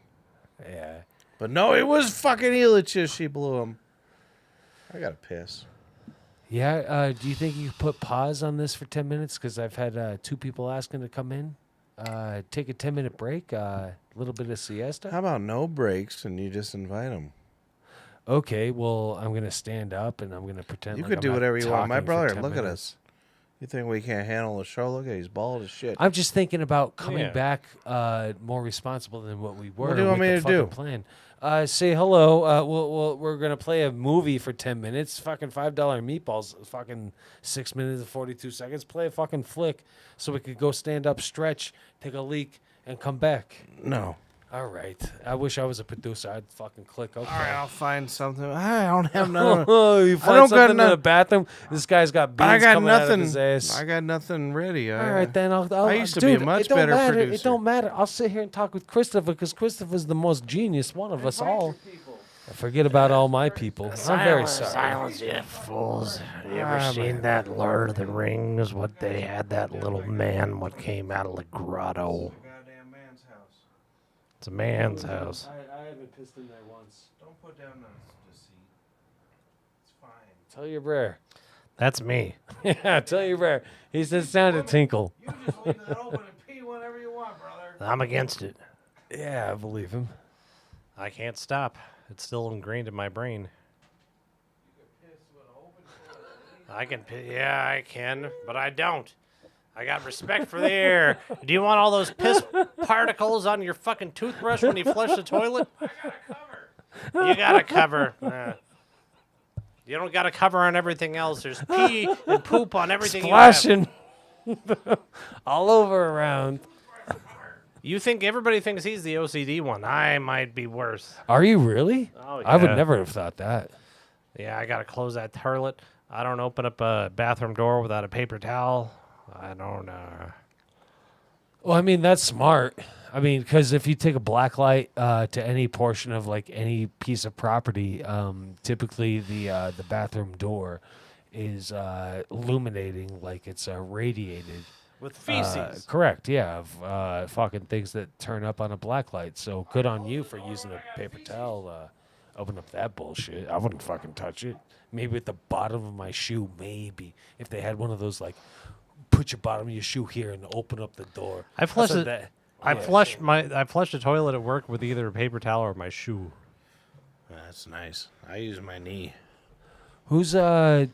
Yeah. But no, it was fucking Illiches. She blew him. I got to piss. Yeah. Do you think you could put pause on this for 10 minutes? Because I've had 2 people asking to come in. Take a 10-minute break. A little bit of siesta. How about no breaks and you just invite them? Okay. Well, I'm going to stand up and I'm going to pretend You like could I'm do not whatever you want. My talking for brother, 10 look at minutes. us. You think we can't handle the show? Look at he's bald as shit. I'm just thinking about coming Yeah. back more responsible than what we were. What do you want with me the to do? fucking Plan. Say hello. We're gonna play a movie for 10 minutes. Fucking $5 meatballs. Fucking 6 minutes and 42 seconds. Play a fucking flick so we could go stand up, stretch, take a leak, and come back. No. All right. I wish I was a producer. I'd fucking click. Okay. All right, I'll find something. I don't have none. Oh, you find don't got something in no- the bathroom? This guy's got beans I got coming out of nothing. his ass. I got nothing ready. All right, then I'll I used to be a dude, much it don't better matter. producer. It don't matter. I'll sit here and talk with Christopher because Christopher's the most genius one of us all. Forget about all my people. I'm very sorry. Silence, you fools. You ever seen that Lord of the Rings? What they had that little man what came out of the grotto. Goddamn man's house. It's a man's house. I haven't pissed in there once. Don't put down the seat. It's fine. Tell your brer. That's me. Yeah, tell your brer. He said sounded tinkle. You just leave that open and pee whenever you want, brother. I'm against it. Yeah, I believe him. I can't stop. It's still ingrained in my brain. I can, yeah, I can, but I don't. I got respect for the air. Do you want all those piss particles on your fucking toothbrush when you flush the toilet? You got a cover. You don't got a cover on everything else. There's pee and poop on everything Splashing all over around. You think everybody thinks he's the OCD one. I might be worse. Are you really? Oh, I would yeah. never have thought that. Yeah, I got to close that toilet. I don't open up a bathroom door without a paper towel. I don't Well, I mean, that's smart. I mean, because if you take a black light to any portion of like any piece of property, typically the bathroom door is illuminating, like it's radiated. with feces. Correct, yeah, of fucking things that turn up on a black light. So good on you for using a paper towel. Open up that bullshit. I wouldn't fucking touch it. Maybe at the bottom of my shoe, maybe. If they had one of those, like, put your bottom of your shoe here and open up the door. I flushed That's it. that- I yeah. flushed the toilet at work with either a paper towel or my shoe. That's nice. I use my knee. Who's how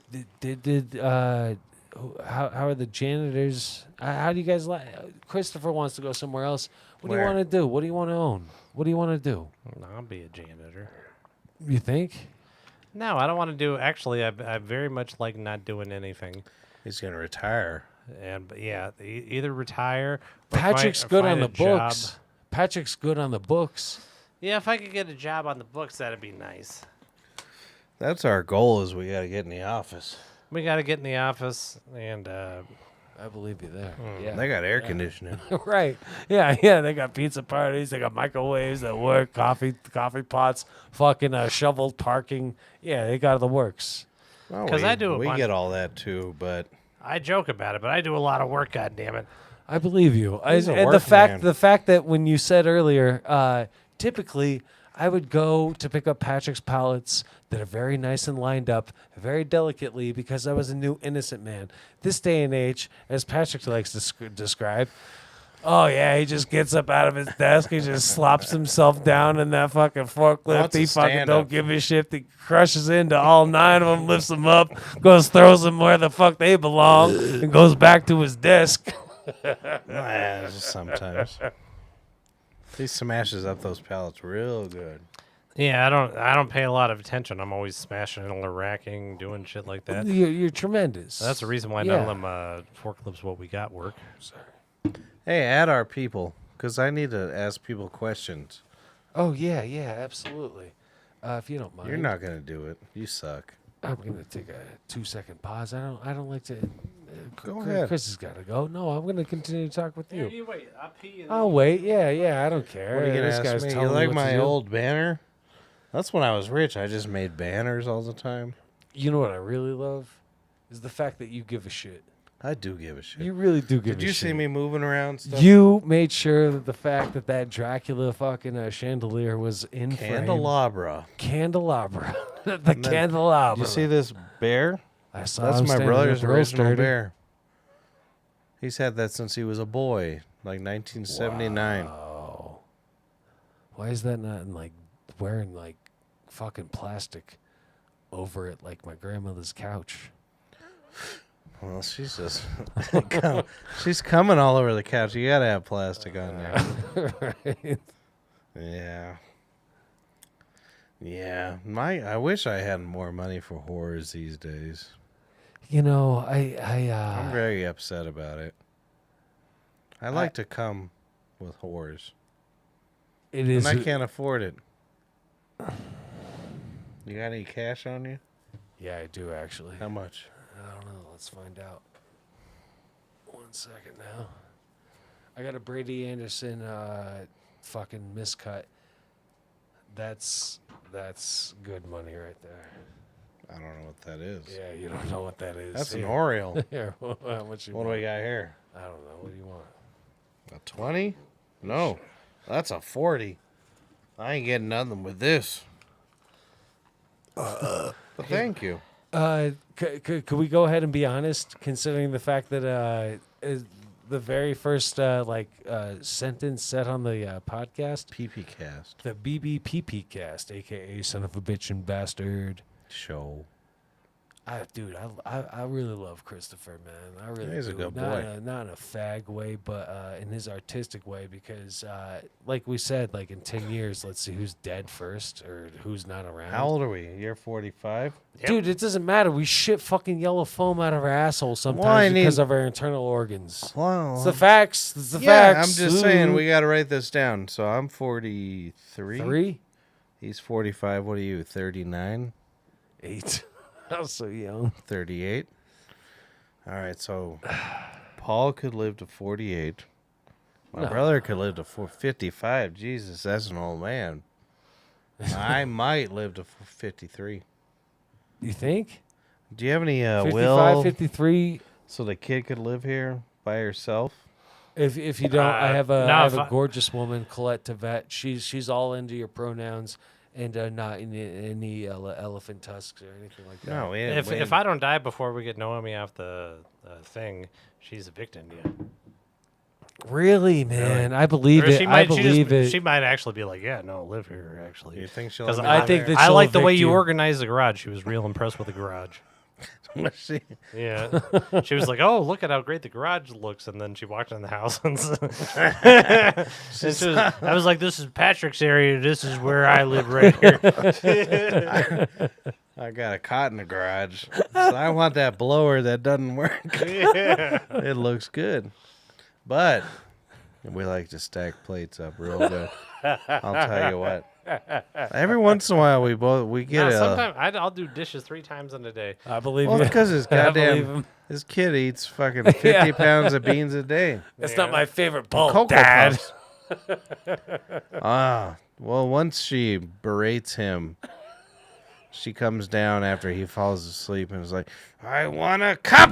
are the janitors? How do you guys like? Christopher wants to go somewhere else. What do you Where? want to do? What do you want to own? What do you want to do? I'll be a janitor. You think? No, I don't want to do. Actually, I very much like not doing anything. He's gonna retire. And but yeah, either retire. Or Patrick's find, or good find on a the job. books. Patrick's good on the books. Yeah, if I could get a job on the books, that'd be nice. That's our goal. Is we gotta get in the office. We got to get in the office, and I believe you there. Yeah. They got air conditioning. Right. Yeah. They got pizza parties. They got microwaves at work, coffee pots, fucking shoveled parking. Yeah, they got the works. Well, 'Cause we- I do a We bunch- get all that too, but I joke about it, but I do a lot of work. God damn it! I believe you. He's a And work man. the fact that when you said earlier, typically I would go to pick up Patrick's pallets that are very nice and lined up very delicately because I was a new innocent man. This day and age, as Patrick likes to describe, oh yeah, he just gets up out of his desk, he just slops himself down in that fucking forklift. Wants He to fucking stand don't up. give a shit. He crushes into all 9 of them, lifts them up, goes throws them where the fuck they belong, and goes back to his desk. just sometimes. He smashes up those pallets real good. Yeah, I don't pay a lot of attention. I'm always smashing or racking, doing shit like that. You're tremendous. That's the reason why none of them forklifts what we got work. Hey, add our people, because I need to ask people questions. Oh yeah, absolutely. If you don't mind, You're not going to do it. You suck. I'm gonna take a 2-second pause. I don't like to. Go ahead. Chris has got to go. No, I'm gonna continue to talk with you. You wait. I'll pee. I'll wait. Yeah. I don't care. What are you going This to guy's ask me? You telling like what to my do. old banner? That's when I was rich. I just made banners all the time. You know what I really love is the fact that you give a shit. I do give a shit. You really do give a shit. Did you see me moving around stuff? You made sure that the fact that Dracula fucking chandelier was in Candelabra. frame. Candelabra. The candelabra. You see this bear? I saw That's him my standing brother's at the roast original dirty. bear. He's had that since he was a boy, like 1979. Wow. Why is that not in like wearing like fucking plastic over it like my grandmother's couch? Well, she's just she's coming all over the couch. You gotta have plastic on there. Right. Yeah. I wish I had more money for horrors these days. You know, I'm very upset about it. I like to come with horrors, it is. and I can't afford it. You got any cash on you? Yeah, I do actually. How much? I don't know. Let's find out. 1 second now. I got a Brady Anderson fucking miscut. That's good money right there. I don't know what that is. Yeah, you don't know what that is. That's an Here. Oriole. Here, how much you What do want? we got here? I don't know. What do you want? A 20? No, that's a 40. I ain't getting nothing with this. But thank you. Could we go ahead and be honest, considering the fact that the very first sentence said on the podcast, PP Cast the BBPP cast, aka son of a bitch and bastard. show. Dude, I really love Christopher, man. I really He's do. a good Not boy. not in a fag way, but in his artistic way, because like we said, like in 10 years, let's see who's dead first or who's not around. How old are we? You're 45? Dude, it doesn't matter. We shit fucking yellow foam out of our assholes sometimes I because need- of our internal organs. Well, It's the facts. It's the yeah, facts. I'm just saying Ooh. we got to write this down. So I'm 43. 3, He's 45. What are you? 39? 8. I was so young. 38. All right, so Paul could live to 48. My No. brother could live to 55. Jesus, that's an old man. I might live to 53. You think? Do you have any 55, will 53. so the kid could live here by herself? If you don't, I have no, I have if a I- gorgeous woman, Colette Tevet. She's all into your pronouns and not in any elephant tusks or anything like that. No, If I don't die before we get Naomi off the thing, she's evicting you. Really, man, I believe Or it. she I might, believe it. She might actually be like, yeah, no, live here actually. you think she'll? Because let me I think live that I she'll like the way evict you you. organized the garage. She was real impressed with the garage. there? Was she? Yeah, she was like, "Oh, look at how great the garage looks," and then she walked in the house, and I was like, "This is Patrick's area. This is where I live right here." I got a cot in the garage. So I want that blower that doesn't work. It looks good. But we like to stack plates up real good. I'll tell you what. Every once in a while we get Sometimes I'll do dishes 3 times in a day. I believe well, you. because his I believe goddamn him. his kid eats fucking 50 pounds of beans a day. That's not my favorite bulk, Cocoa Dad. Puffs. Well, once she berates him, she comes down after he falls asleep and is like, "I want a cup."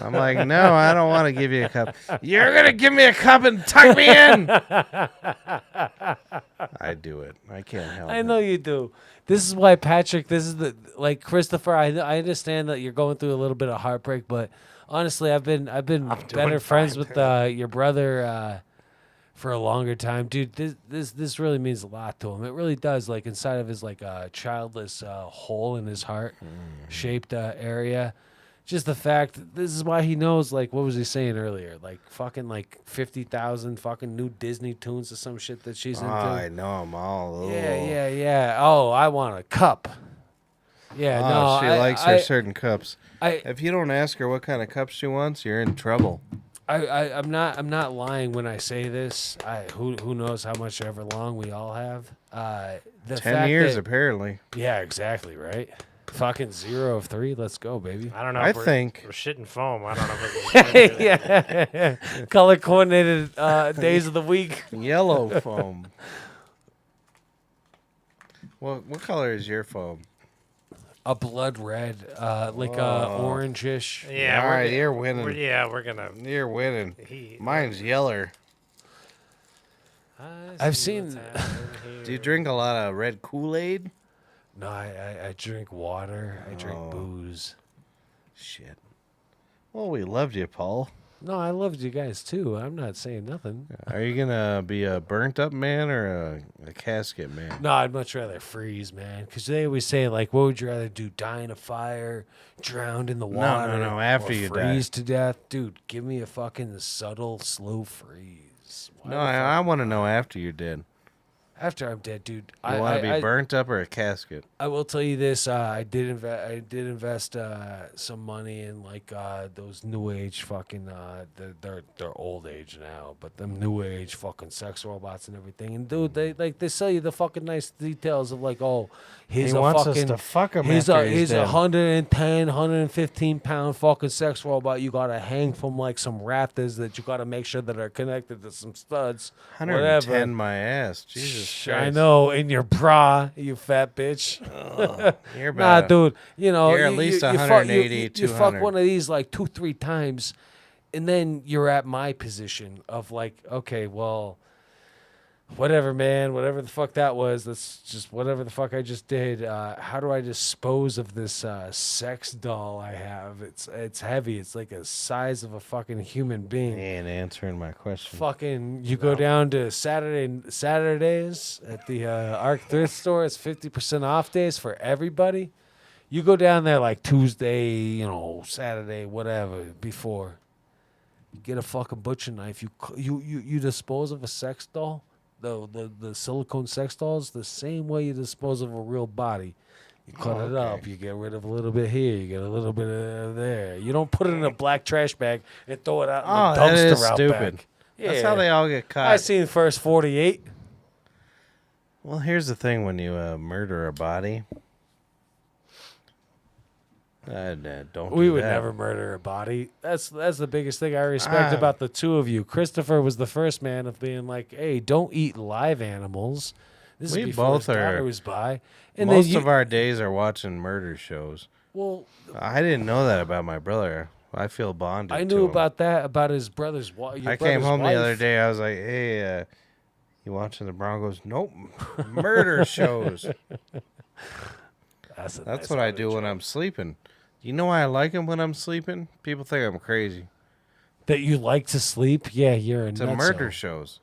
I'm like, "No, I don't want to give you a cup. You're going to give me a cup and tuck me in." I do it. I can't help I it. know you do. This is why Patrick. This is like Christopher. I understand that you're going through a little bit of heartbreak, but honestly, I've been better friends fine. with your brother for a longer time, dude. This really means a lot to him. It really does. Like inside of his childless hole in his heart shaped area. just the fact that this is why he knows, like, what was he saying earlier? Like, fucking, like, 50,000 fucking new Disney tunes or some shit that she's Oh, into. I know them all. Yeah. Oh, I want a cup. Yeah, Oh, no. she likes her certain cups. If you don't ask her what kind of cups she wants, you're in trouble. I'm not lying when I say this. Who knows how much ever long we all have. 10 years, apparently. Yeah, exactly, right? Fucking 0 of 3. Let's go, baby. I don't know. I if we're think- shitting foam. I don't know if yeah. Color coordinated days of the week. Yellow foam. What color is your foam? A blood red, like orangish. Yeah, All right, you're winning. we're gonna. You're winning. Mine's yeller. I've seen- Do you drink a lot of red Kool-Aid? No, I drink water. I drink booze. Shit. Well, we loved you, Paul. No, I loved you guys too. I'm not saying nothing. Are you gonna be a burnt up man or a casket man? No, I'd much rather freeze, man. Because they always say, like, what would you rather do? Die in a fire, drowned in the water? No, after or you freeze to death? Dude, give me a fucking subtle, slow freeze. Why No, the fuck- I want to know after you're dead. After I'm dead, dude. You want to be burnt up or a casket? I will tell you this: I did invest some money in like those new age fucking. They're old age now, but them new age fucking sex robots and everything. And dude, they sell you the fucking nice details of like, oh, here's He a wants fucking us to fuck him here's after a he's here's a dead. 110, 115 pound fucking sex robot. You gotta hang from like some rafters that you gotta make sure that are connected to some studs. 110 Whatever. my ass. Jesus Christ. I know, in your bra, you fat bitch. You're Nah, about dude, you know, You're at least 180, you fuck 200. one of these like 2-3 times, and then you're at my position of like, okay, well, whatever, man, whatever the fuck that was, that's just whatever the fuck I just did. How do I dispose of this sex doll I have? It's heavy. It's like the size of a fucking human being. He ain't answering my question. Fucking, you go down to Saturdays at the Arc Thrift Store. It's 50% off days for everybody. You go down there like Tuesday, Saturday, whatever, before. You get a fucking butcher knife. You dispose of a sex doll, the silicone sex dolls, the same way you dispose of a real body. You cut it up. You get rid of a little bit here. You get a little bit of there. You don't put it in a black trash bag and throw it out in the that dumpster is out stupid. back. That's how they all get caught. I seen first 48. Well, here's the thing: when you murder a body, don't. We do would that. never murder a body. That's the biggest thing I respect about the two of you. Christopher was the first man of being like, "Hey, don't eat live animals." This We is before both his daughter are- was by. And Most then you, of our days are watching murder shows. well, I didn't know that about my brother. I feel bonded. I to knew him. about that about his brother's wife. I came home the other day. I was like, "Hey, you watching the Broncos?" Nope, murder shows. That's That's what I do when I'm sleeping. You know why I like them when I'm sleeping? People think I'm crazy. That you like to sleep. Yeah, you're a It's a murder shows.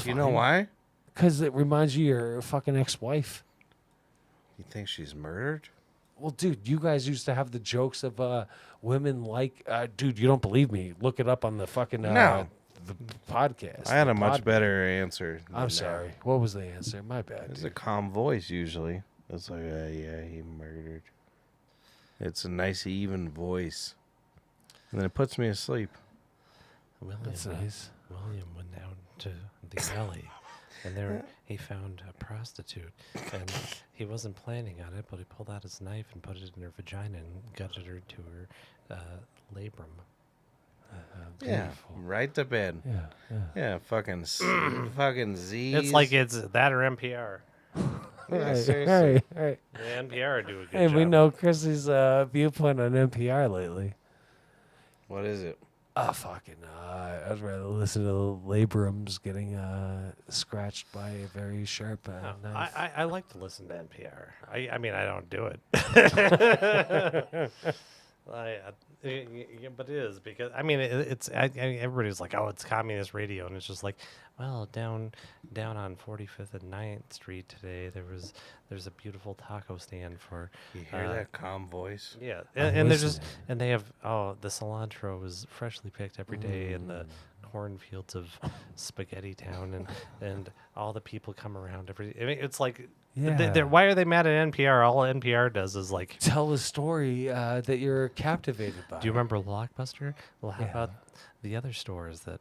You know why? Because it reminds you of your fucking ex-wife. You think she's murdered? Well, dude, you guys used to have the jokes of women like, dude, you don't believe me. Look it up on the fucking No. the podcast. I had the a much pod- better answer. than I'm that. sorry. What was the answer? My bad. It's Dude. a calm voice usually. It's like, yeah, he murdered. It's a nice, even voice. And then it puts me to sleep. That's nice. William went down to the alley, and there he found a prostitute, and he wasn't planning on it, but he pulled out his knife and put it in her vagina and gutted her to her labrum. Yeah, right to bed. Yeah. Yeah, fucking Z. It's like it's that or NPR. Yeah, seriously. Hey. Yeah, NPR do a good Hey, job. we know Chrissy's viewpoint on NPR lately. What is it? I'd rather listen to the laborums getting scratched by a very sharp knife. I like to listen to NPR. I mean, I don't do it. Yeah, but it is because I mean everybody's like, oh, it's communist radio, and it's just like, well, down on 45th and 9th Street today there's a beautiful taco stand for. You hear that calm voice? Yeah, I'm and they're just listening. and they have the cilantro is freshly picked every day, and the cornfields of Spaghetti Town, and all the people come around every. I mean, it's like. Yeah. Why are they mad at NPR? All NPR does is like Tell a story that you're captivated by. Do you remember Blockbuster? Well, how Yeah. about the other stores that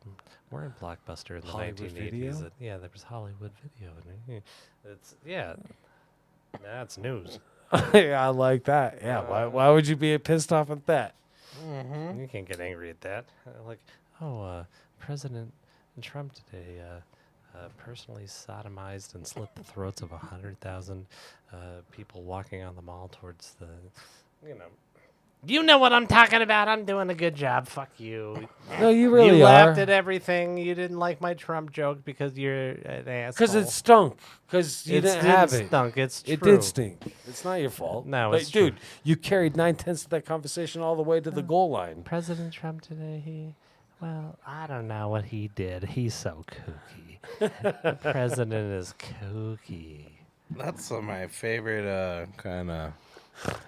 weren't Blockbuster in the Hollywood 1980s? Video? Yeah, there was Hollywood Video. It's that's news. Yeah, I like that. Yeah. Why would you be pissed off at that? You can't get angry at that. Like, President Trump today personally sodomized and slit the throats of 100,000 people walking on the mall towards the, You know what I'm talking about. I'm doing a good job. Fuck you. No, you really you are. laughed at everything. You didn't like my Trump joke because you're an asshole. Because it stunk. Because you didn't have it. Stunk. It's true. It did stink. It's not your fault. No, But it's true. dude, you carried 9/10 of that conversation all the way to the goal line. President Trump today, well, I don't know what he did. He's so kooky. The president is kooky. That's my favorite kind of.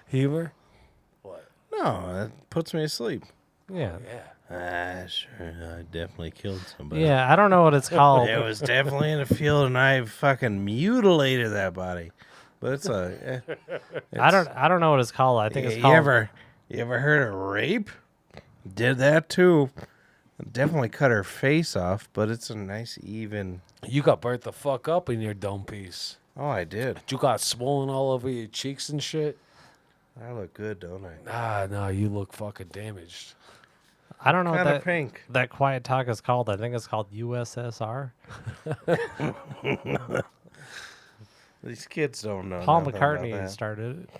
Humor? No, it puts me to sleep. Yeah. Sure, I definitely killed somebody. Yeah, I don't know what it's called. It was definitely in the field, and I fucking mutilated that body. But it's I don't know what it's called. I think it's you called. ever heard of rape? Did that too. Definitely cut her face off, but it's a nice even. You got burnt the fuck up in your dome piece. Oh, I did. You got swollen all over your cheeks and shit. I look good, don't I? Ah, no, you look fucking damaged. I don't know what Kind of that pink. that quiet talk is called. I think it's called USSR. These kids don't know. Paul nothing about McCartney that. started it.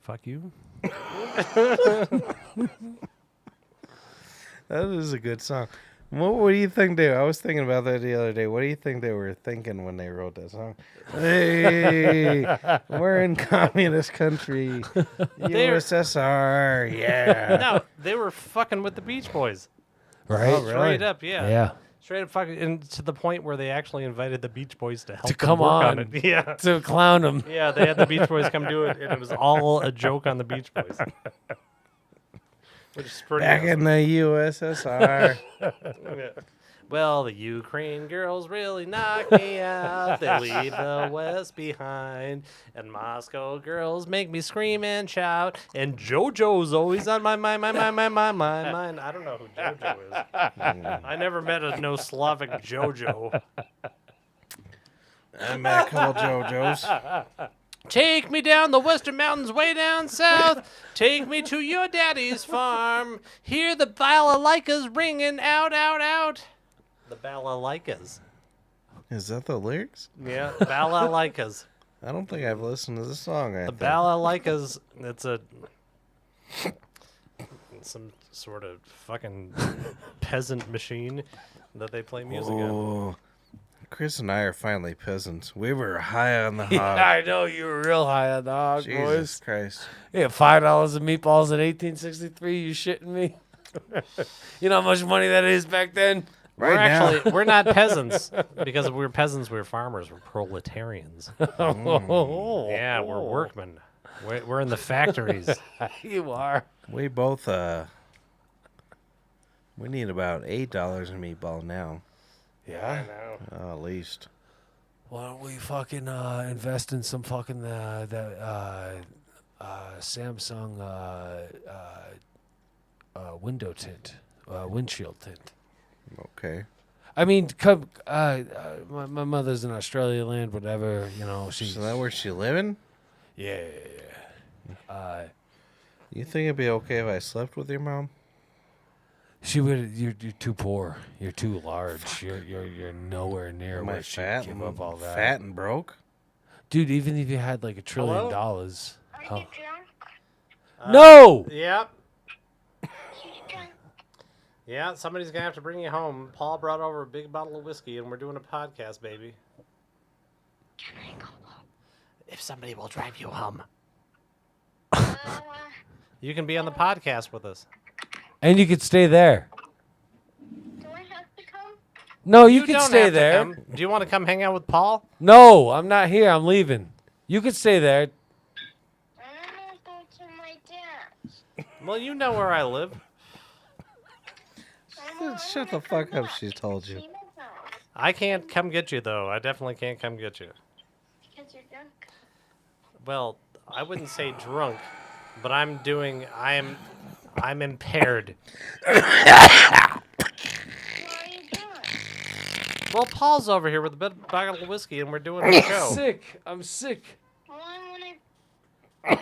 Fuck you. That is a good song. What do you think I was thinking about that the other day. What do you think they were thinking when they wrote that song? Hey, we're in communist country. USSR, yeah. No, they were fucking with the Beach Boys. Right? Oh, really? Straight up, yeah. Yeah. Straight up fucking, and to the point where they actually invited the Beach Boys to help them come work on. it. Yeah. To clown them. Yeah, they had the Beach Boys come do it, and it was all a joke on the Beach Boys. Which is pretty Back in the USSR. Yeah. Well, the Ukraine girls really knock me out. They leave the West behind. And Moscow girls make me scream and shout. And JoJo's always on my mind. I don't know who JoJo is. I never met a no Slavic JoJo. I met a couple JoJos. Take me down the western mountains way down south. Take me to your daddy's farm. Hear the balalaikas ringing out, out, out. The balalaikas. Is that the lyrics? Yeah, balalaikas. I don't think I've listened to this song. The balalaikas, it's some sort of fucking peasant machine that they play music on. Oh, Chris and I are finally peasants. We were high on the hog. Yeah, I know you were real high on the hog, Jesus boys. Christ. Yeah, $5 of meatballs in 1863. You shitting me? You know how much money that is back then? We're not peasants because if we were peasants, we were farmers. We're proletarians. Yeah, we're workmen. We're in the factories. You are. We both, we need about $8 a meatball now. Yeah. At least. Why don't we fucking invest in some fucking Samsung window tint, windshield tint. Okay. I mean, my mother's in Australia land, whatever. You know, she's So that where she living? yeah. You think it'd be okay if I slept with your mom? She would. You're too poor. You're too large. You're nowhere near Am where I she'd fat give and, up all that. fat and broke? Dude, even if you had like $1 trillion. Hello? Are Oh. you drunk? No. Yep. She's drunk. Yeah, somebody's going to have to bring you home. Paul brought over a big bottle of whiskey, and we're doing a podcast, baby. Can I go home? If somebody will drive you home. Uh, You can be on the podcast with us. And you could stay there. Do I have to come? No, you can don't stay have to there. come. Do you want to come hang out with Paul? No, I'm not here. I'm leaving. You could stay there. I want to go to my dad's. Well, you know where I live. Shut the fuck up, she told you. See my house. I can't come get you, though. I definitely can't come get you. Because you're drunk. Well, I wouldn't say drunk, but I'm impaired. What are you doing? Well, Paul's over here with a bottle of whiskey, and we're doing a show. Sick. I'm sick. Well, when I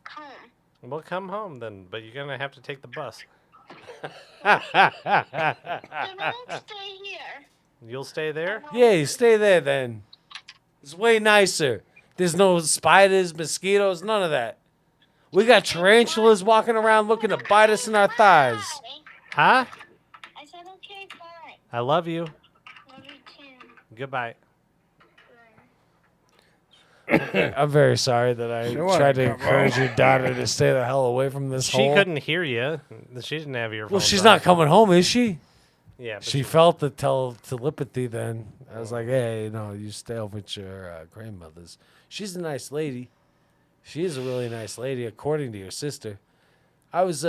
come. We'll come home then, but you're gonna have to take the bus. Then I'll stay here. You'll stay there? Yeah, you stay there then. It's way nicer. There's no spiders, mosquitoes, none of that. We got tarantulas walking around looking to bite us in our thighs. Huh? I said, okay, bye. I love you. Love you too. Goodbye. I'm very sorry that I tried to encourage your daughter to stay the hell away from this She hole. couldn't hear you. She didn't have earphones. Well, she's on. not coming home, is she? Yeah, but She felt the telepathy then. I was like, hey, no, you stay over at your grandmother's. She's a nice lady. She is a really nice lady, according to your sister. I was,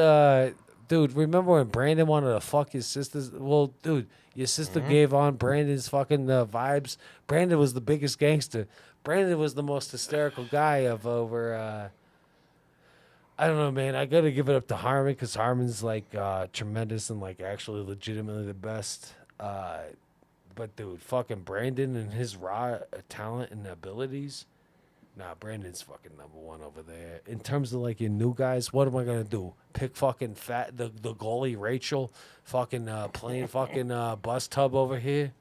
dude, remember when Brandon wanted to fuck his sisters? Well, dude, your sister gave on Brandon's fucking vibes. Brandon was the biggest gangster. Brandon was the most hysterical guy of over, I don't know, man. I got to give it up to Harmon because Harmon's like tremendous and like actually legitimately the best. But dude, fucking Brandon and his raw talent and abilities. Nah, Brandon's fucking number one over there. In terms of like your new guys, what am I gonna do? Pick fucking the goalie Rachel, fucking playing fucking bus tub over here.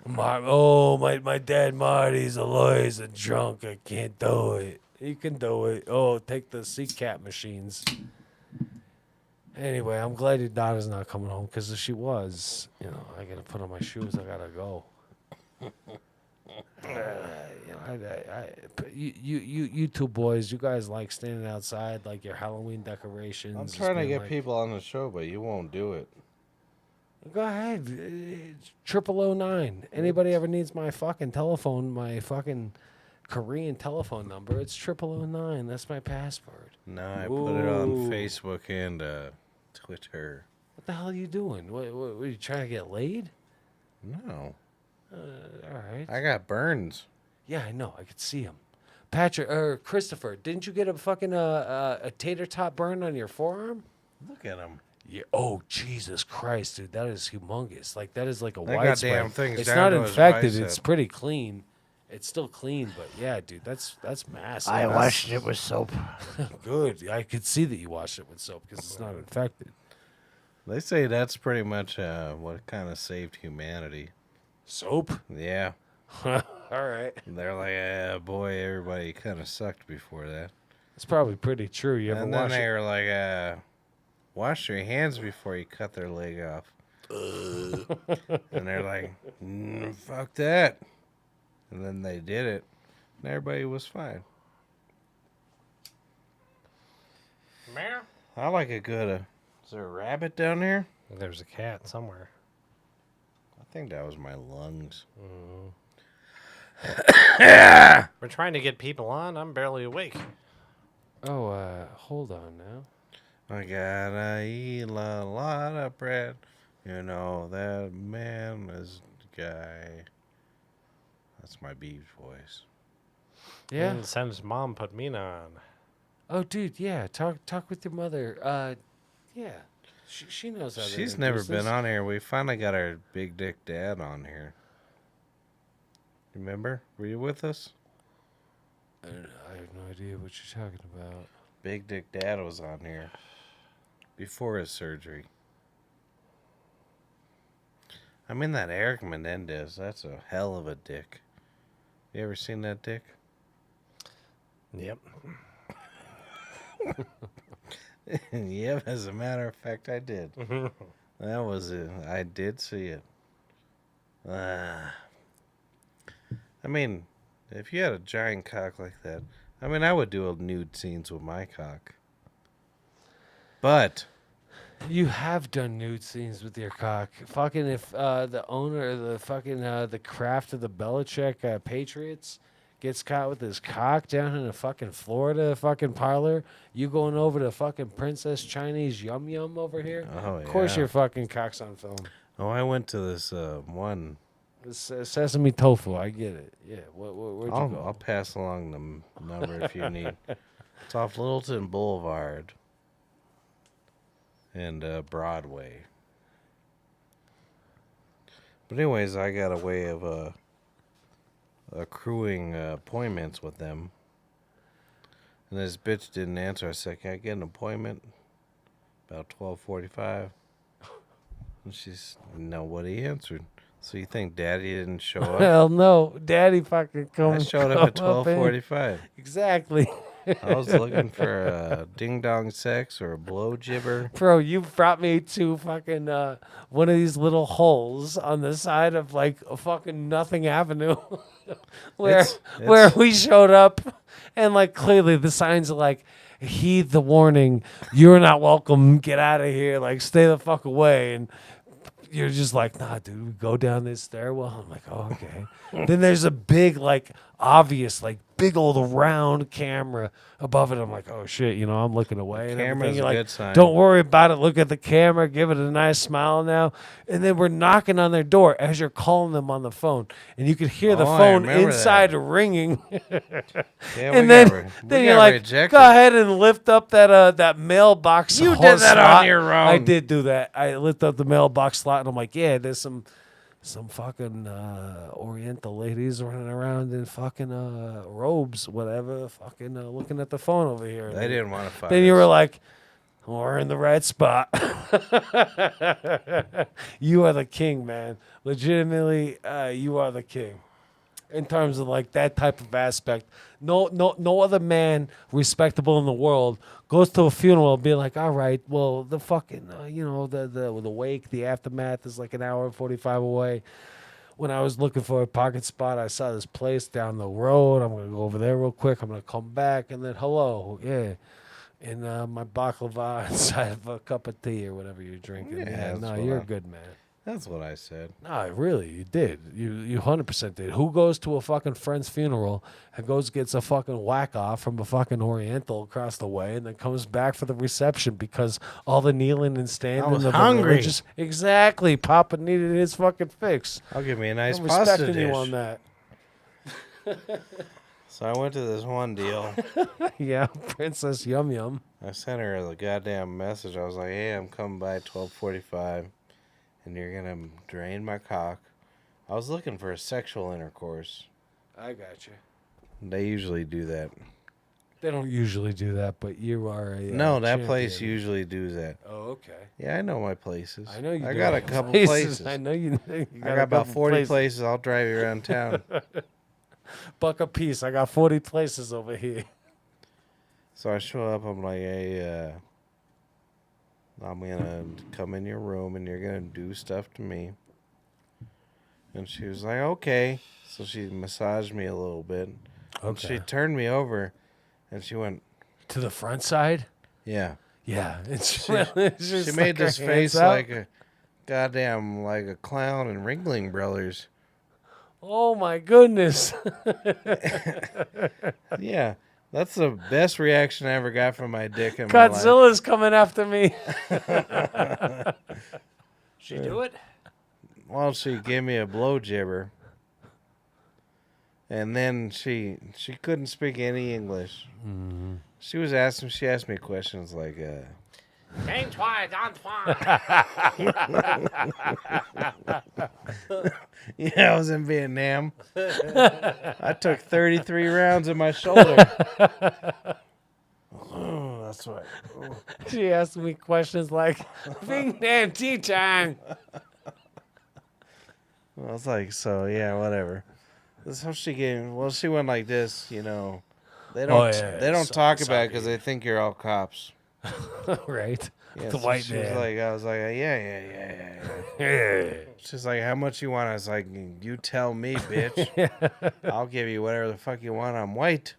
My dad Marty's a lawyer. He's a drunk. I can't do it. He can do it. Oh, take the CCAT machines. Anyway, I'm glad your daughter's not coming home because if she was, I gotta put on my shoes. I gotta go. You two boys, you guys like standing outside like your Halloween decorations. I'm just trying to being get like, people on the show, but you won't do it. Go ahead. It's 0009. Anybody ever needs my fucking telephone, my fucking Korean telephone number, it's 0009. That's my password. No, I put it on Ooh. Facebook and Twitter. What the hell are you doing? What are you trying to get laid? No, All right. I got burns. Yeah, I know. I could see him. Patrick or Christopher, didn't you get a fucking a tater tot burn on your forearm? Look at him. Yeah. Oh, Jesus Christ, dude, that is humongous. Like that is like a That widespread. goddamn thing's It's down not to his infected. bicep. It's pretty clean. It's still clean, but yeah, dude, that's massive. I That's washed it with soap. Good. I could see that you washed it with soap because it's not infected. They say that's pretty much what kind of saved humanity. Soap? Yeah. All right. They're like, boy, everybody kind of sucked before that. It's probably pretty true. You ever And then wash they it? were like, wash your hands before you cut their leg off. And they're like, fuck that. And then they did it, and everybody was fine. Meow. I like a good. Is there a rabbit down there? There's a cat somewhere. I think that was my lungs. We're trying to get people on. I'm barely awake. Oh, hold on now. I gotta eat a lot of bread. You know that man is the guy. That's my Beach voice. Yeah. And since mom put me on. Oh, dude. Yeah. Talk with your mother. Yeah. She knows how to She's introduce never been this. on here. We finally got our big dick dad on here. Remember? Were you with us? I have no idea what you're talking about. Big dick dad was on here before his surgery. I mean, that Eric Menendez, that's a hell of a dick. You ever seen that dick? Yep. Yep, as a matter of fact, I did. That was it. I did see it. I mean, if you had a giant cock like that, I mean, I would do a nude scenes with my cock. But You have done nude scenes with your cock. Fucking if the owner of the fucking the craft of the Belichick Patriots gets caught with his cock down in a fucking Florida fucking parlor, you going over to fucking Princess Chinese Yum Yum over here? oh Of course yeah. your fucking cock's on film. Oh, I went to this one. It's, sesame tofu, I get it. Yeah, where'd you go? I'll pass along the number if you need. It's off Littleton Boulevard and Broadway. But anyways, I got a way of accruing appointments with them. And this bitch didn't answer. I said, "Can I get an appointment?" About 12:45. And she's nobody answered. So you think Daddy didn't show up? Hell no, Daddy fucking come. I showed up at come in. 12:45. Exactly. I was looking for a ding dong sex or a blow gibber. Bro, you brought me to fucking one of these little holes on the side of like a fucking Nothing Avenue, where we showed up, and like clearly the signs are like, "Heed the warning, you're not welcome. Get out of here. Like stay the fuck away." And you're just like, "Nah, dude, we go down this stairwell." I'm like, "Oh, okay." Then there's a big, like, obvious, like, big old round camera above it. I'm like, "Oh shit," I'm looking away. And Camera's everything. You're a like, good sign. "Don't worry about it. Look at the camera. Give it a nice smile now." And then we're knocking on their door as you're calling them on the phone, and you could hear the Oh, I phone remember inside that. ringing. Yeah, And we then, got re- we then got you're like, rejected. "Go ahead and lift up that mailbox." You hole did that on slot. your own. I did do that. I lifted up the mailbox slot, and I'm like, "Yeah, there's some fucking Oriental ladies running around in fucking robes, whatever, fucking looking at the phone over here." They didn't want to fight. Then you were us. like, "We're in the right spot." You are the king, man. Legitimately, you are the king. In terms of like that type of aspect, no other man respectable in the world goes to a funeral and be like, "All right, well, the fucking the wake, the aftermath is like an hour and 45 away." When I was looking for a parking spot, I saw this place down the road. I'm gonna go over there real quick. I'm gonna come back and then hello, yeah, and my baklava inside of a cup of tea or whatever you're drinking. Yeah, Yeah, that's no, what you're I- a good man. That's what I said. No, really, you did. You 100% did. Who goes to a fucking friend's funeral and gets a fucking whack off from a fucking Oriental across the way and then comes back for the reception because all the kneeling and standing was of the hungry. religious. Exactly. Papa needed his fucking fix. I'll give me a nice I'm pasta respecting dish. you on that. So I went to this one deal. Yeah, Princess Yum Yum. I sent her the goddamn message. I was like, "Hey, I'm coming by 12:45, and you're gonna drain my cock." I was looking for a sexual intercourse. I got you. They usually do that. They don't usually do that, but you are a No, that champion. place usually do that. Oh, okay. Yeah, I know my places. I know you. I do got a have couple places. I know you. I got about 40 places. I'll drive you around town. Buck a piece. I got 40 places over here. So I show up. I'm like, "Hey, I'm gonna come in your room and you're gonna do stuff to me." And she was like, "Okay." So she massaged me a little bit. And she turned me over, and she went, To the front side? "Yeah." Yeah. It's She made this face like a goddamn like a clown in Ringling Brothers. Oh my goodness. Yeah, that's the best reaction I ever got from my dick in my life. Godzilla's coming after me. She do it? Well, she gave me a blow gibber. And then she couldn't speak any English. Mm-hmm. She asked me questions like, yeah, I was in Vietnam. I took 33 rounds in my shoulder. Oh, that's right. She asked me questions like, Bing Nam Tea Chang. I was like, so yeah, whatever. This is how she gave. Well, she went like this, They don't. They don't talk about it because they think you're all cops. Right. Yeah, The so white she man. was like, I was like, yeah. She's like, how much you want? I was like, you tell me, bitch. I'll give you whatever the fuck you want. I'm white.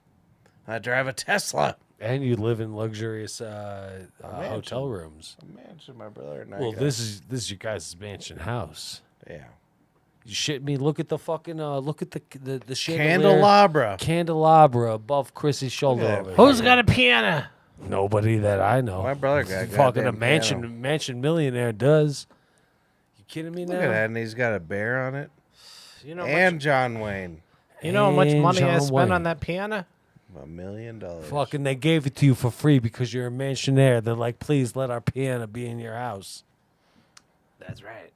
I drive a Tesla. And you live in luxurious hotel rooms. A mansion, my brother and I. Well, got. this is your guys' mansion house. Yeah. You shit me? Look at the fucking look at the chandelier. Candelabra above Chrissy's shoulder. that Over there. Who's got a piano? Nobody that I know. My brother got fucking a goddamn mansion millionaire does. You kidding me Look now? at that, and he's got a bear on it. You know, And John Wayne. you know how much And money I John spent Wayne. on that piano? $1 million. Fucking, they gave it to you for free because you're a mansionaire. They're like, please let our piano be in your house. That's right.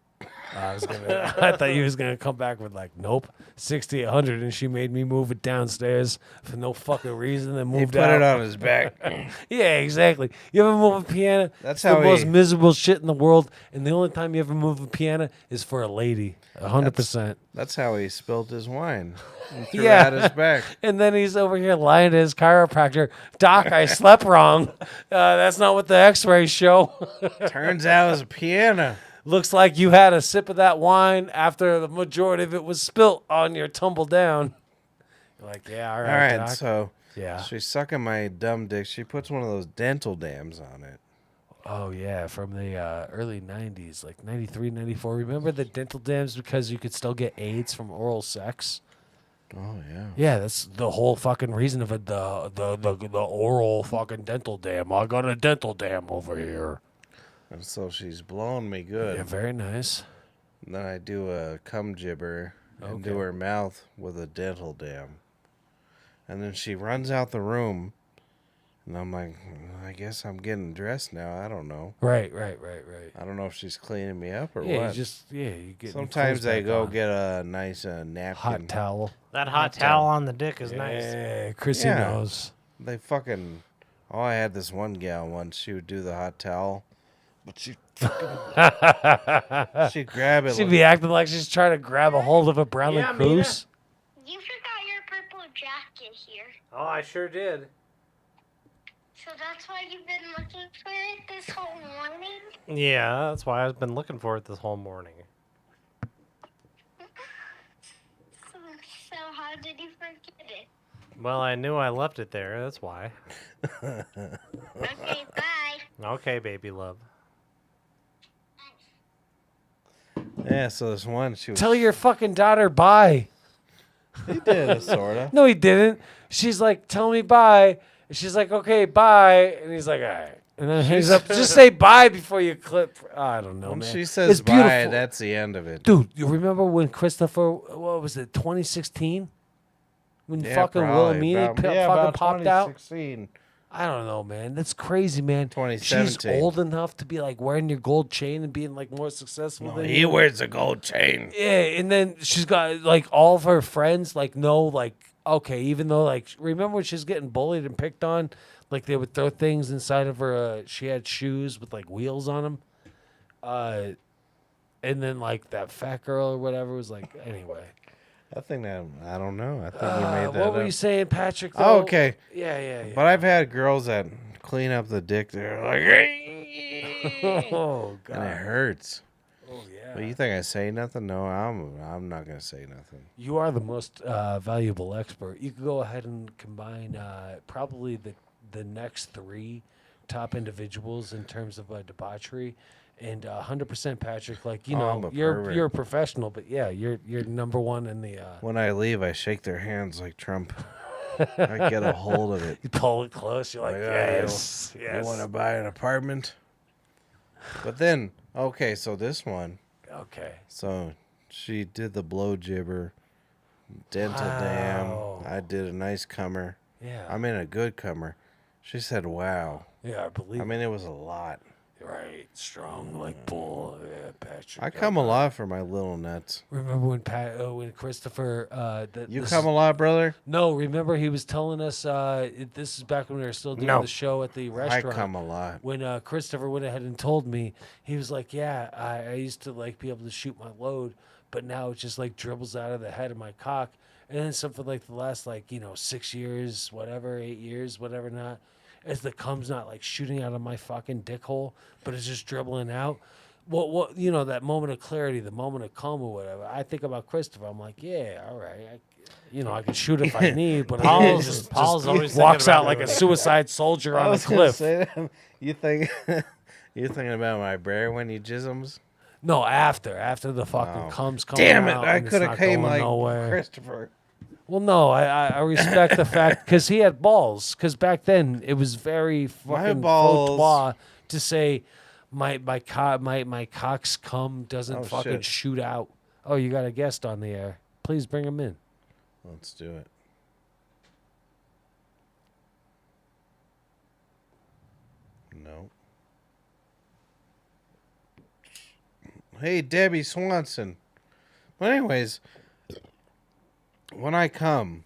I thought you was gonna come back with like, nope, 6,800, and she made me move it downstairs for no fucking reason. Then He moved put out. it on his back. Yeah, exactly. You ever move a piano? That's It's the how most he- miserable shit in the world. And the only time you ever move a piano is for a lady. 100%. That's how he spilled his wine. He threw Yeah. it at his back. And then he's over here lying to his chiropractor. Doc, I slept wrong. That's not what the x-rays show. Turns out it was a piano. Looks like you had a sip of that wine after the majority of it was spilt on your tumble down. You're like, yeah, all All right, right, Doc. so Yeah. she's sucking my dumb dick. She puts one of those dental dams on it. Oh, yeah, from the early 90s, like 93, 94. Remember the dental dams because you could still get AIDS from oral sex? Oh, yeah. Yeah, that's the whole fucking reason of it, the oral fucking dental dam. I got a dental dam over here. And so she's blowing me good. Yeah, very nice. And then I do a cum jibber into Okay. her mouth with a dental dam. And then she runs out the room. And I'm like, I guess I'm getting dressed now. I don't know. Right. I I don't know if she's cleaning me up or Yeah, what. you get Sometimes I go get a nice napkin. hot towel. That hot towel on the dick is nice. Yeah, Chrissy Yeah. knows. They fucking. Oh, I had this one gal once. She would do the hot towel, but she she'd grab it. She'd be acting like she's trying to grab a hold of a Brownlee Yeah, Cruz. You forgot your purple jacket here. Oh, I sure did. So that's why you've been looking for it this whole morning? Yeah, that's why I've been looking for it this whole morning. So how did you forget it? Well, I knew I left it there. That's why. Okay, bye. Okay, baby love. Yeah, so this one she was. Tell your fucking daughter bye. He did sorta. No, he didn't. She's like, tell me bye. And she's like, okay, bye. And he's like, all right. And then hangs up. Just say bye before you clip. I don't know, When man. she says It's bye, beautiful. that's the end of it. Dude, you remember when Christopher, what was it, 2016? When Yeah, fucking probably. Wilhelmina About- fucking about popped out? 2016. I don't know, man. That's crazy, man. 2017. She's old enough to be like wearing your gold chain and being like more successful than He you. wears a gold chain. Yeah, and then she's got like all of her friends like know like okay, even though like remember when she was getting bullied and picked on, like they would throw things inside of her. She had shoes with like wheels on them. And then like that fat girl or whatever was like anyway. I think that I don't know. I think he made that What were up. you saying, Patrick? Oh, though? okay. Yeah. But I've had girls that clean up the dick. They're like, Oh and it god. hurts. Oh yeah. But you think I say nothing? No, I'm not gonna say nothing. You are the most valuable expert. You could go ahead and combine probably the next three top individuals in terms of debauchery, and 100% Patrick. Like you Oh, know, I'm a you're pervert. a professional, but yeah, you're number one in the. When I leave, I shake their hands like Trump. I get a hold of it. You pull it close. You're like, Like, yes, You yes. want to buy an apartment? But then, okay, so this one. Okay. So she did the blow jibber, dental dam. Wow. I did a nice cummer. Yeah. I mean, a good cummer. She said, wow. Yeah, I believe. I mean, it was a lot. right, strong like bull. Yeah, Patrick. I come a lot for my little nuts. Remember when Christopher? You this- come a lot, brother? No, remember he was telling us. This is back when we were still doing No. the show at the I restaurant. come a lot. When Christopher went ahead and told me, he was like, "Yeah, I used to like be able to shoot my load, but now it just like dribbles out of the head of my cock." And then something like the last 6 years, whatever, 8 years, whatever, not as the cum's not like shooting out of my fucking dick hole, but it's just dribbling out. Well, you know, that moment of clarity, the moment of calm or whatever. I think about Christopher. I'm like, yeah, all right. I can shoot if I need, but Paul's always walks thinking out about like a it. suicide soldier I on a was gonna cliff. say that. You think you thinking about my bear when he jisms? No, after the fucking Oh. comes coming Damn it! out I and it's could have not came going like nowhere. Christopher. Well, no, I respect the fact because he had balls. Because back then it was very fucking balls- faux to say my cock's cum doesn't Oh, fucking shit. shoot out. Oh, you got a guest on the air. Please bring him in. Let's do it. No. Hey, Debbie Swanson. But anyways, when I come,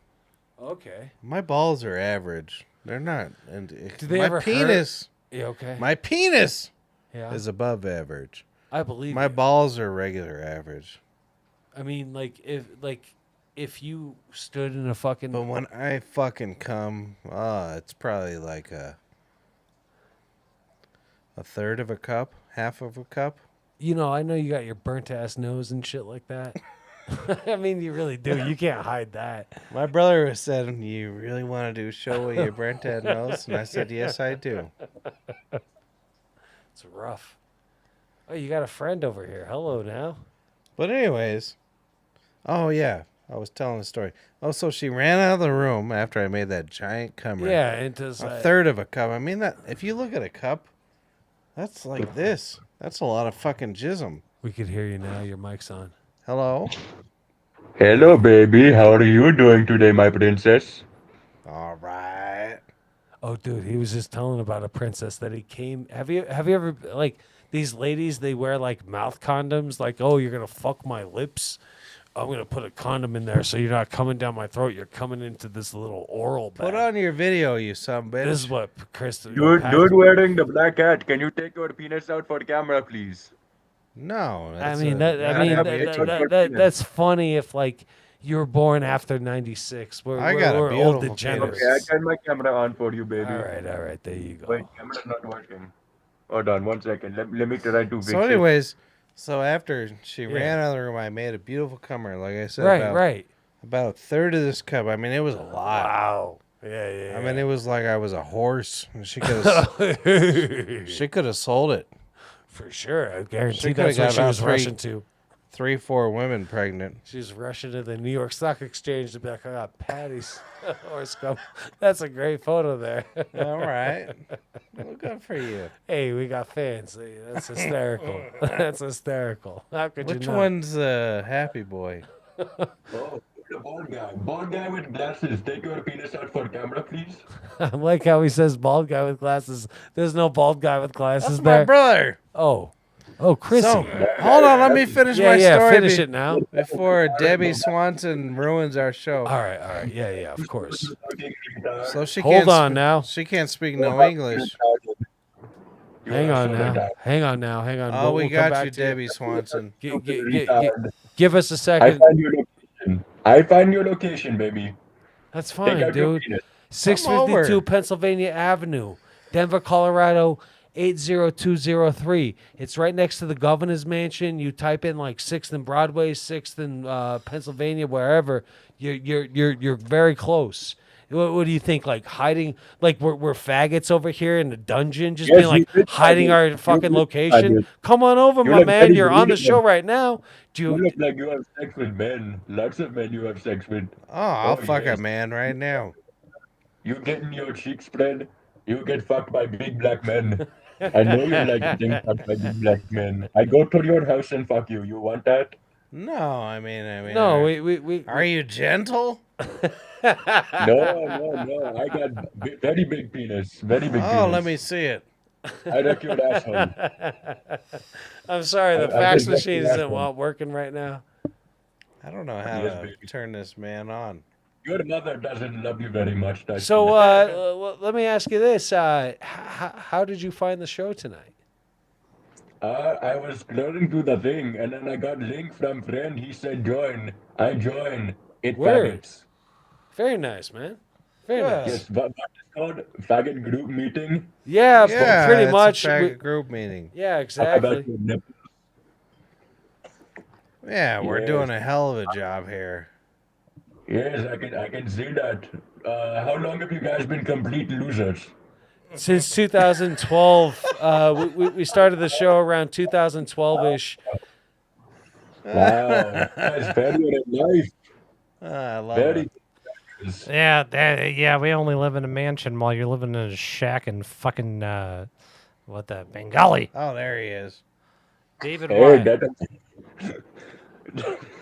Okay. my balls are average. They're not. And Do they my ever hurt? penis, Yeah. Okay. my penis Yeah. is above average. I believe My you. balls are regular average. I mean, if you stood in a fucking But when I fucking come, it's probably like a third of a cup, half of a cup. I know you got your burnt ass nose and shit like that. I mean, you really do. You can't hide that. My brother said, "You really want to do a show with your burnt head nose?" And I said, "Yes, I do." It's rough. Oh, you got a friend over here. Hello now. But anyways, oh yeah, I was telling the story. Oh, so she ran out of the room after I made that giant cum ring. Yeah, it does. A third of a cup. I mean that if you look at a cup, that's like this. That's a lot of fucking jism. We could hear you now. Your mic's on. Hello. Hello, baby. How are you doing today, my princess? All right. Oh, dude, he was just telling about a princess that he came. Have you ever like these ladies? They wear like mouth condoms. Like, oh, you're gonna fuck my lips. I'm gonna put a condom in there so you're not coming down my throat. You're coming into this little oral bag. Put on your video, you son bitch. This is what Chris. Dude wearing the black hat. Can you take your penis out for the camera, please? No. I that's mean, that's funny if like you were born after '96. I got a we're old beautiful degenerates. Okay, I turn my camera on for you, baby. All right. There you go. Wait, camera's not working. Hold on 1 second. Let me try to fix So, it. anyways, after she Yeah. ran out of the room, I made a beautiful cummer. Like I said, Right. about a third of this cup. I mean, it was a lot. Wow. Yeah. I mean, it was like I was a horse. And she could have, she could have sold it. For sure. I guarantee She that's coulda what she got was about rushing to. 3-4 women pregnant. She was rushing to the New York Stock Exchange to be like, I got Patty's horse cum. That's a great photo there. All right. Well, good for you. Hey, we got fans. Hey, that's hysterical. That's hysterical. How could Which you not? one's Happy Boy? Oh, the bald guy. Bald guy with glasses. Take your penis out for camera, please. I like how he says bald guy with glasses. There's no bald guy with glasses That's there. my brother. Oh, Chris. So, hold on. Let me finish my story finish it now. before Debbie Swanson ruins our show. All right. Yeah, of course. So she Hold can't on now. She can't speak no English. Hang on now. Oh, we We'll come got back you, to Debbie Swanson. Give us a I second. find your location. I find your location, baby. That's Take fine, out your dude. penis. 652 over. Pennsylvania Avenue, Denver, Colorado, 80203. It's right next to the governor's mansion. You type in like 6th and Broadway, 6th and Pennsylvania, wherever. You're very close. What do you think? Like hiding, like we're faggots over here in the dungeon, just Yes, being like you look hiding faggot. our You fucking look location? faggot. Come on over, You my look man. very You're on the beautiful. show right now. Do You you? look like you have sex with men. Lots of men you have sex with. Oh, I'll Oh, fuck yes. a man right now. You getting your cheeks spread. You get fucked by big black men. I know you like getting fucked by big black men. I go to your house and fuck you. You want that? No, I mean. No, we Are you gentle? No. I got very big penis. Very big penis. Oh, let me see it. I wreck your asshole. I'm sorry, the I fax think that's machine the isn't asshole. working right now. I don't know how Yes, to baby. turn this man on. Your mother doesn't love you very much. Does So she? let me ask you this: how did you find the show tonight? I was scrolling through the thing, and then I got link from friend. He said join. I join. It Word. faggots. Very nice, man. Very Good. nice. Yes, what is called faggot group meeting. Yeah, Yeah, pretty it's much. a faggot group meeting. Yeah, Talk exactly. about your nipples. Yeah, we're Yes. doing a hell of a job here. Yes, I can see that. How long have you guys been complete losers? Since 2012, we started the show around 2012-ish. Wow, guys, very nice. I love Very it. nice. Yeah, we only live in a mansion while you're living in a shack in fucking what the Bengali. Oh, there he is. David Hey, Wyatt.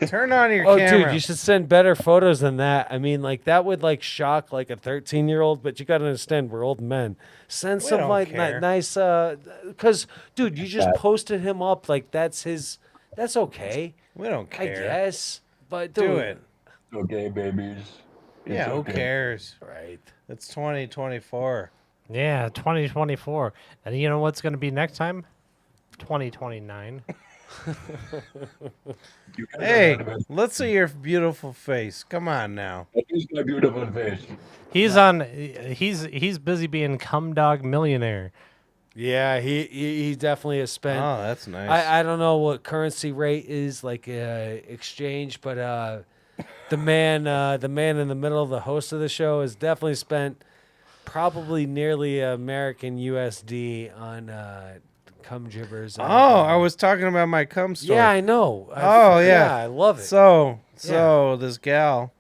Turn on your Oh, camera. dude, you should send better photos than that. I mean, like that would like shock like a 13-year-old, but you got to understand we're old men. Send some don't like care. nice, because dude, you just posted him up like that's his. That's okay, We don't I care. guess. But dude, Do it. Okay, babies. It's Yeah, who okay. cares? right? It's 2024. Yeah, 2024. And you know what's going to be next time? 2029. You guys are Hey, not about- let's see your beautiful face. Come on now. That is my beautiful face. He's busy being cum dog millionaire. Yeah, he definitely has spent. Oh, that's nice. I don't know what currency rate is like exchange, but the man in the middle, the host of the show, has definitely spent probably nearly American USD on cum gibbers. Oh, I was talking about my cum story. Yeah, I know. Oh, yeah. I love it. So this gal,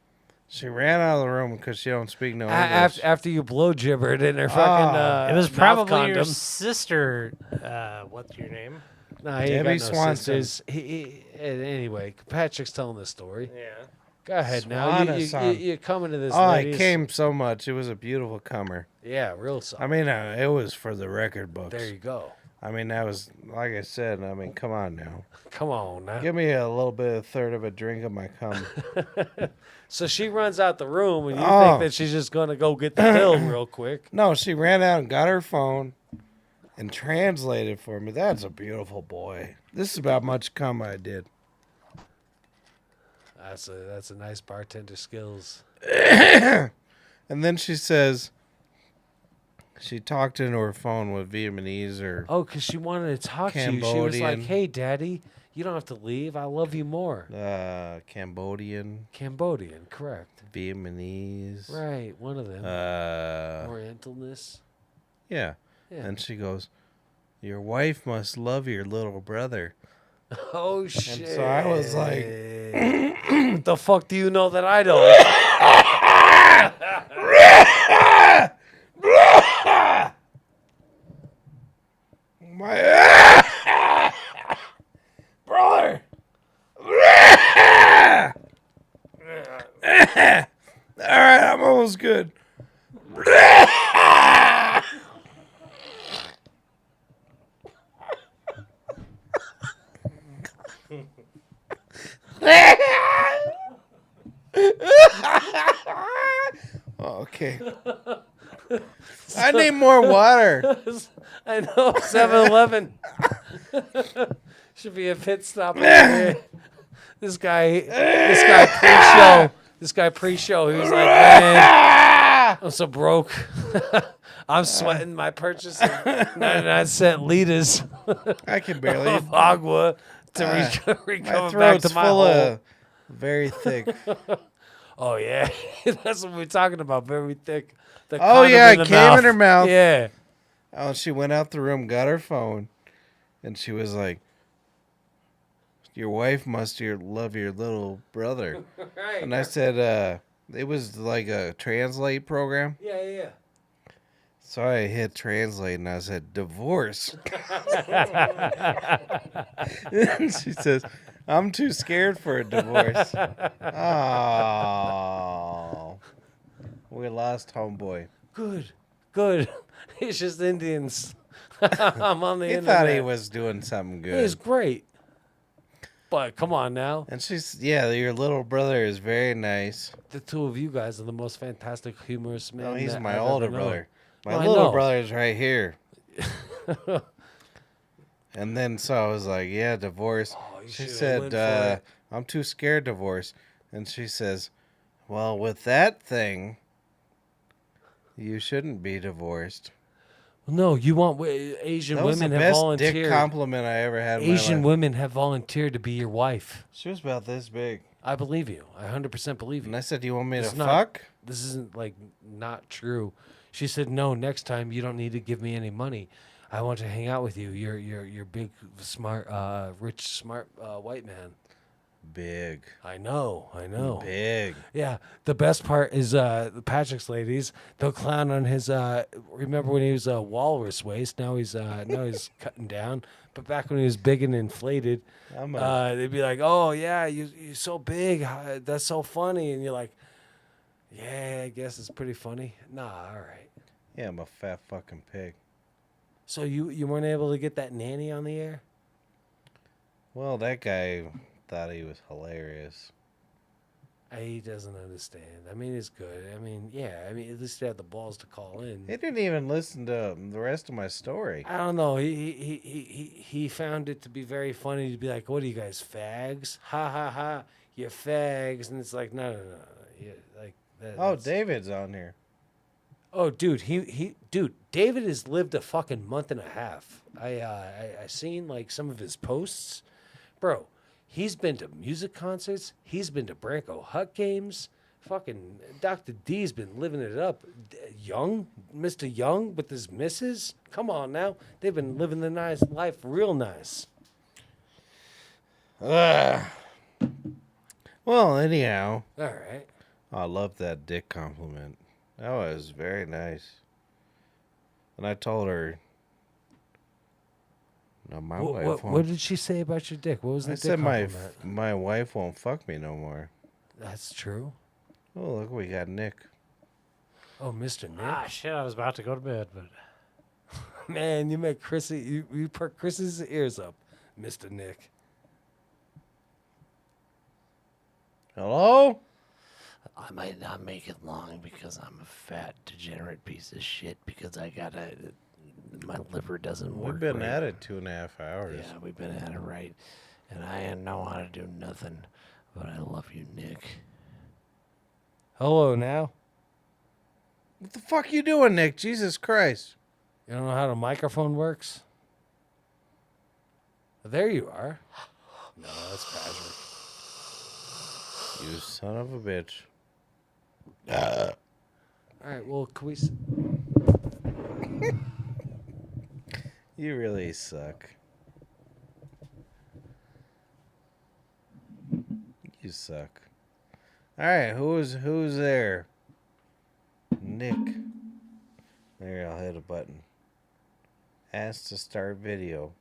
she ran out of the room because she don't speak no English. After you blow gibbered in her fucking It was mouth probably your condom. sister. What's your name? Nah, he ain't Debbie got no Swanson. sisters. Anyway, Patrick's telling the story. Yeah. Go ahead now. Swan-a-son. You're coming to this. Oh, ladies. it came so much. It was a beautiful comer. Yeah, real solid. I mean, it was for the record books. There you go. I mean, that was, like I said, I mean, come on now. Come on now. Give me a little bit, a third of a drink of my cum. So she runs out the room, and you Oh. think that she's just gonna go get the pill real quick. No, she ran out and got her phone and translated for me. That's a beautiful boy. This is about much cum I did. That's a nice bartender skills. And then she says she talked into her phone with Vietnamese or Oh, because she wanted to talk to you. She was like, Cambodian. "Hey, Daddy, you don't have to leave. I love you more." Cambodian, Cambodian, correct? Vietnamese. Right, one of them. Orientalness. Yeah. Yeah. And she goes, "Your wife must love your little brother." Oh shit! so I was like, "What the fuck do you know that I don't?" My brother. All right, I'm almost good. Okay. I need more water. I know 7-Eleven should be a pit stop over here. This guy pre-show, he was like, "Man, I'm so broke. I'm sweating my purchase of 99-cent liters I can barely. of agua to My recover back throat's to my full hole." of very thick. Oh yeah, that's what we're talking about. Very thick. The Oh, condom yeah, in it the came in her mouth. Yeah. Oh, she went out the room, got her phone, and she was like, "Your wife must love your little brother." Right. And I said, it was like a translate program. Yeah. So I hit translate and I said, "Divorce." And she says, "I'm too scared for a divorce." Oh, we lost homeboy. Good. It's just Indians. I'm on the He internet. thought he was doing something good. He's great. But come on now. And your little brother is very nice. The two of you guys are the most fantastic, humorous men. No, he's that my I've older ever known. brother. My Well, I little know. brother's right here. And then so I was like, "Yeah, divorce." Oh, you She should've went said, for it. "I'm too scared to divorce." And she says, "Well, with that thing, you shouldn't be divorced." No, you want Asian That was the women have best volunteered. dick compliment I ever had in Asian my life. women have volunteered to be your wife. She was about this big. I believe you. I 100% believe you. And I said, "Do you want me to It's not- fuck?" This isn't like not true. She said, "No, next time you don't need to give me any money. I want to hang out with you. You're big, smart, rich, smart white man." Big. I know. Big. Yeah, the best part is Patrick's ladies. They'll clown on his. Remember when he was a walrus waist? Now he's cutting down. But back when he was big and inflated, they'd be like, "Oh yeah, you're so big. That's so funny." And you're like, "Yeah, I guess it's pretty funny." Nah, all right. Yeah, I'm a fat fucking pig. So you weren't able to get that nanny on the air? Well, that guy thought he was hilarious. He doesn't understand. I mean, it's good. I mean, yeah. I mean, at least he had the balls to call in. He didn't even listen to the rest of my story. I don't know. He found it to be very funny to be like, "What are you guys, fags? Ha ha ha! You're fags!" And it's like, no. Yeah, like that, Oh, that's- David's on here. Oh, dude, dude, David has lived a fucking month and a half. I seen like some of his posts, bro. He's been to music concerts. He's been to Branco Hut games. Fucking Dr. D's been living it up. Young, Mr. Young with his missus. Come on now, they've been living the nice life, real nice. Well, anyhow, All right. I love that dick compliment. That was very nice. And I told her, no, my wife won't. What did she say about your dick? What was the I dick said compliment? my wife won't fuck me no more. That's true. Oh, look, we got Nick. Oh, Mr. Nick. Ah, shit, I was about to go to bed, but Man, you make Chrissy, you perk Chrissy's ears up, Mr. Nick. Hello? I might not make it long because I'm a fat, degenerate piece of shit because my liver doesn't work. We've been right. at it 2.5 hours. Yeah, we've been at it right. And I know how to do nothing, but I love you, Nick. Hello now. What the fuck you doing, Nick? Jesus Christ. You don't know how the microphone works? There you are. No, that's Patrick. You son of a bitch. All right, well, can we... You really suck. You suck. All right, who's there? Nick. There, I'll hit a button. Ask to start video.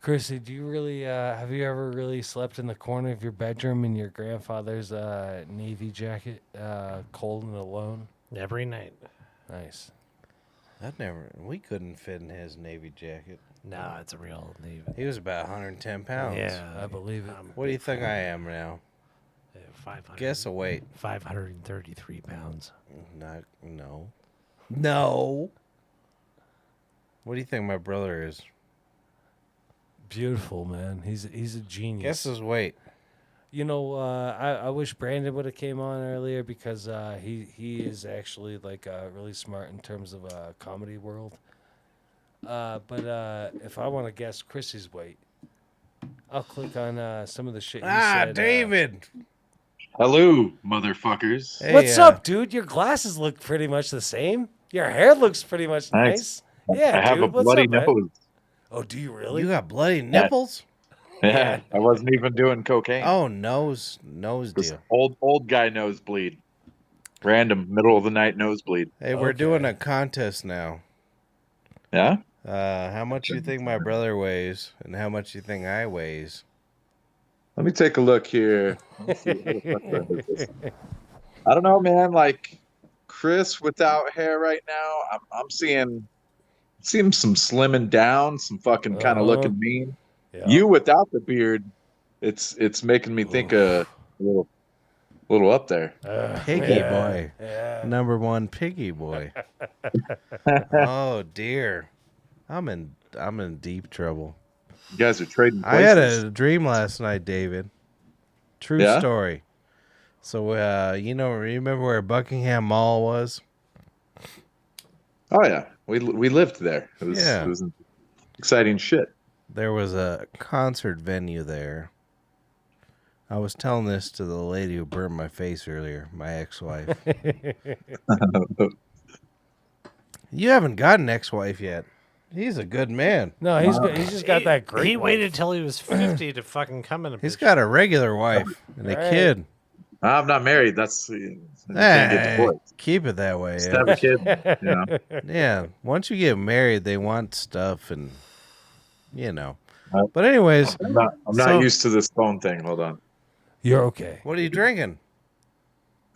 Chrissy, do you really, have you ever really slept in the corner of your bedroom in your grandfather's Navy jacket, cold and alone? Every night. Nice. We couldn't fit in his Navy jacket. No, it's a real Navy. He was about 110 pounds. Yeah, I believe it. What do you think I am now? 500. Guess a weight. 533 pounds. No. No. What do you think my brother is? Beautiful, man. He's a genius. Guess his weight. You know, I wish Brandon would have came on earlier because he is actually like really smart in terms of comedy world. But if I want to guess Chrissy's weight, I'll click on some of the shit you said. David. Hello, motherfuckers. Hey, What's up, dude? Your glasses look pretty much the same. Your hair looks pretty much Thanks. nice. Yeah, I have dude. a What's bloody up, man? nose. Oh, do you really? You got bloody nipples? Yeah, I wasn't even doing cocaine. Oh, nose This deal. old guy nosebleed. Random middle of the night nosebleed. Hey, we're doing Okay. a contest now. Yeah? How much you think my brother weighs, and how much you think I weighs? Let me take a look here. Let's see, where the fuck is this? I don't know, man. Like Chris without hair right now, I'm seeing some slimming down, some fucking kind of looking mean. Yeah. You without the beard, it's making me think a little up there. Piggy yeah, boy. Yeah. Number one piggy boy. Oh dear. I'm in deep trouble. You guys are trading I had places. a dream last night, David. True Yeah? story. So, remember where Buckingham Mall was? Oh yeah, we lived there. It Yeah. was exciting shit. There was a concert venue there. I was telling this to the lady who burned my face earlier, my ex-wife. You haven't got an ex-wife yet. He's a good man. No, he's just got that great. He wife. waited till he was 50 to fucking come in a He's bitch. got a regular wife and a Right. kid. I'm not married. That's you can't get Hey, divorced. keep it that way. Just Yeah. have a kid. You know. Yeah, once you get married, they want stuff and, Right. But anyways, I'm not So- used to this phone thing. Hold on. You're okay. what are you drinking?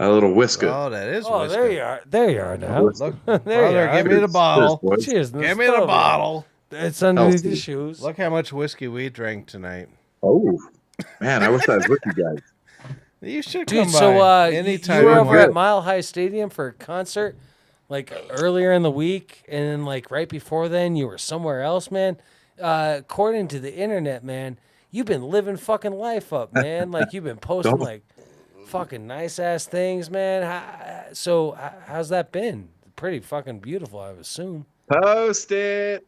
A little whiskey. Oh, that is Oh, whiskey. there you are. There you are now. Look, There brother, you are. give me the bottle. Cheers, boys. Cheers. Give me the bottle. It's underneath Healthy. your shoes. Look how much whiskey we drank tonight. Oh, man, I wish I was with you guys. You should Dude, come so by you anytime were you over want. at Mile High Stadium for a concert, like earlier in the week, and then like right before then, you were somewhere else, man. According to the internet, man, you've been living fucking life up, man. Like you've been posting Don't- like fucking nice ass things, man. How's that been? Pretty fucking beautiful, I would assume. Post it.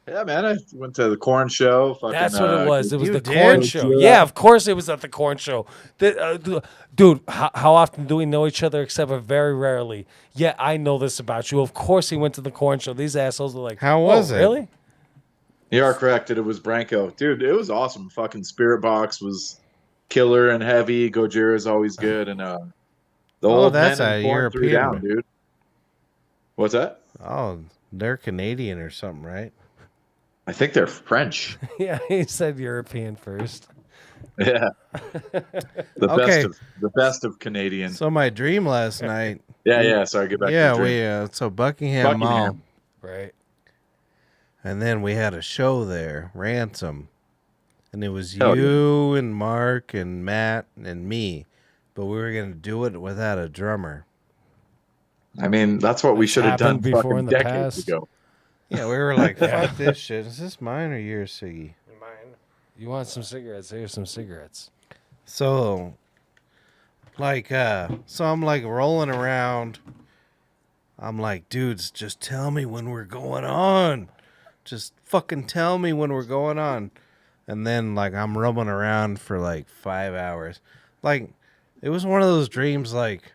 Yeah, man, I went to the corn show. Fucking, That's what it was. It was you the did? corn show. Yeah, of course it was at the corn show. Dude, how often do we know each other except for very rarely? Yeah, I know this about you. Of course he went to the corn show. These assholes are like, How was it? Really? You are corrected. It was Branko. Dude, it was awesome. Fucking Spirit Box was killer and heavy. Gojira's always good. And the old that's men a and corn threw European down, dude. What's that? Oh, they're Canadian or something, right? I think they're French. Yeah, he said European first. Yeah. Okay. The best of Canadian. So my dream last night. Yeah. Sorry, get back to the dream. so Buckingham Mall, Buckingham. Right. and then we had a show there, Ransom, and it was Hell yeah. you and Mark and Matt and me, but we were gonna do it without a drummer. I mean, that's what we should have done happened before fucking in the decades past. ago. Yeah, we were like, fuck this shit. Is this mine or yours, Siggy? Mine. You want some cigarettes? Here's some cigarettes. So, so I'm like rolling around. I'm like, dudes, just tell me when we're going on. Just fucking tell me when we're going on. And then, like, I'm rumbling around for like 5 hours. Like, it was one of those dreams, like,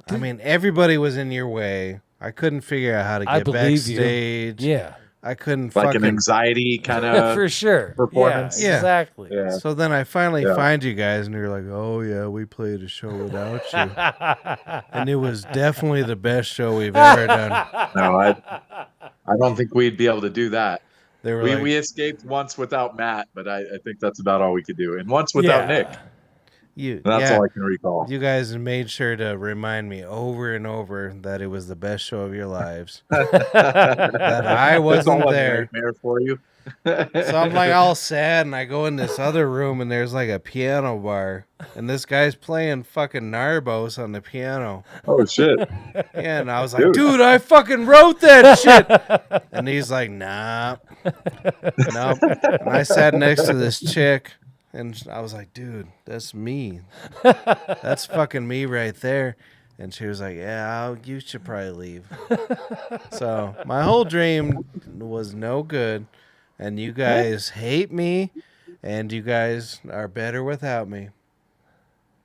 I mean, everybody was in your way. I couldn't figure out how to I get believe you. backstage. Yeah, I couldn't Like fucking. an anxiety kind of. for sure. performance. Yeah, Yeah. exactly. Yeah. So then I finally Yeah. find you guys, and you're like, "Oh yeah, we played a show without you," and it was definitely the best show we've ever done. No, I don't think we'd be able to do that. They were We like, we escaped once without Matt, but I think that's about all we could do. And once without Nick. "You, That's yeah, all I can recall. you guys made sure to remind me over and over that it was the best show of your lives." That I That's wasn't all a there. nightmare for you. So I'm like all sad, and I go in this other room, and there's like a piano bar, and this guy's playing fucking Narbos on the piano. Oh shit! Yeah, and I was like, Dude. dude, I fucking wrote that shit. And he's like, nah. Nope. And I sat next to this chick, and I was like, dude, that's me. That's fucking me right there. And she was like, yeah, you should probably leave. So my whole dream was no good. And you guys hate me, and you guys are better without me.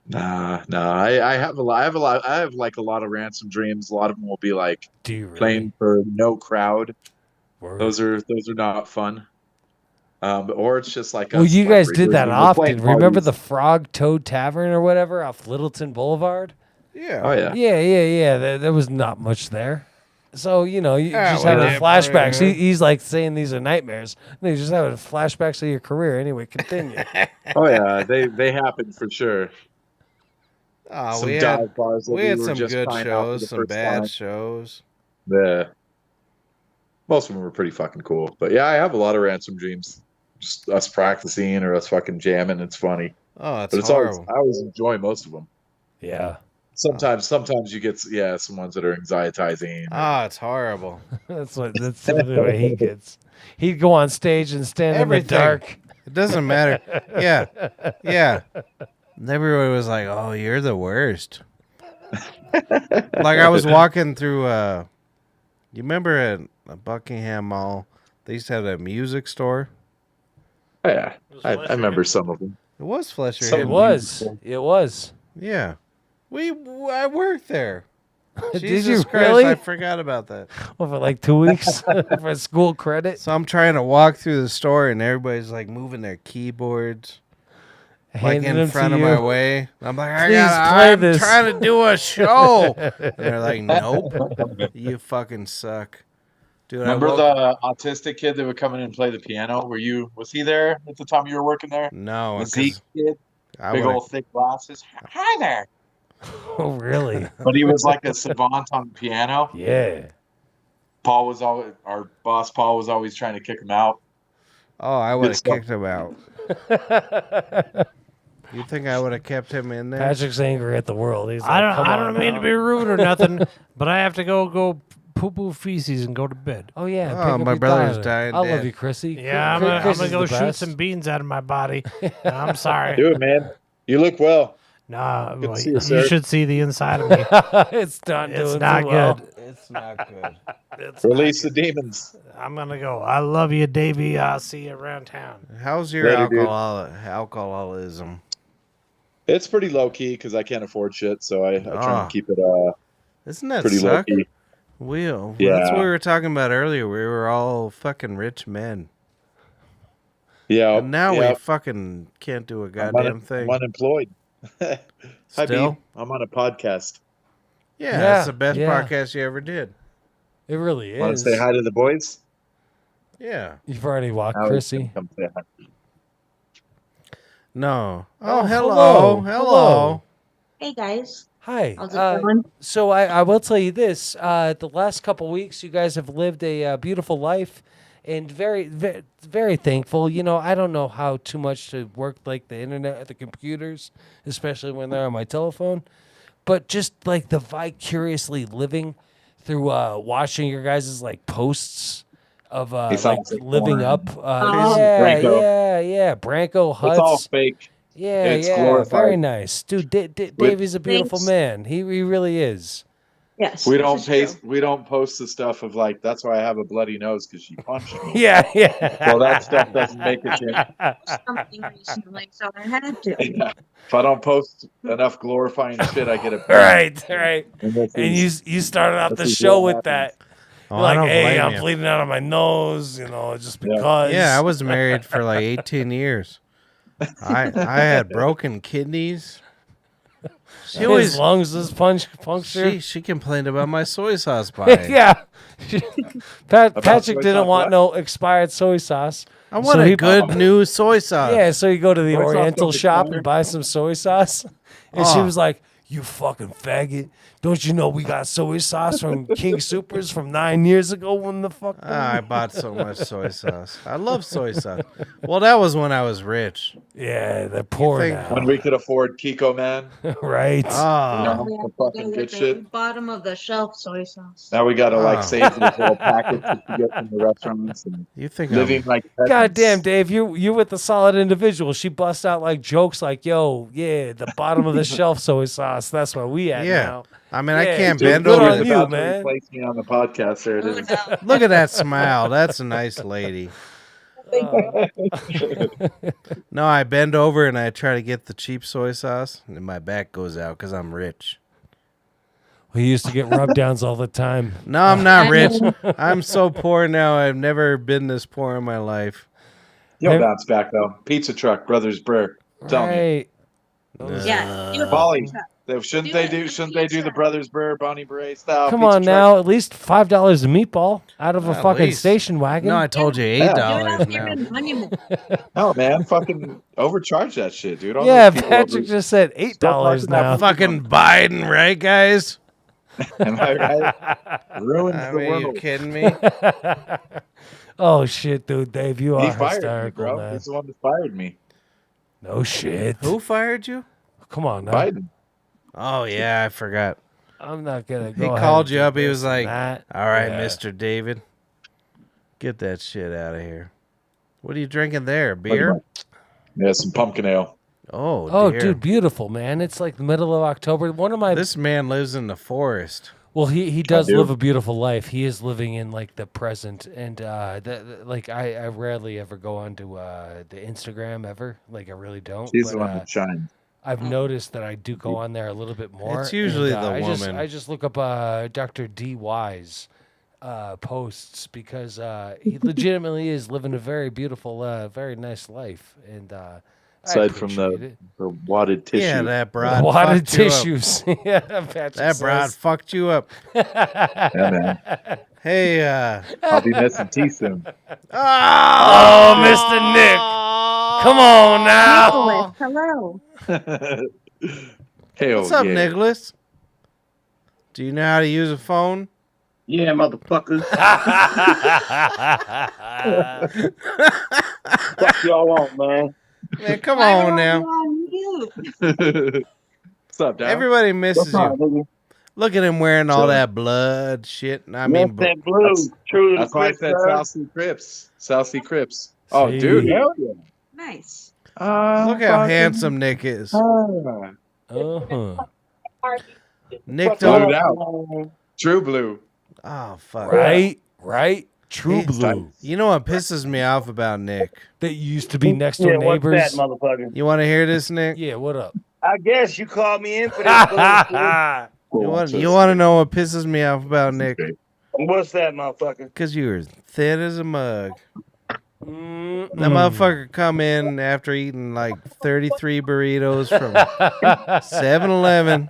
Nah. I have a lot. I have like a lot of ransom dreams. A lot of them will be like Do you really? playing for no crowd. Word. Those are not fun. Or it's just like Well, us, you like, guys did we're that playing often. Remember parties. the Frog Toad Tavern or whatever off Littleton Boulevard? Yeah. Oh yeah. Yeah. There was not much there. So, you Yeah, just well, having yeah, flashbacks. yeah. He's like saying these are nightmares. No, you're just having flashbacks of your career. Anyway, continue. Oh yeah. They happen for sure. Oh, Some we dive had, bars that we had were some just good trying out for the shows, some first bad time. shows. Yeah. Most of them were pretty fucking cool. But yeah, I have a lot of ransom dreams. Just us practicing or us fucking jamming. It's funny. Oh, it's But it's always horrible. I always enjoy most of them. Yeah. Sometimes you get some ones that are anxietizing. Oh, it's horrible. That's the way he gets. He'd go on stage and stand Everything. in the dark. It doesn't matter. Yeah. And everybody was like, "Oh, you're the worst." Like I was walking through. You remember at Buckingham Mall? They used to have that music store. Oh, yeah, I remember some of them. It was Fletcher. So It Hidden. was. It was. Yeah. I worked there. Did Jesus you Christ, really? I forgot about that. Well, for like 2 weeks for school credit. So I'm trying to walk through the store and everybody's like moving their keyboards like Handing in them front to of you. my way. I'm like, Please play I'm this. trying to do a show. And they're like, nope, you fucking suck. Dude, Remember I woke... the autistic kid that would come in and play the piano? Was he there at the time you were working there? No, The Zeke kid, I big would old thick glasses. Hi there. Oh, really? But he was like a savant on the piano. Yeah. Our boss Paul was always trying to kick him out. Oh, I would have stuff. kicked him out. You think I would have kept him in there? Patrick's angry at the world. He's like, I "Come don't on mean now." to be rude or nothing, but I have to go poo feces and go to bed. Oh yeah. Oh, pick up my your brother's daughter. dying I love dead. you, Chrissy. Yeah, I'm Chris gonna is go the shoot best. some beans out of my body. I'm sorry. Do it, man. You look well. Nah, Good to well, see you, you sir. should see the inside of me. It's not It's doing not too well. good. It's not good. It's Release the demons. I'm gonna go. I love you, Davey. I'll see you around town. How's your Later, dude. alcoholism? It's pretty low key because I can't afford shit, so I try Ah. and keep it Isn't that pretty low suck? key. That's Yeah. what we were talking about earlier. We were all fucking rich men. Yeah. And now yeah. we fucking can't do a I'm goddamn thing. I'm unemployed. Hi, Still? B. I'm on a podcast. Yeah, Yeah, that's the best yeah. podcast you ever did. It really Want to is. say hi to the boys? Yeah. You've already walked, Alex, Chrissy. come say hi. No. Oh, Oh, hello. hello. Hey guys, Hi. how's it going? So I will tell you this: the last couple weeks, you guys have lived a beautiful life, and very thankful. You know, I don't know how too much to work like the internet, the computers, especially when they're on my telephone, but just like the vicariously living through watching your guys' like posts of He like sounds like living porn. up. Oh. Yeah, Branco Huts. It's all fake. Yeah, It's yeah, glorified. very nice, dude. Davey's a beautiful Thanks. man. He really is. Yes. We this don't is paste. true. We don't post the stuff of like. That's why I have a bloody nose because she punched me. Yeah, yeah. So that stuff doesn't make it. Something recently, so I had to. Yeah. If I don't post enough glorifying shit, I get a Right. And, this And is- you started off the this is show what with that. Oh, You're I like, don't hey, blame I'm you. bleeding out of my nose, you know, just Yeah. because. Yeah, I was married for like 18 years. I had broken kidneys. She His always lungs was punctured. she complained about my soy sauce buying. Yeah. Patrick soy didn't sauce want what? no expired soy sauce. I want So a he- good new soy sauce. Yeah, so you go to the Soy sauce Oriental from the shop corner? and buy some soy sauce. And she Oh. was like, "You fucking faggot. Don't you know we got soy sauce from King Supers from 9 years ago when the fuck?" I bought so much soy sauce. I love soy sauce. Well, that was when I was rich. Yeah, they're poor think- now. when we could afford Kiko Man. Right. Oh, No. We have the to fucking go good with the shit. bottom of the shelf soy sauce. Now we gotta Ah. like save these little packets that you get from the restaurants and you think living like God peasants. damn, Dave, you with the solid individual. She busts out like jokes like, "Yo, yeah, the bottom of the shelf soy sauce. That's where we at Yeah. now." I mean, I Yeah, can't dude, bend good over. on Who's you, about to man. replace me on the podcast. There it Oh, is. no. Look at that smile. That's a nice lady. No, I bend over and I try to get the cheap soy sauce, and my back goes out because I'm rich. We used to get rub downs all the time. No, I'm not rich. I'm so poor now. I've never been this poor in my life. You'll Hey- bounce back though. Pizza truck, Brothers Burr. Tell me, Right. Yeah. do it. Polly. Shouldn't Do they it do? for Shouldn't they do the pizza. Brothers Burr, Bonnie Bray style? Come pizza on truck? now, at least $5 a meatball out of a At fucking least. station wagon. No, I told you Yeah. Do it $8 out here now. in Honeymoon. No, man, fucking overcharge that shit, dude. All yeah, those people Patrick over- just said $8 talking about now. Fucking Biden, right, guys? Am I right? Ruins I the mean, you world. kidding me? Oh shit, dude, Dave, you He are fired me, hysterical, bro. man. He's the one that fired me. No shit. Who fired you? Come on now. Biden. Oh yeah, I forgot. I'm not gonna He go. ahead called and you do up. He this was and like, that. "All right, Yeah. Mr. David, get that shit out of here." What are you drinking there? Beer? Yeah, some pumpkin ale. Oh, dear. dude, beautiful, man. It's like the middle of October. One of my This man lives in the forest. Well, he does do. live a beautiful life. He is living in like the present, and like I rarely ever go onto the Instagram ever. Like I really don't. She's but the one that shines. I've noticed that I do go on there a little bit more. It's usually and, the I woman. I just look up Dr. DY's posts because he legitimately is living a very beautiful, very nice life, and I Aside from appreciate it. the wadded tissue. Yeah, that broad Wadded fucked you up. tissues. Yeah, Patrick That broad says. fucked you up. Yeah, man. Hey, I'll be missing teeth soon. Oh, Mr. Nick. Come on now. Nicholas, hello. Hell What's up, yeah. Nicholas? Do you know how to use a phone? Yeah, motherfuckers. Fuck y'all want, man. Man, come Why on are now. you on mute? What's up, Dad? Everybody misses What's up, you. nigga? Look at him wearing all Chilling. that blood shit. I Yes, mean, that blue. that's- True to That's the why I Crips, said sir. South Sea Crips. South Sea Crips. Oh, See? dude, hell yeah. Nice. look how handsome Nick is. Ah, Uh-huh. Nick Blue don't. it out. True blue. Oh fuck. Right. True Hey, blue. You know what pisses me off about Nick? That used to be next door Yeah, what's that, neighbors. motherfucker? You want to hear this, Nick? Yeah, what up? I guess you called me in for this bullshit. You want to know what pisses me off about Nick? What's that, motherfucker? Because you were thin as a mug. Mm. That motherfucker come in after eating like 33 burritos from 7-Eleven.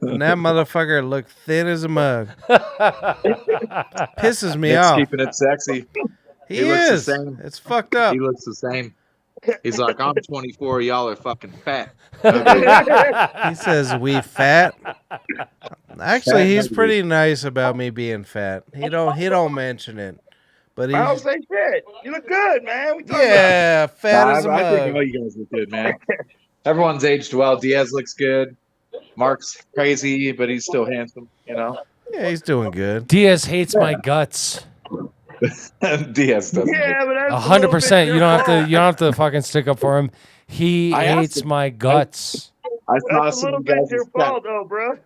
And that motherfucker looked thin as a mug. Pisses me Nick's off. keeping it sexy. He he looks the is. same. It's fucked up. He looks the same. He's like, I'm 24. Y'all are fucking fat. He says we fat. Actually, he's pretty nice about me being fat. He don't mention it, but I don't he's say shit. You look good, man. We talking yeah, fat as a I think all mug. you guys look good, man. Everyone's aged well. Diaz looks good. Mark's crazy, but he's still handsome. You know, Yeah, he's doing good. Diaz hates my guts. Diaz doesn't. Yeah, but that's 100%. You don't have to fucking stick up for him. He I asked hates him. my guts. I saw That's a some little of you bit guys. your fault, though, bro.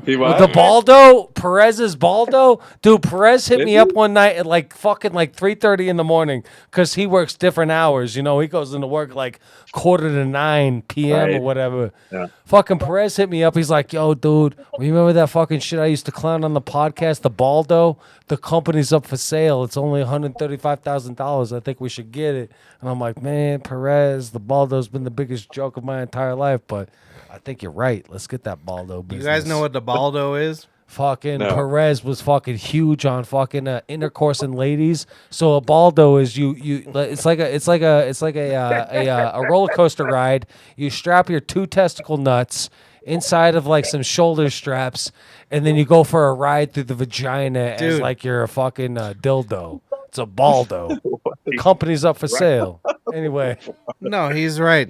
He With what? the Baldo, Perez's Baldo, dude. Perez hit Did me he? up one night at like fucking like 3:30 in the morning because he works different hours. You know, he goes into work like 8:45 p.m. or Right. whatever. Yeah. Fucking Perez hit me up. He's like, "Yo, dude, remember that fucking shit I used to clown on the podcast, the Baldo? The company's up for sale. It's only $135,000. I think we should get it." And I'm like, "Man, Perez, the Baldo's been the biggest joke of my entire life, but." I think you're right. Let's get that Baldo You business. guys know what the Baldo is? Fucking No. Perez was fucking huge on fucking intercourse and ladies. So a Baldo is it's like a roller coaster ride. You strap your 2 testicle nuts inside of like some shoulder straps, and then you go for a ride through the vagina as Dude. like you're a fucking dildo. It's a Baldo. The company's up for sale. Anyway, No, he's right.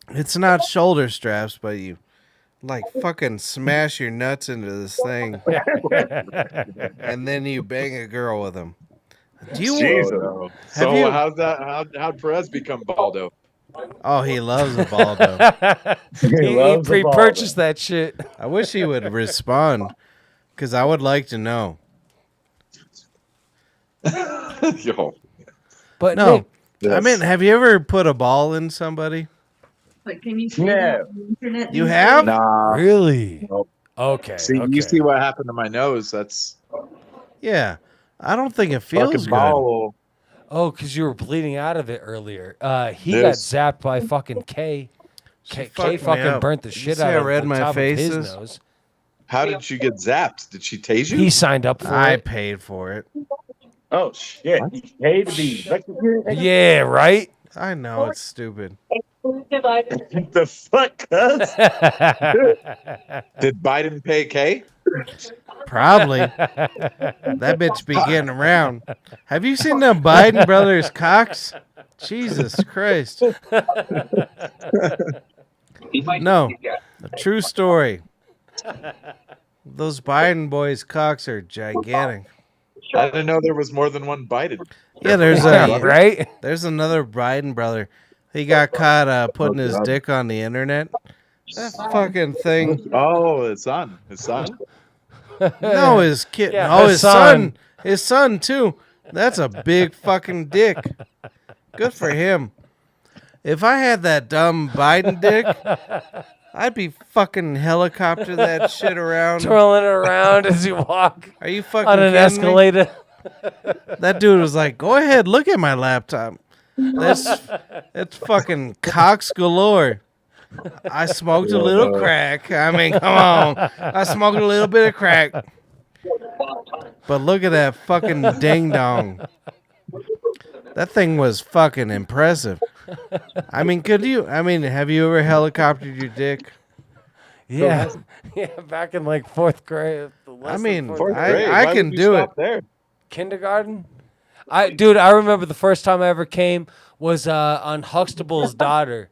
It's not shoulder straps, but you like fucking smash your nuts into this thing, and then you bang a girl with them. Do you? Jesus. So Have you- how's that? How'd Perez become Baldo? Oh, he loves a Baldo. he pre-purchased that shit. I wish he would respond, because I would like to know. Yo, But No, Nick, I mean, have you ever put a ball in somebody? But can you see Yeah. that on the internet? You these have? days? nah. really? Nope. Okay. See, okay. you see what happened to my nose? That's Yeah. I don't think it feels fucking good. ball. Oh, because you were bleeding out of it earlier. He This- got zapped by fucking K. K fucked me fucking up. burnt the You shit see out how of red the my top face of his is? nose. How did you get zapped? Did she tase you? He signed up for I it. paid for it. Oh, shit. You paid to be electrocuted? Yeah, right? I know it's stupid. The fuck, cuz? Did Biden pay K? Probably. That bitch be getting around. Have you seen the Biden brothers' cocks? Jesus Christ. No. A true story. Those Biden boys' cocks are gigantic. I didn't know there was more than one Biden. Yeah, there's Yeah, a right? there's another Biden brother. He got caught putting his God. dick on the internet. That fucking thing. Oh, his son. No, his kid. Yeah, no, his his son. son. His son too. That's a big fucking dick. Good for him. If I had that dumb Biden dick, I'd be fucking helicopter that shit around. Twirling it around as you walk Are you fucking on an kidding me? escalator. That dude was like, "Go ahead, look at my laptop. That's fucking cocks galore." I smoked a little crack. I mean, come on. I smoked a little bit of crack. But look at that fucking ding dong. That thing was fucking impressive. I mean, have you ever helicoptered your dick? Yeah. Yeah, back in like fourth grade. I mean, Fourth grade. I Why can would you do it. stop there? Kindergarten. I remember the first time I ever came was on Huxtable's daughter.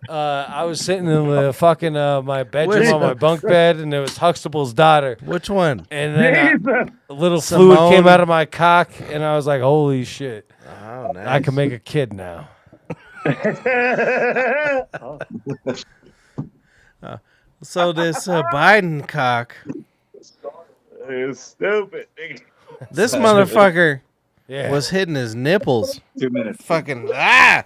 I was sitting in the fucking my bedroom Which- on my bunk bed, and it was Huxtable's daughter. Which one? And then a little Simone. fluid came out of my cock, and I was like, "Holy shit! Oh, nice. I can make a kid now." So this Biden cock, It's stupid, nigga. this motherfucker Yeah. was hitting his nipples. 2 minutes. Fucking ah.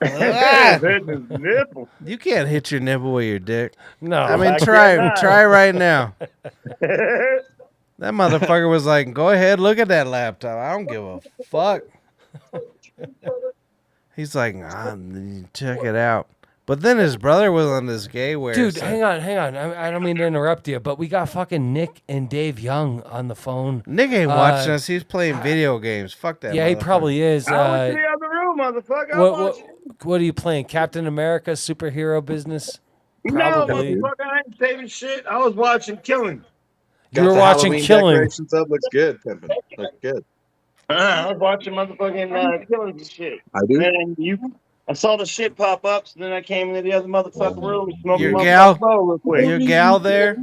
Hitting his nipple. You can't hit your nipple with your dick. No. I mean, I try cannot. right now. That motherfucker was like, "Go ahead, look at that laptop. I don't give a fuck." He's like, "Check it out." But then his brother was on this gay wear. Dude, so- hang on. I don't mean to interrupt you, but we got fucking Nick and Dave Young on the phone. Nick ain't watching us. He's playing video games. Fuck that. Yeah, he motherfucker. probably is. I was in the other room, motherfucker. I What, watched what are you playing? Captain America superhero business? No, Probably. motherfucker, I ain't saving shit. I was watching Killing. You were the watching Halloween Killing. decorations up. Looks good, Pimpin'. Looks good. I was watching motherfucking Killing and shit. I do. And I saw the shit pop up, so then I came into the other motherfucking room and smoked Your my gal- bowl real quick. Your gal there?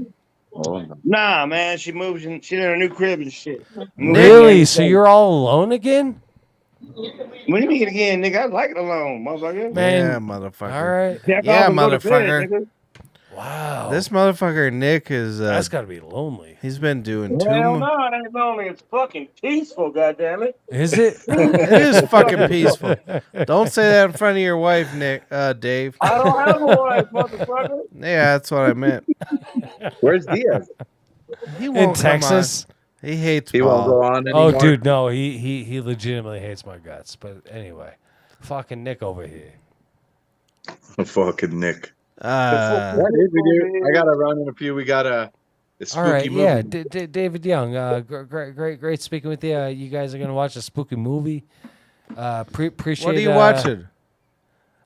Nah, man, she moved in. She in her new crib and shit. Really? So you're all alone again? What do you mean again, nigga? I like it alone, motherfucker. Man. Yeah, motherfucker. All right. Jack Yeah, off and go to bed, motherfucker. nigga. Wow. This motherfucker Nick is. That's got to be lonely. He's been doing Hell no, it ain't lonely. It's fucking peaceful, goddammit. Is it? It is fucking peaceful. Don't say that in front of your wife, Nick. Dave. I don't have a wife, motherfucker. Yeah, that's what I meant. Where's Diaz? He In won't come on. Texas? He hates He won't ball. go on anymore. Oh, dude, no. He legitimately hates my guts. But anyway, fucking Nick over here. Fucking Nick. Uh, What did we do? I gotta run in a few. We got a spooky All right, movie. yeah, David Young, great speaking with you. You guys are gonna watch a spooky movie. Appreciate. what are you watching?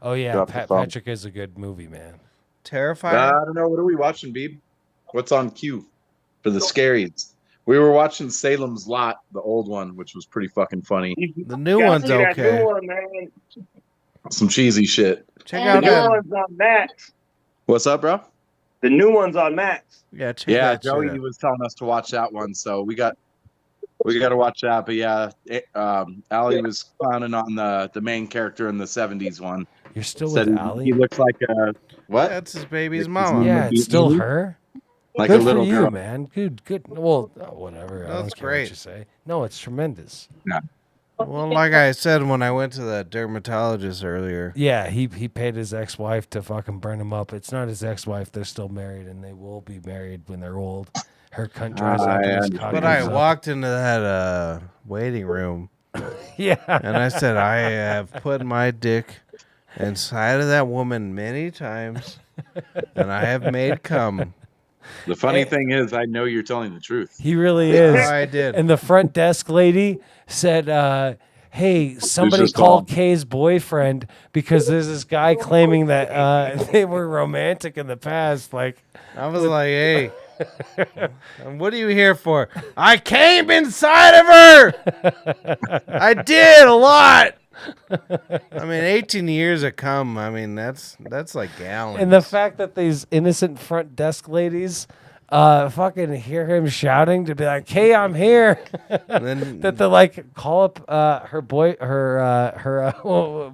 Oh yeah, Drop the phone. Patrick is a good movie, man. Terrifying. I don't know. What are we watching, Beeb? What's on cue for the scaries? We were watching Salem's Lot, the old one, which was pretty fucking funny. The new Gotta one's see that okay. new one, man. Some cheesy shit. Check The out new that. one's on Max. What's up, bro? The new one's on Max. Yeah, check Yeah, that shit Joey out. was telling us to watch that one, so we got to watch that. But yeah, Allie was clowning on the main character in the '70s one. You're still Said with he Allie? looks like a what? That's his baby's His mama. Yeah, it's still her. Like Good a little for you, girl. man. Good. Well, whatever. I don't That's care great. what you say. No, it's tremendous. Well, like I said when I went to the dermatologist earlier. Yeah, he paid his ex-wife to fucking burn him up. It's not his ex-wife. They're still married, and they will be married when they're old. Her cunt dries out. and his cock But I comes up. walked into that waiting room Yeah. and I said, I have put my dick inside of that woman many times and I have made cum. The funny thing is, I know you're telling the truth. He really Oh, is. I did. And the front desk lady said, hey, somebody just call called. Kay's boyfriend because there's this guy claiming that they were romantic in the past. Like, I was like, hey, what are you here for? I came inside of her. I did a lot. I mean, 18 years of cum. I mean, that's like gallons. and the fact that these innocent front desk ladies fucking hear him shouting to be like, "Hey, I'm here." And then That they like call up her I'm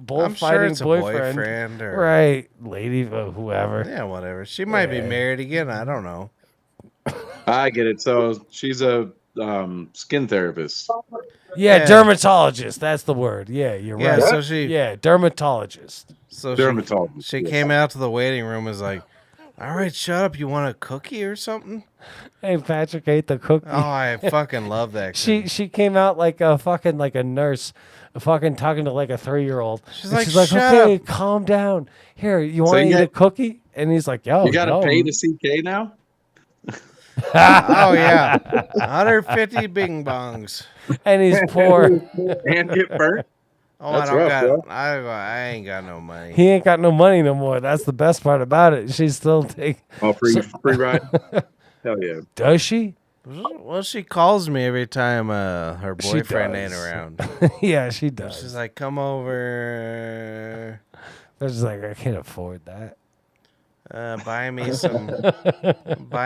bullfighting sure it's a boyfriend, boyfriend or right? Lady, whoever. yeah, whatever. She might be Yeah. married again. I don't know. I get it. So she's a skin therapist. Yeah, Yeah. dermatologist. That's the word. Yeah, you're Yeah, right. so she Yeah, dermatologist. so Dermatologist, she yes. came out to the waiting room and was like, "All right, shut up. You want a cookie or something?" Hey, Patrick ate the cookie. Oh, I fucking love that. She came out like a fucking like a nurse, fucking talking to like a 3-year-old. She's And like, she's like, "Shut okay, up." calm down. Here, you So want to you eat a got- cookie? And he's like, yo, You got to no. pay to see K now. Oh yeah, 150 bing bongs. And he's poor. And get burnt. Oh, That's I don't rough, got. bro. I ain't got no money. He ain't got no money no more. That's the best part about it. She's still taking. Oh, free ride. Hell yeah. Does she? Well, she calls me every time her She boyfriend ain't does. around. Yeah, she does. She's like, "Come over, They're just like, I can't afford that. buy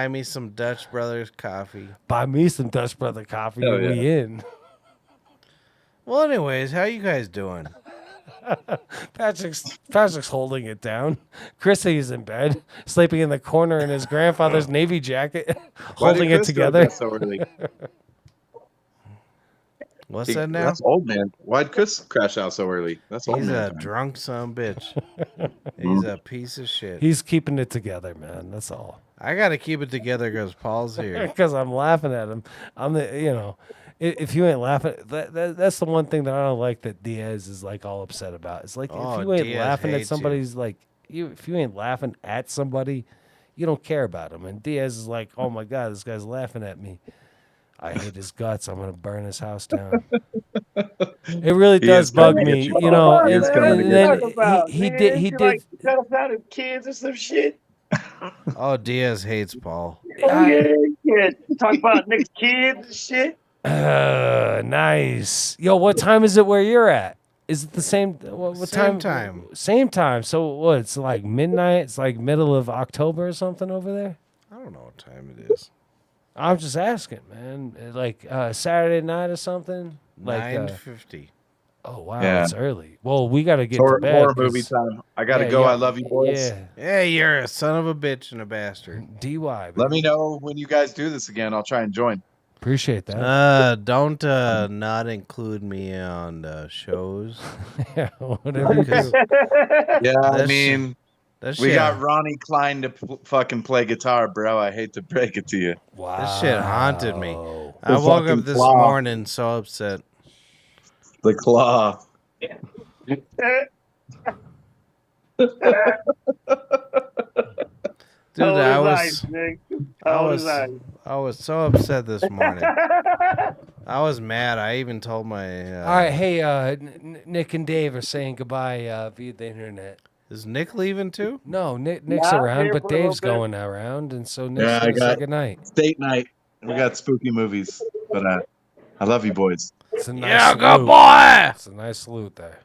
me some Dutch Brothers coffee." Buy me some Dutch Brother coffee Hell and we in. Well, anyways, how you guys doing? Patrick's holding it down. Chrissy's in bed, sleeping in the corner in his grandfather's navy jacket, Why did holding it Chris go to together. bed so early? What's that now? That's old man. Why'd Chris crash out so early? That's old He's man a time. drunk son of a bitch. He's a piece of shit. He's keeping it together, man. That's all. I gotta keep it together because Paul's here. Because I'm laughing at him. I'm the, if you ain't laughing, that's the one thing that I don't like that Diaz is like all upset about. It's like Oh, if you ain't Diaz laughing at hates you. somebody's like, if you ain't laughing at somebody, you don't care about him. And Diaz is like, oh my god, this guy's laughing at me. I hate his guts. I'm gonna burn his house down. It really He does is coming bug to get me, you, you Paul. know. He And, is coming to and get then he did. He did. Cut us out of kids and some shit. Oh, Diaz hates Paul. Oh yeah. Talk about next kids and shit. Nice. Yo, what time is it where you're at? Is it the same? What Same time? time. Same time. So what? It's like midnight. It's like middle of October or something over there. I don't know what time it is. I'm just asking, man. Like Saturday night or something. Like 9:50. oh wow, Yeah. it's early. Well, we got to get to Horror, bed. horror 'cause- movie time. I gotta yeah, go. yeah, I love you, boys. Yeah, Hey, you're a son of a bitch and a bastard. DY. Let me know when you guys do this again. I'll try and join. Appreciate that. Don't not include me on shows. Yeah, whatever you Because do. Yeah, I That's- mean, that we shit, got Ronnie Klein to fucking play guitar, bro. I hate to break it to you. Wow. that shit haunted me. Oh. I The woke fucking up this claw. morning so upset. The claw. Dude, I was Nick. I was so upset this morning. I was mad. I even told my All right, hey, Nick and Dave are saying goodbye via the internet. Is Nick leaving too? No, Nick's Nah, around, here but for a little Dave's bit. going around, and so Nick's Yeah, I gonna say got- goodnight. State night. We got spooky movies, but I love you, boys. It's a nice Yeah, salute. good boy. It's a nice salute there.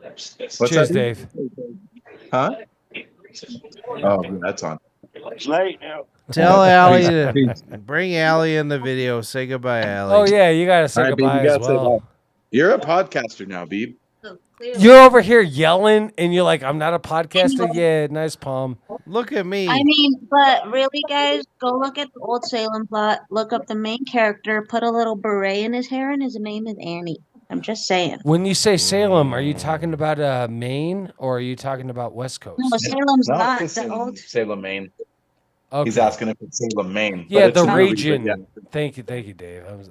What's Cheers, that? Dave. Huh? Oh, yeah, that's on. It's late now. Tell Allie to Peace. bring Allie in the video. Say goodbye, Allie. Oh yeah, you gotta say All right, Beeb, goodbye you as gotta say well. bye. You're a podcaster now, Beeb. So clearly. You're over here yelling, and you're like, "I'm not a podcaster." Yeah, nice palm. Look at me. I mean, but really, guys, go look at the old Salem plot. Look up the main character. Put a little beret in his hair, and his name is Annie. I'm just saying. When you say Salem, are you talking about Maine or are you talking about West Coast? No, Salem's No, not it's the in old. Salem, Maine. Okay. He's asking if it's Salem, Maine. Yeah, but the it's not. region. Yeah. Thank you, Dave. I was,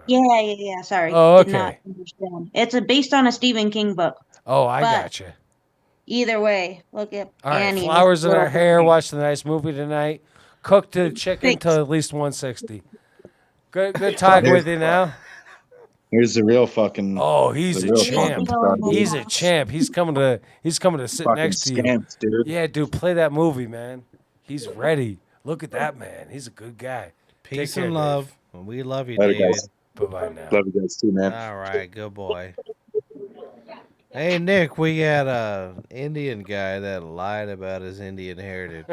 Yeah. Sorry. Oh, Did not okay. understand. It's based on a Stephen King book. Oh, I But- gotcha. Either way, look at All right, Annie. flowers in Little our hair. beret. Watch the nice movie tonight. Cook the chicken Thanks. to at least 160. Good talking with you now. Here's the real fucking. Oh, he's the a real champ. fucking star, He's a champ. He's coming to sit fucking next to you. scamps, dude. Yeah, dude, play that movie, man. He's ready. Look at that man. He's a good guy. Peace Take care, and love. We love you, Later, David. guys. Bye bye now. Love you guys too, man. All right, good boy. Hey, Nick, we got a Indian guy that lied about his Indian heritage.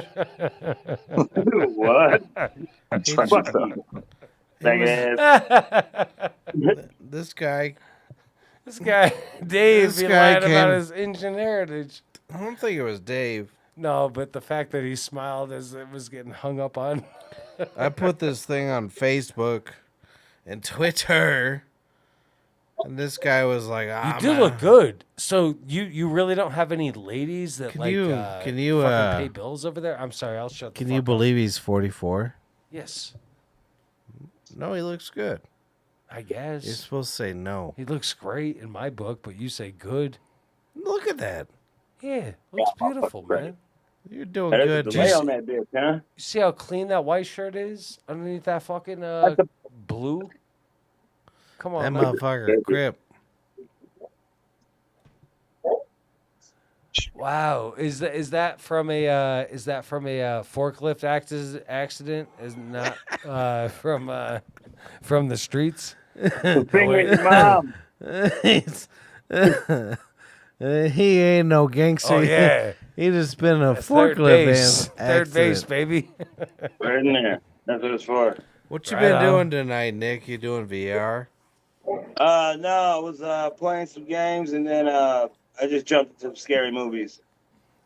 What? That's He, funny. Fuck you. he was, Faggot ass. this guy, This guy, Dave, This he guy lied about came- his Indian heritage. I don't think it was Dave. No, but the fact that he smiled as it was getting hung up on. I put this thing on Facebook and Twitter, and this guy was like, You do look good. So you really don't have any ladies that Can like you- can you, fucking pay bills over there? I'm sorry, I'll shut. Can the you fuck believe he's 44? Up. Yes, No, he looks good. I guess You're supposed to say no. he looks great in my book, but you say good. Look at that. Yeah, looks beautiful, man. You're doing There's a good. delay Just- on that bitch, huh? You see how clean that white shirt is underneath that fucking blue? Come on, that man. motherfucker crip. Wow, is that from a forklift accident? Is not from the streets? Bring with your mom. He's- he ain't no gangster. Oh yeah, He just been a third forklift base, accident. third base, baby. Right in there. That's what it's for. What you Right been on. doing tonight, Nick? You doing VR? No, I was playing some games and then I just jumped into some scary movies.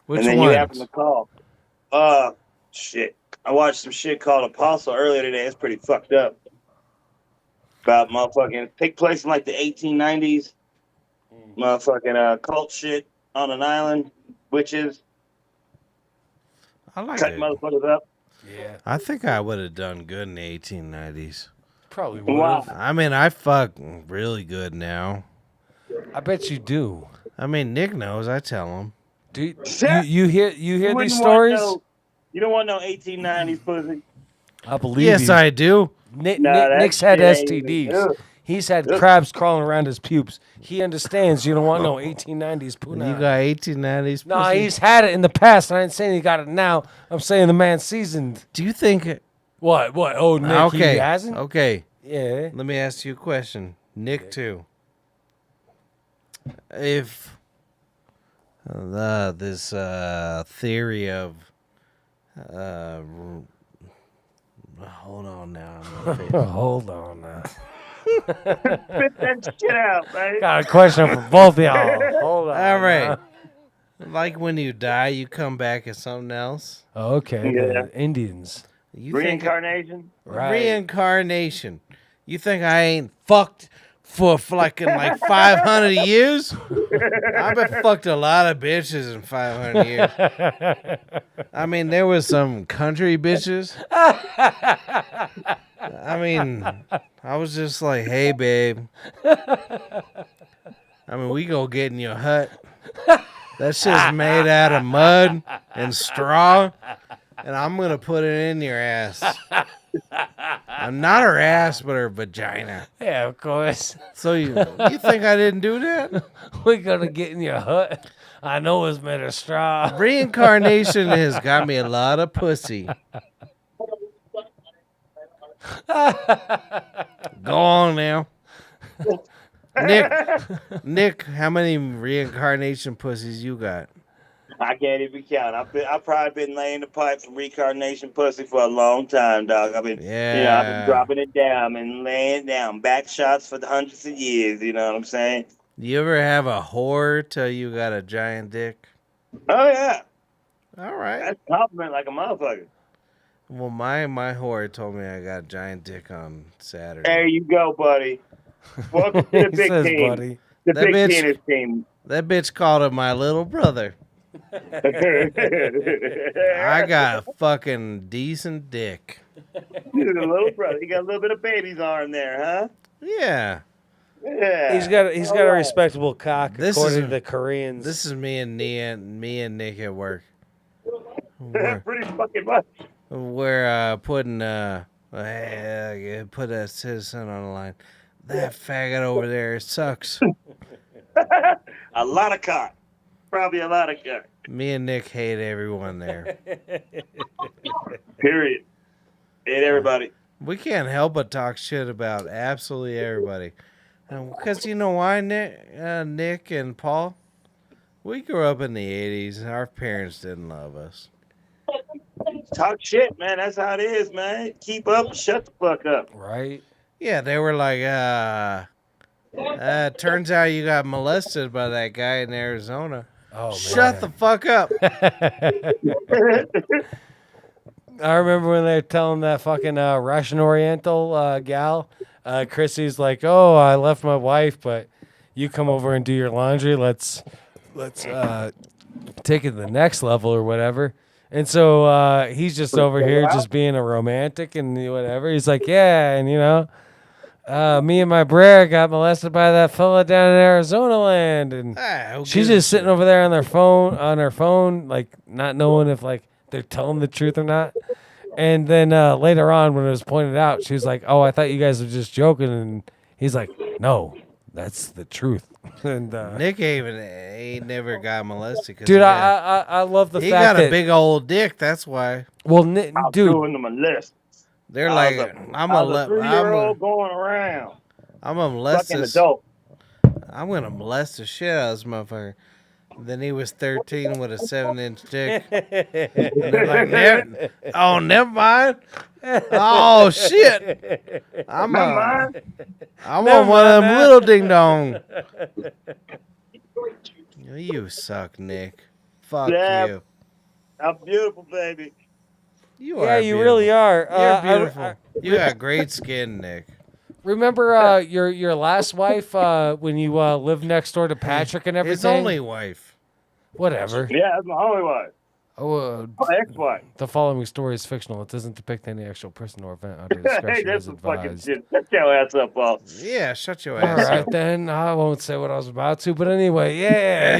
Which and then ones? you happened to call. Shit. I watched some shit called Apostle earlier today. It's pretty fucked up. About motherfucking take place in like the 1890s. Motherfucking cult shit on an island, witches, I like cutting it. motherfuckers up. Yeah, I think I would have done good in the 1890s. probably would Wow. have. I mean, I fuck really good now. I bet you do. I mean, Nick knows. I tell him. Do you hear You these wouldn't stories? want you don't want no 1890s pussy. I believe Yes, you. I do. That Nick's had shit ain't even STDs. good. He's had crabs crawling around his pubes. He understands you don't want no 1890s You puna. got 1890s. No, pussy? he's had it in the past. I ain't saying he got it now. I'm saying the man's seasoned. Do you think? What? Oh, Nick, Okay. he hasn't? Okay. Yeah. Let me ask you a question, Nick too. If this theory of hold on now, I'm gonna finish. Hold on now. Spit that shit out, man. Got a question for both of y'all. Hold on. All right. now. Like when you die, you come back as something else. Okay. Yeah. The Indians. You think Reincarnation. Right. reincarnation? You think I ain't fucked for fucking like 500 years? I've been fucked a lot of bitches in 500 years. I mean, there was some country bitches. I mean, I was just like, hey, babe. I mean, we go get in your hut. That shit's made out of mud and straw, and I'm going to put it in your ass. I'm not her ass, but her vagina. Yeah, of course. So you think I didn't do that? We're gonna get in your hut. I know it's made of straw. Reincarnation has got me a lot of pussy. Go on now. Nick, how many reincarnation pussies you got? I can't even count. I've probably been laying the pipe for reincarnation pussy for a long time, dog. I've been, I've Yeah. been dropping it down and laying it down, back shots for the hundreds of years. You know what I'm saying? You ever have a whore till you got a giant dick? Oh yeah, All right. that's a compliment like a motherfucker. Well, my whore told me I got a giant dick on Saturday. There you go, buddy. Welcome to the He big says, team. buddy. The That big bitch- penis team. That bitch called him my little brother. I got a fucking decent dick. He's a little brother. He got a little bit of baby's arm there, huh? Yeah. Yeah. He's got a All right. respectable cock This according is- to the Koreans. This is me and Nick at work. Pretty fucking much. We're putting put a citizen on the line. That faggot over there sucks. A lot of cock. Probably a lot of cock. Me and Nick hate everyone there. Period. Hate everybody. We can't help but talk shit about absolutely everybody. Because you know why, Nick and Paul? We grew up in the 80s. Our parents didn't love us. Talk shit, man. That's how it is, man. Keep up and shut the fuck up. Right? Yeah, they were like, turns out you got molested by that guy in Arizona. Oh, Shut the fuck up. I remember when they were telling that fucking Russian Oriental gal, Chrissy's like, "Oh, I left my wife, but you come over and do your laundry. Let's take it to the next level or whatever." And so he's just over here just being a romantic and whatever. He's like, "Yeah, and me and my brer got molested by that fella down in Arizona land, and she's just sitting over there on her phone, like not knowing if like they're telling the truth or not." And then later on, when it was pointed out, she was like, "Oh, I thought you guys were just joking," and he's like, "No, that's the truth." And Nick ain't never got molested. Dude, I love the he fact got that a big old dick. That's why. Well, I'm dude, doing them a list. They're like, I'm a 3-year-old going around. I'm gonna molest Fucking this. adult. I'm gonna molest the shit out of this motherfucker. Then he was 13 with a 7-inch dick. And they're like, never mind. Oh shit! I'm on one of them little ding dong. You suck, Nick. Fuck you. I'm beautiful, baby. You are. yeah, you beautiful. really are. You're beautiful. You got great skin, Nick. Remember your last wife when you lived next door to Patrick and everything? His only wife. Whatever. Yeah, that's my only wife. Oh, My ex-wife. the following story is fictional. It doesn't depict any actual person or event under discretion Hey, that's as some fucking advised. shit. Shut your ass up, Paul. Yeah, shut your All ass right, up. then. I won't say what I was about to, but anyway, yeah.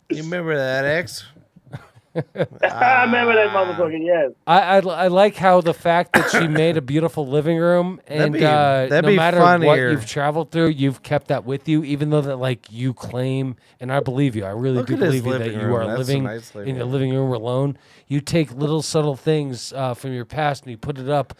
You remember that ex? I remember that motherfucker, yes. I like how the fact that she made a beautiful living room, and that'd no be matter what funnier. you've traveled through, you've kept that with you, even though that like you claim, and I believe you. I really Look do at his believe you that living you room. are That's a living nice living in your room. living room alone. You take little subtle things from your past and you put it up,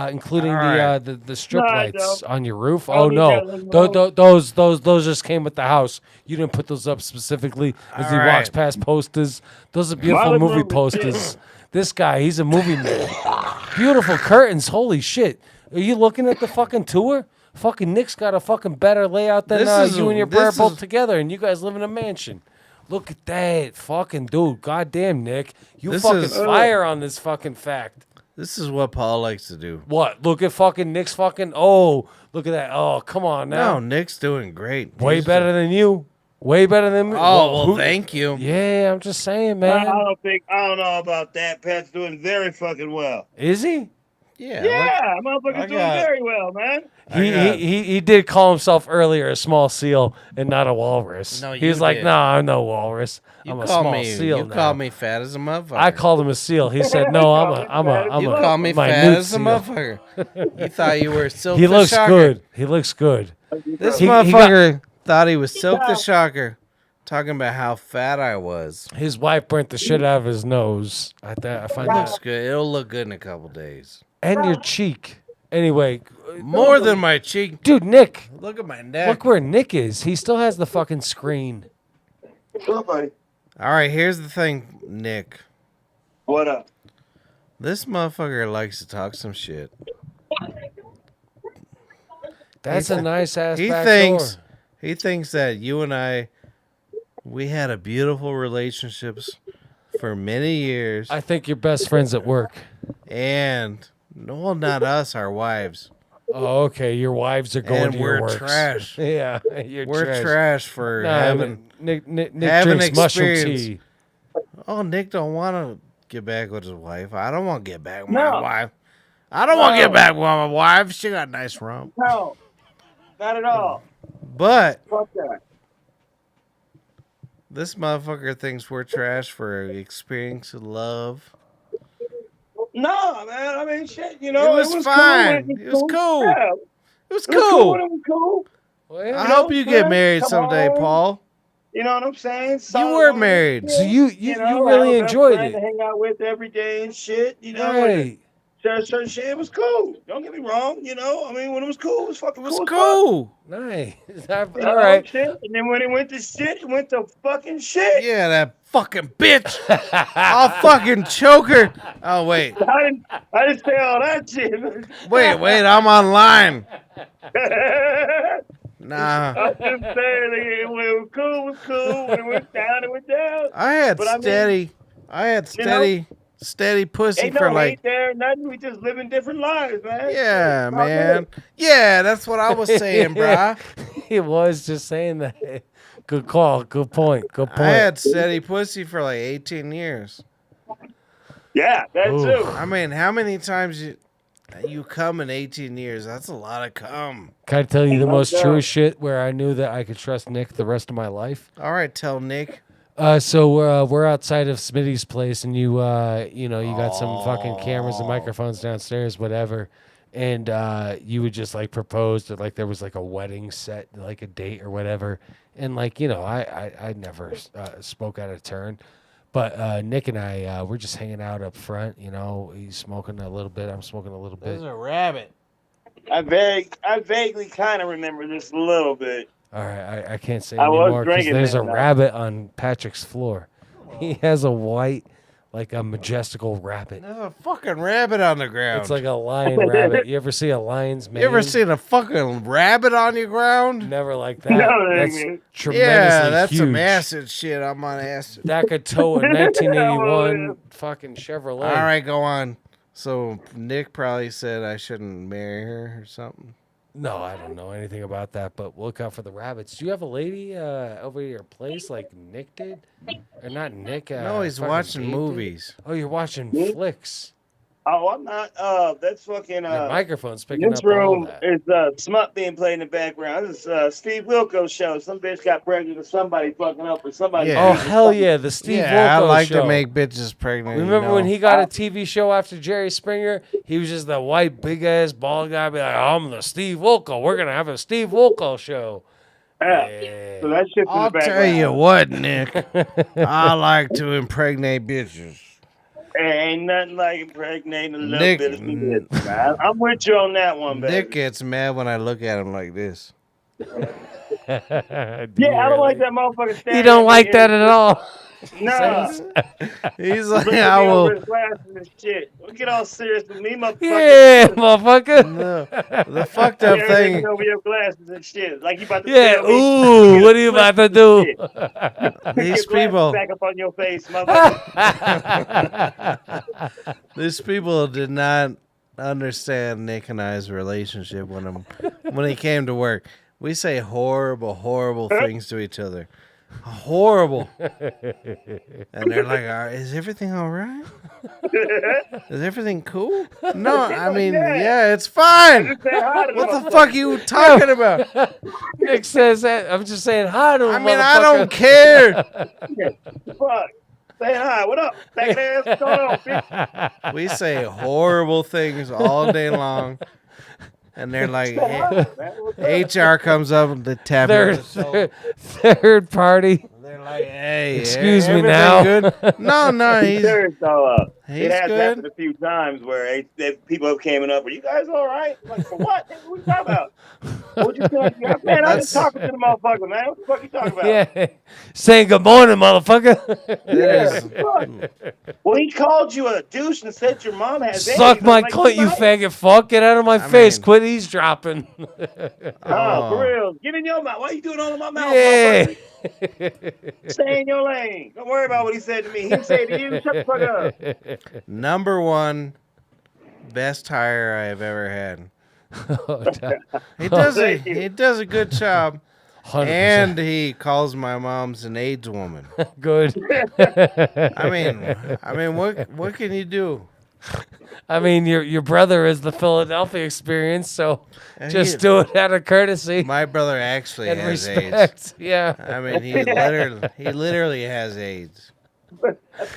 including All right. the strip No, I lights don't. on your roof. I Oh don't no, need that living those just came with the house. You didn't put those up specifically as he All walks right. past posters. Those are beautiful living movie room is posters. This guy, he's a movie man. Beautiful curtains. Holy shit. Are you looking at the fucking tour? Fucking Nick's got a fucking better layout than This is you a- and your brother this both is- together, and you guys live in a mansion. Look at that. Fucking dude. Goddamn, Nick. You This fucking is- fire on this fucking fact. This is what Paul likes to do. What? Look at fucking Nick's fucking. Oh, look at that. Oh, come on now. No, Nick's doing great. Way He's better than you. Way better than me. Oh, well, who- thank you. Yeah, I'm just saying, I man. don't know about that. Pat's doing very fucking well. Is he? Yeah. Yeah, I motherfucker's doing got- very well, man. He did call himself earlier a small seal and not a walrus. No, he was you like, did. "No, I'm no walrus. You I'm a call small me. seal." You now." call me fat as a motherfucker. I called him a seal. He said, "No, I'm You a call me fat minute as a seal." motherfucker. You thought you were Silk He the looks Shocker. good. He looks good. This He motherfucker thought he was Silk the Shocker, talking about how fat I was. His wife burnt the shit out of his nose. I find that. Looks good. It'll look good in a couple days. And your cheek. Anyway, More than my cheek. dude, Nick, Look at my neck. look where Nick is. He still has the fucking screen. Sure, buddy. All right, here's the thing, Nick. What up? This motherfucker likes to talk some shit. That's a nice ass He back thinks door. he thinks that you and I, we had a beautiful relationships for many years, I think you're best friends at work. and no, not us, our wives. Oh, okay. Your wives are going And to we're your works. trash. Yeah, you're We're trash for Nah, having. Nick having drinks mushroom experience. tea. Oh, Nick don't want to get back with his wife. I don't want to get back with No. my wife. I don't want to get back with my wife. She got a nice rump. No, not at all. But Fuck that. this motherfucker thinks we're trash for experiencing love. No, man. I mean, shit. You It know, was cool. fine. It was cool. Yeah, It was it was cool. cool. It was cool. Well, yeah. I know, hope you get man, married come someday, on. Paul. You know what I'm saying? You Solid were woman, married. So shit, you know, really have a best enjoyed friend it, to hang out with every day and shit. You know, right? certain shit, it was cool. Don't get me wrong, you know. I mean, when it was cool, it was fucking It was cool. cool. Nice. You All know, right. shit. And then when it went to shit, it went to fucking shit. Yeah, that fucking bitch. I'll fucking choke her. Oh, wait. I didn't say all that shit. Wait, I'm online. Nah. I'm just saying, like, when it was cool. When it went down, it went down. I had But I mean, steady pussy ain't no for hate like, there, nothing. We just living different lives, man. yeah, It's all man. good. Yeah, that's what I was saying, brah. He was just saying that. Good call. Good point. Good point. I had steady pussy for like 18 years. Yeah, that too. I mean, how many times you come in 18 years? That's a lot of cum. Can I tell you the No most doubt. true shit where I knew that I could trust Nick the rest of my life? All right, tell Nick. So we're outside of Smitty's place, and you got some fucking cameras and microphones downstairs, whatever. And you would just like propose that like there was like a wedding set, like a date or whatever. And like I never spoke out of turn, but Nick and I we're just hanging out up front. You know, he's smoking a little bit, I'm smoking a little bit. There's a rabbit. I vaguely kind of remember this a little bit. All right, I can't say I was anymore because drinking there's that a night. rabbit on Patrick's floor. He has a white, like a majestical rabbit. There's a fucking rabbit on the ground. It's like a lion rabbit. You ever see a lion's mane? You ever seen a fucking rabbit on your ground? Never like that. No, That's nigga. tremendously Yeah, that's huge. some acid shit. I'm on acid. That could tow a 1981 fucking Chevrolet. All right, go on. So Nick probably said I shouldn't marry her or something. No, I don't know anything about that, but look out for the rabbits. Do you have a lady over at your place like Nick did? Or not Nick? No, he's fucking watching Dave did? movies. Oh, you're watching flicks. Oh, I'm not. That's fucking. Your microphone's picking This up all room that. is smut being played in the background. This is Steve Wilco's show. Some bitch got pregnant with somebody fucking up or somebody. Yeah. Oh, hell yeah, the Steve Yeah, I Wilco like show. to make bitches pregnant. Remember when he got a TV show after Jerry Springer? He was just the white, big-ass, bald guy. Be like, I'm the Steve Wilco. We're going to have a Steve Wilco show. Yeah. So that shit's in I'll the tell background. you what, Nick. I like to impregnate bitches. Ain't nothing like impregnating a little Nick- bit of shit, man. I'm with you on that one, baby. Nick gets mad when I look at him like this. Yeah, I don't like that motherfucker standing. You don't like that at all. No. He's like, Look at I me over will. his glasses and shit. Don't get all serious with me, motherfucker. Yeah, motherfucker. No, the fucked up Everything thing. over your glasses and shit. Like you about to Yeah, tell me. ooh, what are you about to do? These Your glasses people, back up on your face, motherfucker. these people did not understand Nick and I's relationship when he came to work. We say horrible, horrible things to each other. Horrible. And they're like, is everything all right? Is everything cool? No, I mean, yeah, it's fine. Just say hi to What the motherfucker. fuck are you talking about? Nick says that. I'm just saying hi to him. I mean, I motherfucker. don't care. Fuck. Say hi. What up? Back ass. What's going on, bitch? We say horrible things all day long. And they're like, Say hi, man. What's up? HR comes up and they tap me on the shoulder. Third party. They're like, hey, Excuse me everything now. Good? No, he's Serious, though, he's it has good. happened a few times where people have came up. Are you guys all right? I'm like, for what? What you talking about? What you talking about? Man, I'm just talking to the motherfucker, man. What the fuck you talking about? Yeah. Saying good morning, motherfucker. Yeah, fuck. Well, he called you a douche and said your mom has AIDS. Suck I'm my like, cunt, you what? faggot fuck. Get out of my face. mean- Quit eavesdropping. Oh, for real. Get in your mouth. Why you doing all in my mouth? Yeah. motherfucker? Stay in your lane. Don't worry about what he said to me. He didn't say it to you. Shut the fuck up. Number one best hire I have ever had. He does a good job. 100%. And he calls my mom's an AIDS woman. Good. I mean, what can you do? I mean, your brother is the Philadelphia experience, so just do it out of courtesy My brother actually and has respect. AIDS. Yeah, I mean, he literally has AIDS.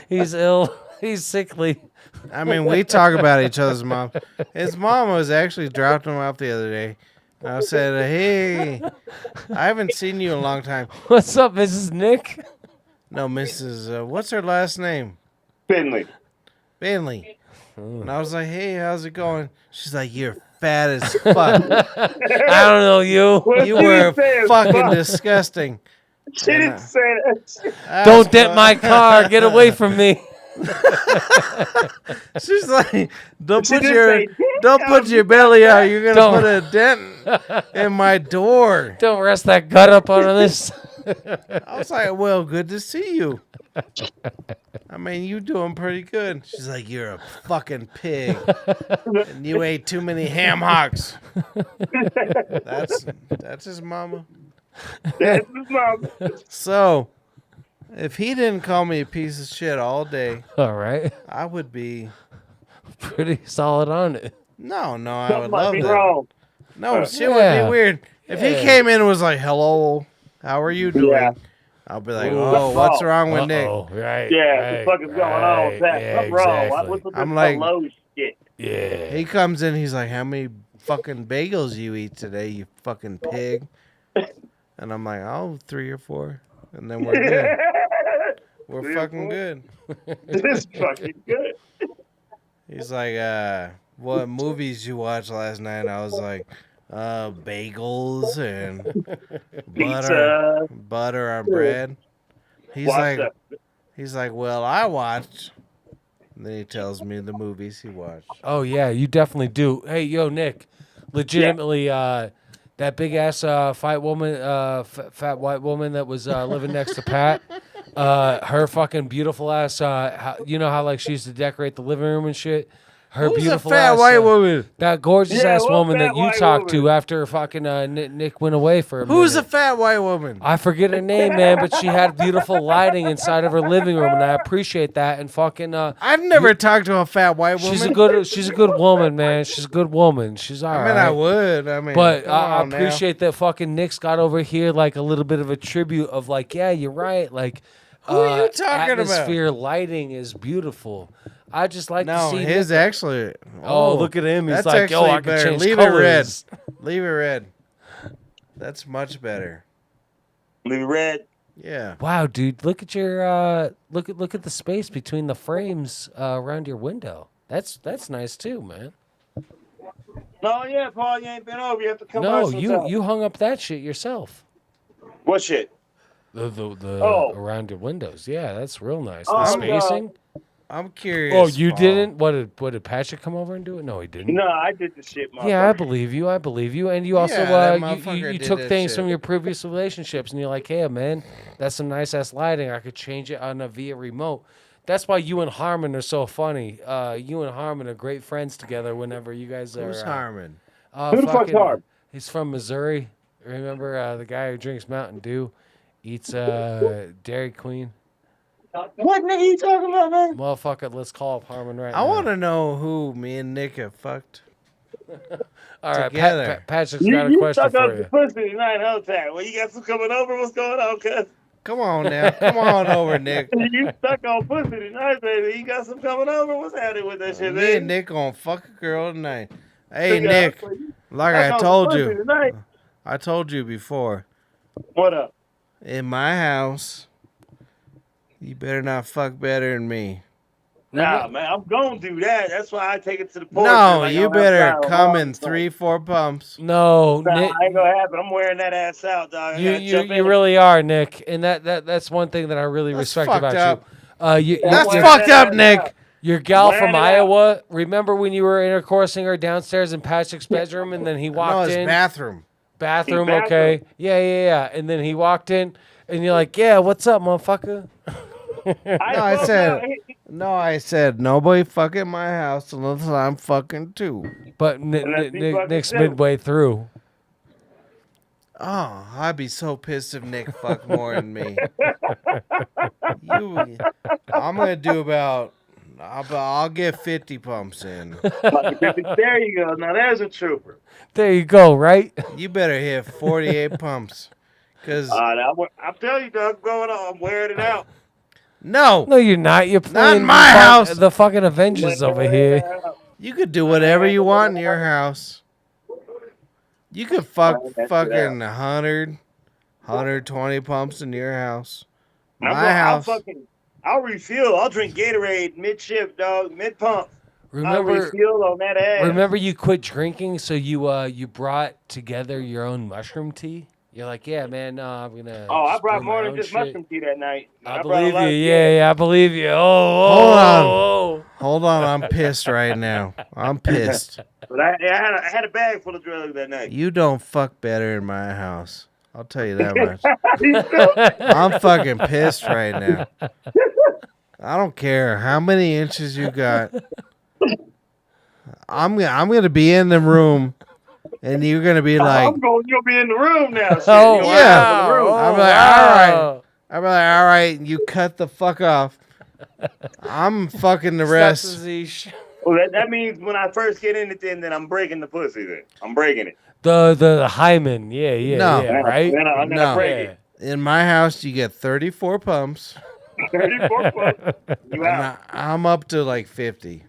he's ill. He's sickly. I mean, we talk about each other's mom. His mom was actually dropped him off the other day. I said, hey, I haven't seen you in a long time. What's up, Mrs. Nick? No, Mrs. What's her last name? Finley. Finley. And I was like, hey, how's it going? She's like, you're fat as fuck. I don't know you. What You did he were say? fucking disgusting. She didn't say that. Don't dent my car. Get away from me. She's like, don't She put didn't your say, don't put your belly out. You're gonna Don't. put a dent in my door. Don't rest that gut up on this. I was like, well, good to see you. I mean, you doing pretty good. She's like, you're a fucking pig. And you ate too many ham hocks. That's his mama. That's his mom. So, if he didn't call me a piece of shit all day, All right. I would be... Pretty solid on it. No, I would Something might love be that. wrong. No, shit would Yeah. be weird. If he came in and was like, hello, how are you doing? Yeah. I'll be like, Ooh. oh, what's wrong with Nick? Uh-oh. Right. Yeah, right, what the fuck is going on with that? Yeah, Something wrong. exactly. What's with this I'm like- low shit? Yeah. He comes in, he's like, how many fucking bagels you eat today, you fucking pig? And I'm like, oh, 3 or 4. And then we're good. We're 3 or fucking 4? good. This is fucking good. He's like, what movies you watched last night? I was like, bagels and butter on bread. He's Watch like, that. well, I watched. And then he tells me the movies he watched. Oh yeah, you definitely do. Hey, yo, Nick, legitimately, that big ass fat white woman that was living next to Pat, her fucking beautiful ass. You know how like she used to decorate the living room and shit. Her Who's a beautiful fat ass, white woman? that gorgeous Yeah, ass what woman fat that you white talked to woman? after fucking Nick went away for a Who's a minute. fat white woman? I forget her name, man, but she had beautiful lighting inside of her living room, and I appreciate that. And fucking, I've never talked to a fat white woman. she's a good woman, man. She's a good woman. She's all I right. mean, I would. I mean, But come I on now. appreciate that fucking Nick's got over here like a little bit of a tribute of like, yeah, you're right. Like, Who are you talking about? atmosphere lighting is beautiful. I just like to No, see his Nick- actually. Oh, look at him. He's that's like, yo, actually I can better. change Leave colors. it red. Leave it red. That's much better. Leave it red. Yeah. Wow, dude, look at your look at the space between the frames around your window. That's nice too, man. No, yeah, Paul, you ain't been over. You have to come No, by sometime. you hung up that shit yourself. What shit? The Oh. around your windows. Yeah, that's real nice. Oh, The no. spacing. I'm curious. Oh, you Paul. didn't? What did Patrick come over and do it? No, he didn't. No, I did the shit, motherfucker. Yeah, I believe you. I believe you. And you also Yeah, that you motherfucker did took that things shit. from your previous relationships and you're like, hey man, that's some nice ass lighting. I could change it on a via remote. That's why you and Harmon are so funny. You and Harmon are great friends together whenever you guys are. Who's Harmon? Who the fuck's Harm? He's from Missouri. Remember the guy who drinks Mountain Dew, eats Dairy Queen. What nigga you talking about, man? Motherfucker, let's call up Harmon right I now. want to know who me and Nick have fucked. All right, together. Patrick's got a You question stuck for up you. the pussy tonight, huh, Tad? Well, you got some coming over? What's going on, cuz? Come on now. Come on over, Nick. You stuck on pussy tonight, baby. You got some coming over? What's happening with that shit, Me baby? and Nick gonna fuck a girl tonight. Hey, Nigga, Nick. you Like stuck I on told pussy you. Tonight. I told you before. What up? In my house, you better not fuck better than me. Nah, man, I'm gonna do that. That's why I take it to the porch. No, like, you I'm better outside come all in the time. 3-4 pumps. No, Nah, Nick, ain't gonna happen. I'm wearing that ass out, dog. I gotta jump you in. really are, Nick, and that's one thing that I really That's respect fucked about up. you. That's wearing fucked that up, ass Nick. out. Your gal Wearing from it out. Iowa. Remember when you were intercoursing her downstairs in Patrick's bedroom, and then he No, walked it's in bathroom. bathroom, Bathroom. okay, yeah, and then he walked in, and you're like, yeah, what's up, motherfucker? No, I said nobody fuck at my house unless I'm fucking too. But Unless he fucking Nick's too. midway through. Oh, I'd be so pissed if Nick fucked more than me. I'm gonna do about. I'll get 50 pumps in. There you go. Now there's a trooper. There you go, right? You better hit 48 pumps, cause I'm telling you, dog, going on. I'm wearing it out. no, No, you're not. You're playing in my house. The fucking Avengers over here. you could do whatever you want in your house. You could fuck fucking 100, 120 pumps in your house. My house. I'll refill. I'll drink Gatorade mid-shift, dog, mid-pump. I refuel on that ass. Remember you quit drinking, so you brought together your own mushroom tea. You're like, yeah, man, I'm gonna. Oh, I just brought brew more my than own just shit. mushroom tea that night. I brought a believe lot you. of Yeah, I believe you. Hold on. Oh. Hold on, I'm pissed right now. I'm pissed. But I had a bag full of drugs that night. You don't fuck better in my house. I'll tell you that much. You stupid. I'm fucking pissed right now. I don't care how many inches you got. I'm gonna be in the room, and you're gonna be like, You'll be in the room now. Shit. Oh, You'll be yeah. in the room. Oh, I'm like, wow. I'm like, all right, you cut the fuck off. I'm fucking the rest. Well, that means when I first get in it, then I'm breaking the pussy. Then I'm breaking it. The hymen. Yeah, No. yeah, right? Then I No. break Yeah. it. In my house, you get 34 pumps, 34 bucks. You and out. I'm up to like 50.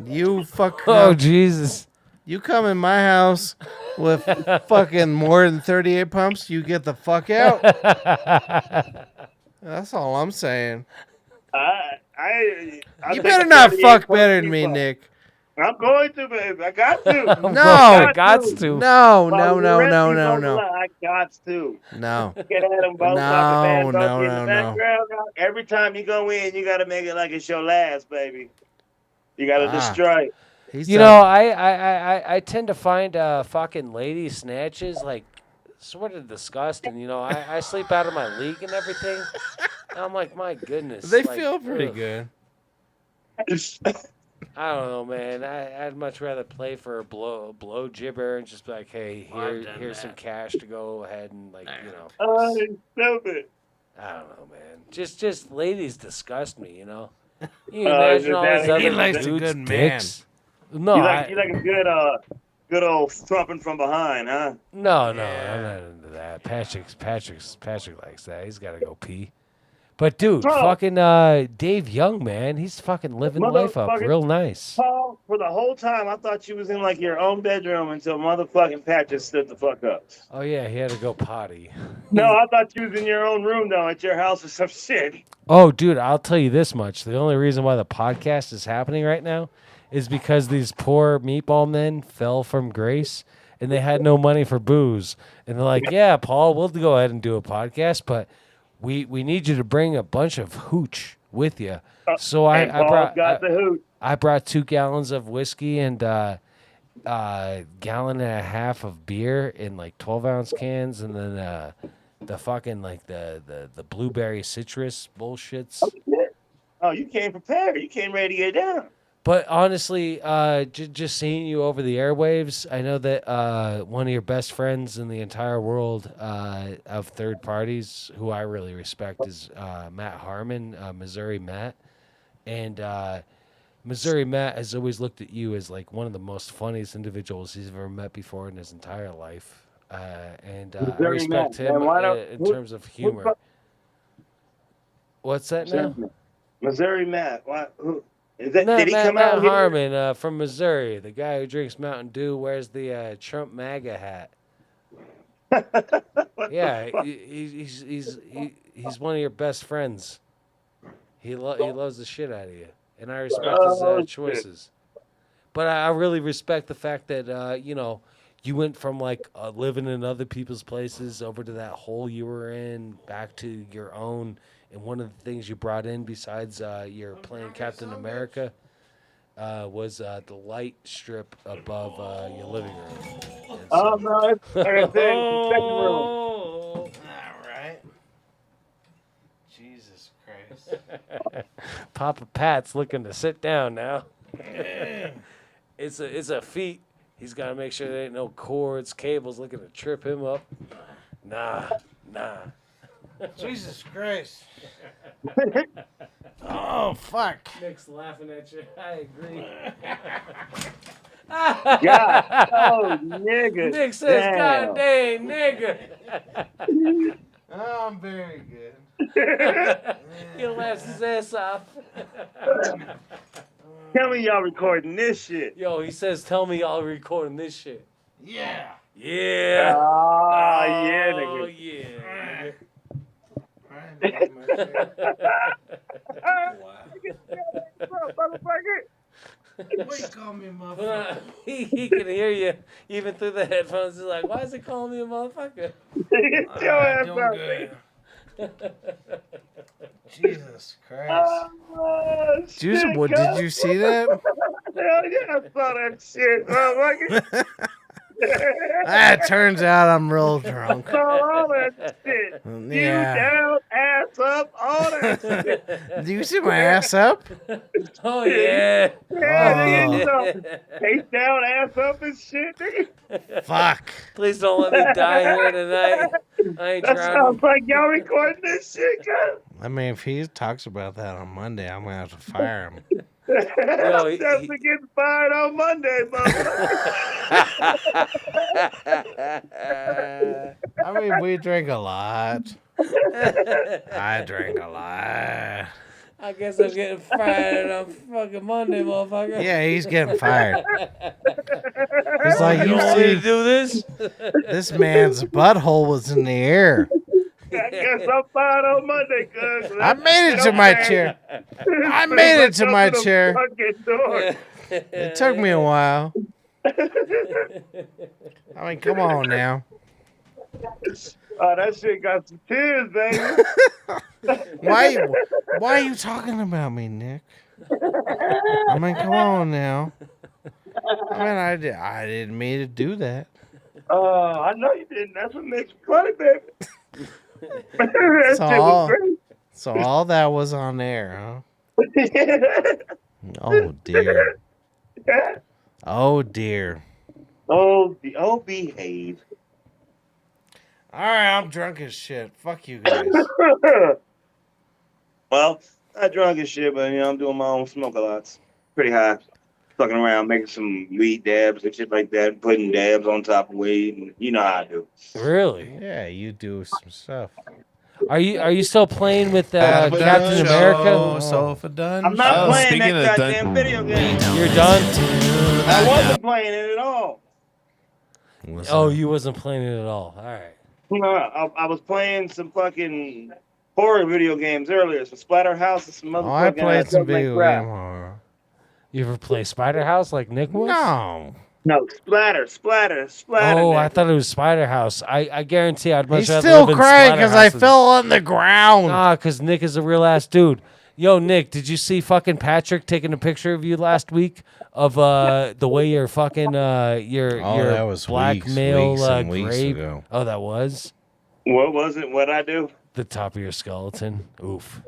You fuck. Oh, Jesus. You come in my house with fucking more than 38 pumps, you get the fuck out. That's all I'm saying. You better not fuck better than me, Nick. I'm going to, baby. I got to. No. I got to. No, While no, we no, rest no, these no, folks no. alive, I got to. No. Get at them both. No, In no. the background. Every time you go in, you got to make it like it's your last, baby. You got to destroy it. You know, I tend to find fucking lady snatches like sort of disgusting. You know, I sleep out of my league and everything. I'm like, my goodness. They like, feel pretty good. I don't know, man. I'd much rather play for a blow gibber and just be like, hey, here's some cash to go ahead and like, you know. Oh, it's stupid. I don't know, man. Just ladies disgust me, you know. You imagine all these other He likes a dudes' good man. dicks. No, You like a good old thumping from behind, huh? No, I'm not into that. Patrick likes that. He's got to go pee. But dude, fucking Dave Young, man, he's fucking living life up real nice. Paul, for the whole time, I thought you was in like your own bedroom until motherfucking Patrick stood the fuck up. Oh yeah, he had to go potty. No, I thought you was in your own room though, at your house or some shit. Oh, dude, I'll tell you this much. The only reason why the podcast is happening right now is because these poor meatball men fell from grace and they had no money for booze. And they're like, yeah, Paul, we'll go ahead and do a podcast, but we need you to bring a bunch of hooch with you. So I brought 2 gallons of whiskey and gallon and a half of beer in like 12-ounce cans, and then the fucking like the blueberry citrus bullshits. Oh, you came prepared. You came ready to get down. But honestly, just seeing you over the airwaves, I know that one of your best friends in the entire world of third parties, who I really respect, is Matt Harmon, Missouri Matt. And Missouri Matt has always looked at you as like one of the most funniest individuals he's ever met before in his entire life. And I respect him in terms of humor. What's that now? Missouri Matt. Who? Did he come out here? Harmon from Missouri, the guy who drinks Mountain Dew, wears the Trump MAGA hat. Yeah, he's one of your best friends. He loves the shit out of you, and I respect his choices. But I really respect the fact that you went from like living in other people's places over to that hole you were in, back to your own. And one of the things you brought in, besides your playing Captain America, was the light strip above your living room. Oh, no, it's like I said, the second room. All right. Jesus Christ. Papa Pat's looking to sit down now. It's a feat. He's got to make sure there ain't no cords, cables looking to trip him up. Nah. Jesus Christ. Oh, fuck. Nick's laughing at you. I agree. God, oh, nigga. Nick says, damn. God dang, nigga. Oh, I'm very good. He laughs his ass off. Tell me y'all recording this shit. Yo, he says, tell me y'all recording this shit. Yeah. Yeah. Oh, yeah, Oh, nigga. yeah. Motherfucker. He can hear you even through the headphones. He's like, why is he calling me a motherfucker? Get your ass out. Jesus Christ. Oh, Did shit, did you see that? Hell yeah, I saw that shit, motherfucker. It turns out I'm real drunk. Saw all that shit. You Yeah. down, ass up, all that shit. Do you see my ass up? Oh, yeah. Yeah, nigga, you Oh. know, face down, ass up and shit, nigga. Fuck. Please don't let me die here tonight. I ain't That drowning. sounds like y'all recording this shit, guys. I mean, if he talks about that on Monday, I'm gonna have to fire him. Yo, he- Definitely getting fired on Monday, motherfucker. I mean, we drink a lot. I drink a lot. I guess I'm getting fired on fucking Monday, motherfucker. Yeah, he's getting fired. He's like, You you want me to see, do this? this man's butthole was in the air. I guess I'm fired on Monday, cuz. I made it to my chair. I made it to my chair. It took me a while. I mean, come on now. Oh, that shit got some tears, baby. Why are you talking about me, Nick? I mean, come on now. I mean, I didn't mean to do that. I know you didn't. That's what makes it funny, baby. That So shit was great. So all that was on air, huh? Oh dear. Oh dear. Oh, behave. All right, I'm drunk as shit. Fuck you guys. Well, not drunk as shit, but I'm doing my own smoke a lot. Pretty high. Fucking around, making some weed dabs and shit like that, putting dabs on top of weed, and you know how I do. Really? Yeah, you do some stuff. Are you still playing with Captain America? Sofa done. I'm not playing speaking that of dun- goddamn video game. You're done? I wasn't playing it at all. Oh, you wasn't playing it at all. All right. No, I was playing some fucking horror video games earlier, some Splatterhouse and some Oh, I motherfucking. played some Devil May video Cry. game horror. You ever play Spider House like Nick was? No. No, splatter. Oh, I nigga. thought it was Spider House. I guarantee I'd much He's rather still live in crying because I Splatterhouse than- fell on the ground. Nah, because Nick is a real ass dude. Yo, Nick, did you see fucking Patrick taking a picture of you last week of the way you're fucking your that was black weeks male and weeks grave? ago. Oh, that was What was it? What'd I do? the top of your skeleton. Oof.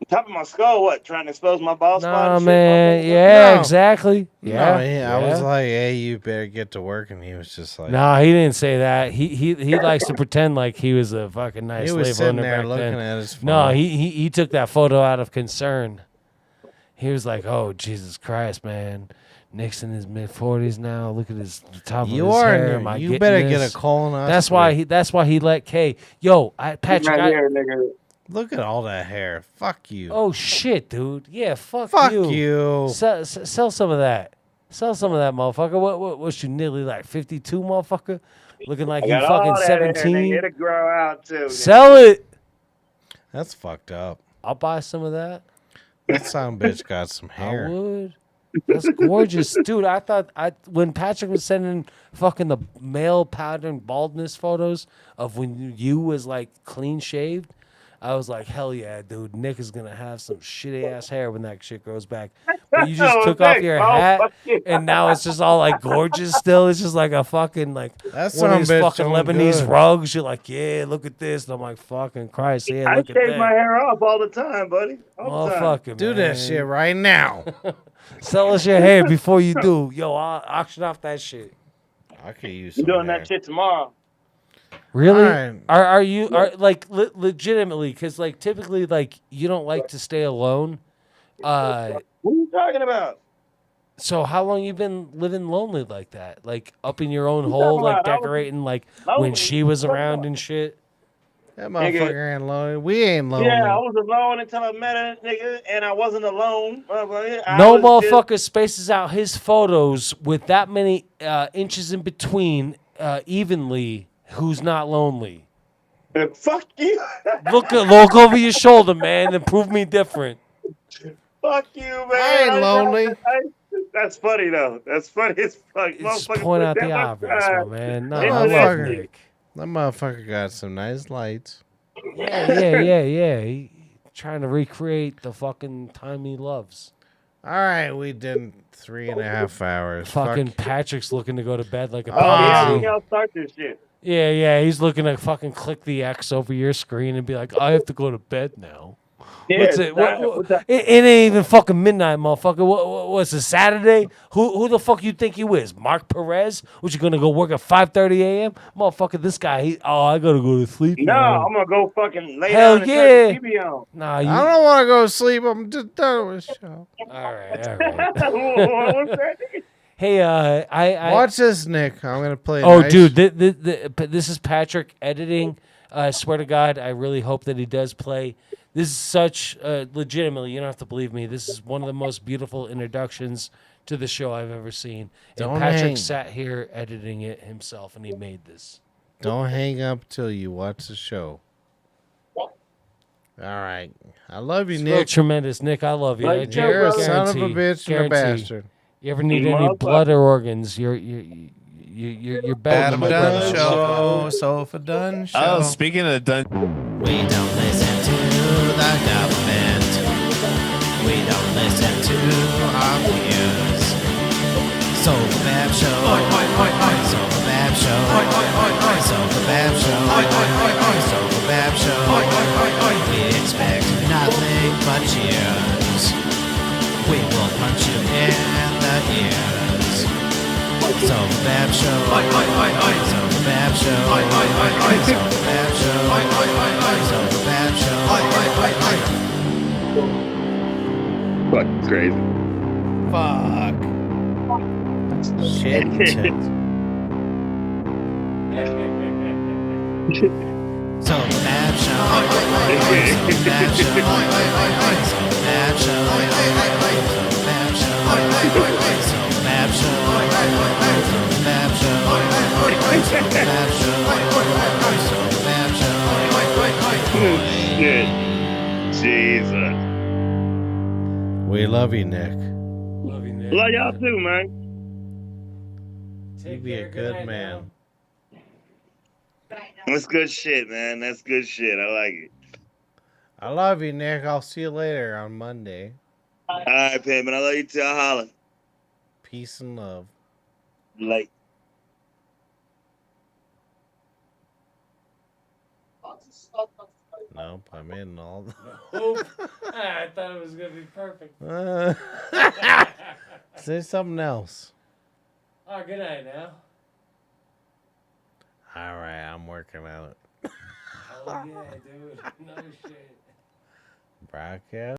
Top of my skull, what? Trying to expose my bald spot? Nah, and shit? man. Yeah, No. exactly. Yeah. No, I was like, hey, you better get to work. And he was just like, No, he didn't say that. He likes to pretend like he was a fucking nice he was slave sitting owner there back looking then. at his phone. No, he took that photo out of concern. He was like, "Oh Jesus Christ, man! Nick's in his mid-40s now. Look at the top You of his are. hair. Am I You getting better this?" get a colonoscopy. That's why he let K. Yo, Patrick. Right here, nigga. Look at all that hair. Fuck you. Oh shit, dude. Yeah, fuck Fuck you. you. Sell some of that. Sell some of that, motherfucker. What you nearly like 52, motherfucker? Looking like I you got all fucking that hair, nigga. 17. It'll grow out too. nigga. Sell it. That's fucked up. I'll buy some of that. That son bitch got some I hair. would. That's gorgeous, dude. I thought when Patrick was sending fucking the male pattern baldness photos of when you was like clean shaved, I was like, hell yeah, dude. Nick is gonna have some shitty ass hair when that shit grows back. But you just Oh, took off thanks. your Oh, hat, fuck you. and now it's just all like gorgeous. Still, it's just like a fucking like That one of son these bitch fucking don't Lebanese good. rugs. You're like, yeah, look at this. And I'm like, fucking Christ, yeah, I look at shave my that, hair off all the time, buddy. All the time. motherfucker. Do man. that shit right now. Sell us your hair before you do. Yo, I'll auction off that shit. I could use I'm some doing hair. that shit tomorrow. Really? Alright. Are you like legitimately? Because like typically like you don't like to stay alone. What are you talking about? So how long you been living lonely like that? Like up in your own you hole, talking like about? I was decorating, like lonely. when she was around and shit. That motherfucker ain't lonely. We ain't lonely. Yeah, I was alone until I met a nigga, and I wasn't alone. I No was just- motherfucker spaces out his photos with that many inches in between evenly. Who's not lonely? Fuck you. Look over your shoulder, man, and prove me different. Fuck you, man. I ain't lonely. That's funny though. That's funny as fuck. Just Motherfucker point put out that the much obvious, time my man. No, into I that love shit. Nick. That motherfucker got some nice lights. Yeah. He trying to recreate the fucking time he loves. All right, we did 3.5 hours. Fucking Fuck. Patrick's looking to go to bed like a Oh yeah, pansy. we gotta start this shit. Yeah. He's looking to fucking click the X over your screen and be like, I have to go to bed now. Yeah, What's it? what's that? It ain't even fucking midnight, motherfucker. What's it, Saturday? Who the fuck you think you is? Mark Perez? What, you gonna go work at 5:30 a.m.? Motherfucker, this guy, I gotta go to sleep No, now. I'm gonna go fucking lay Hell down and yeah. turn the TV on. Nah, I you. don't want to go to sleep. I'm just done with the show. All right. What's that? Hey, I Watch this, Nick. I'm gonna play. Oh, nice. dude, this is Patrick editing. I swear to God, I really hope that he does play. This is such, legitimately, you don't have to believe me. This is one of the most beautiful introductions to the show I've ever seen. And Don't Patrick hang. sat here editing it himself, and he made this. Don't hang up till you watch the show. All right. I love you, It's real Nick. tremendous, Nick. I love you. Like I Joe, You're a brother. son of a guarantee- bitch and a guarantee. bastard. You ever need any Motherfucker. blood or organs? You're better than Adam my Dunn brother. Show, Sofa Dunn Show. Oh, speaking of Dun, We don't listen to the government. We don't listen to our views. SOFABAB Show. SOFABAB Show. SOFABAB Show. SOFABAB Show. We expect nothing but cheers. We will punch you in the ears. SOFABAB Show. SOFABAB Show. SOFABAB Show. SOFABAB Show. Fuck crazy. Fuck. Shit. SOFABAB Show. SOFABAB Show. SOFABAB Show. SOFABAB Show. SOFABAB Show. SOFABAB Show. SOFABAB Show. Shit. Jesus. We love you, Nick. Love you, Nick. Love y'all too, man. You be a good man. That's good shit, man. That's good shit. I like it. I love you, Nick. I'll see you later on Monday. All right, Pimpin'. I love you too. I'll holler. Peace and love. Like. Nope, I'm in all. I thought it was gonna be perfect. Say something else. Oh, good night now. All right, I'm working out. Oh yeah, dude. No shit. Broadcast.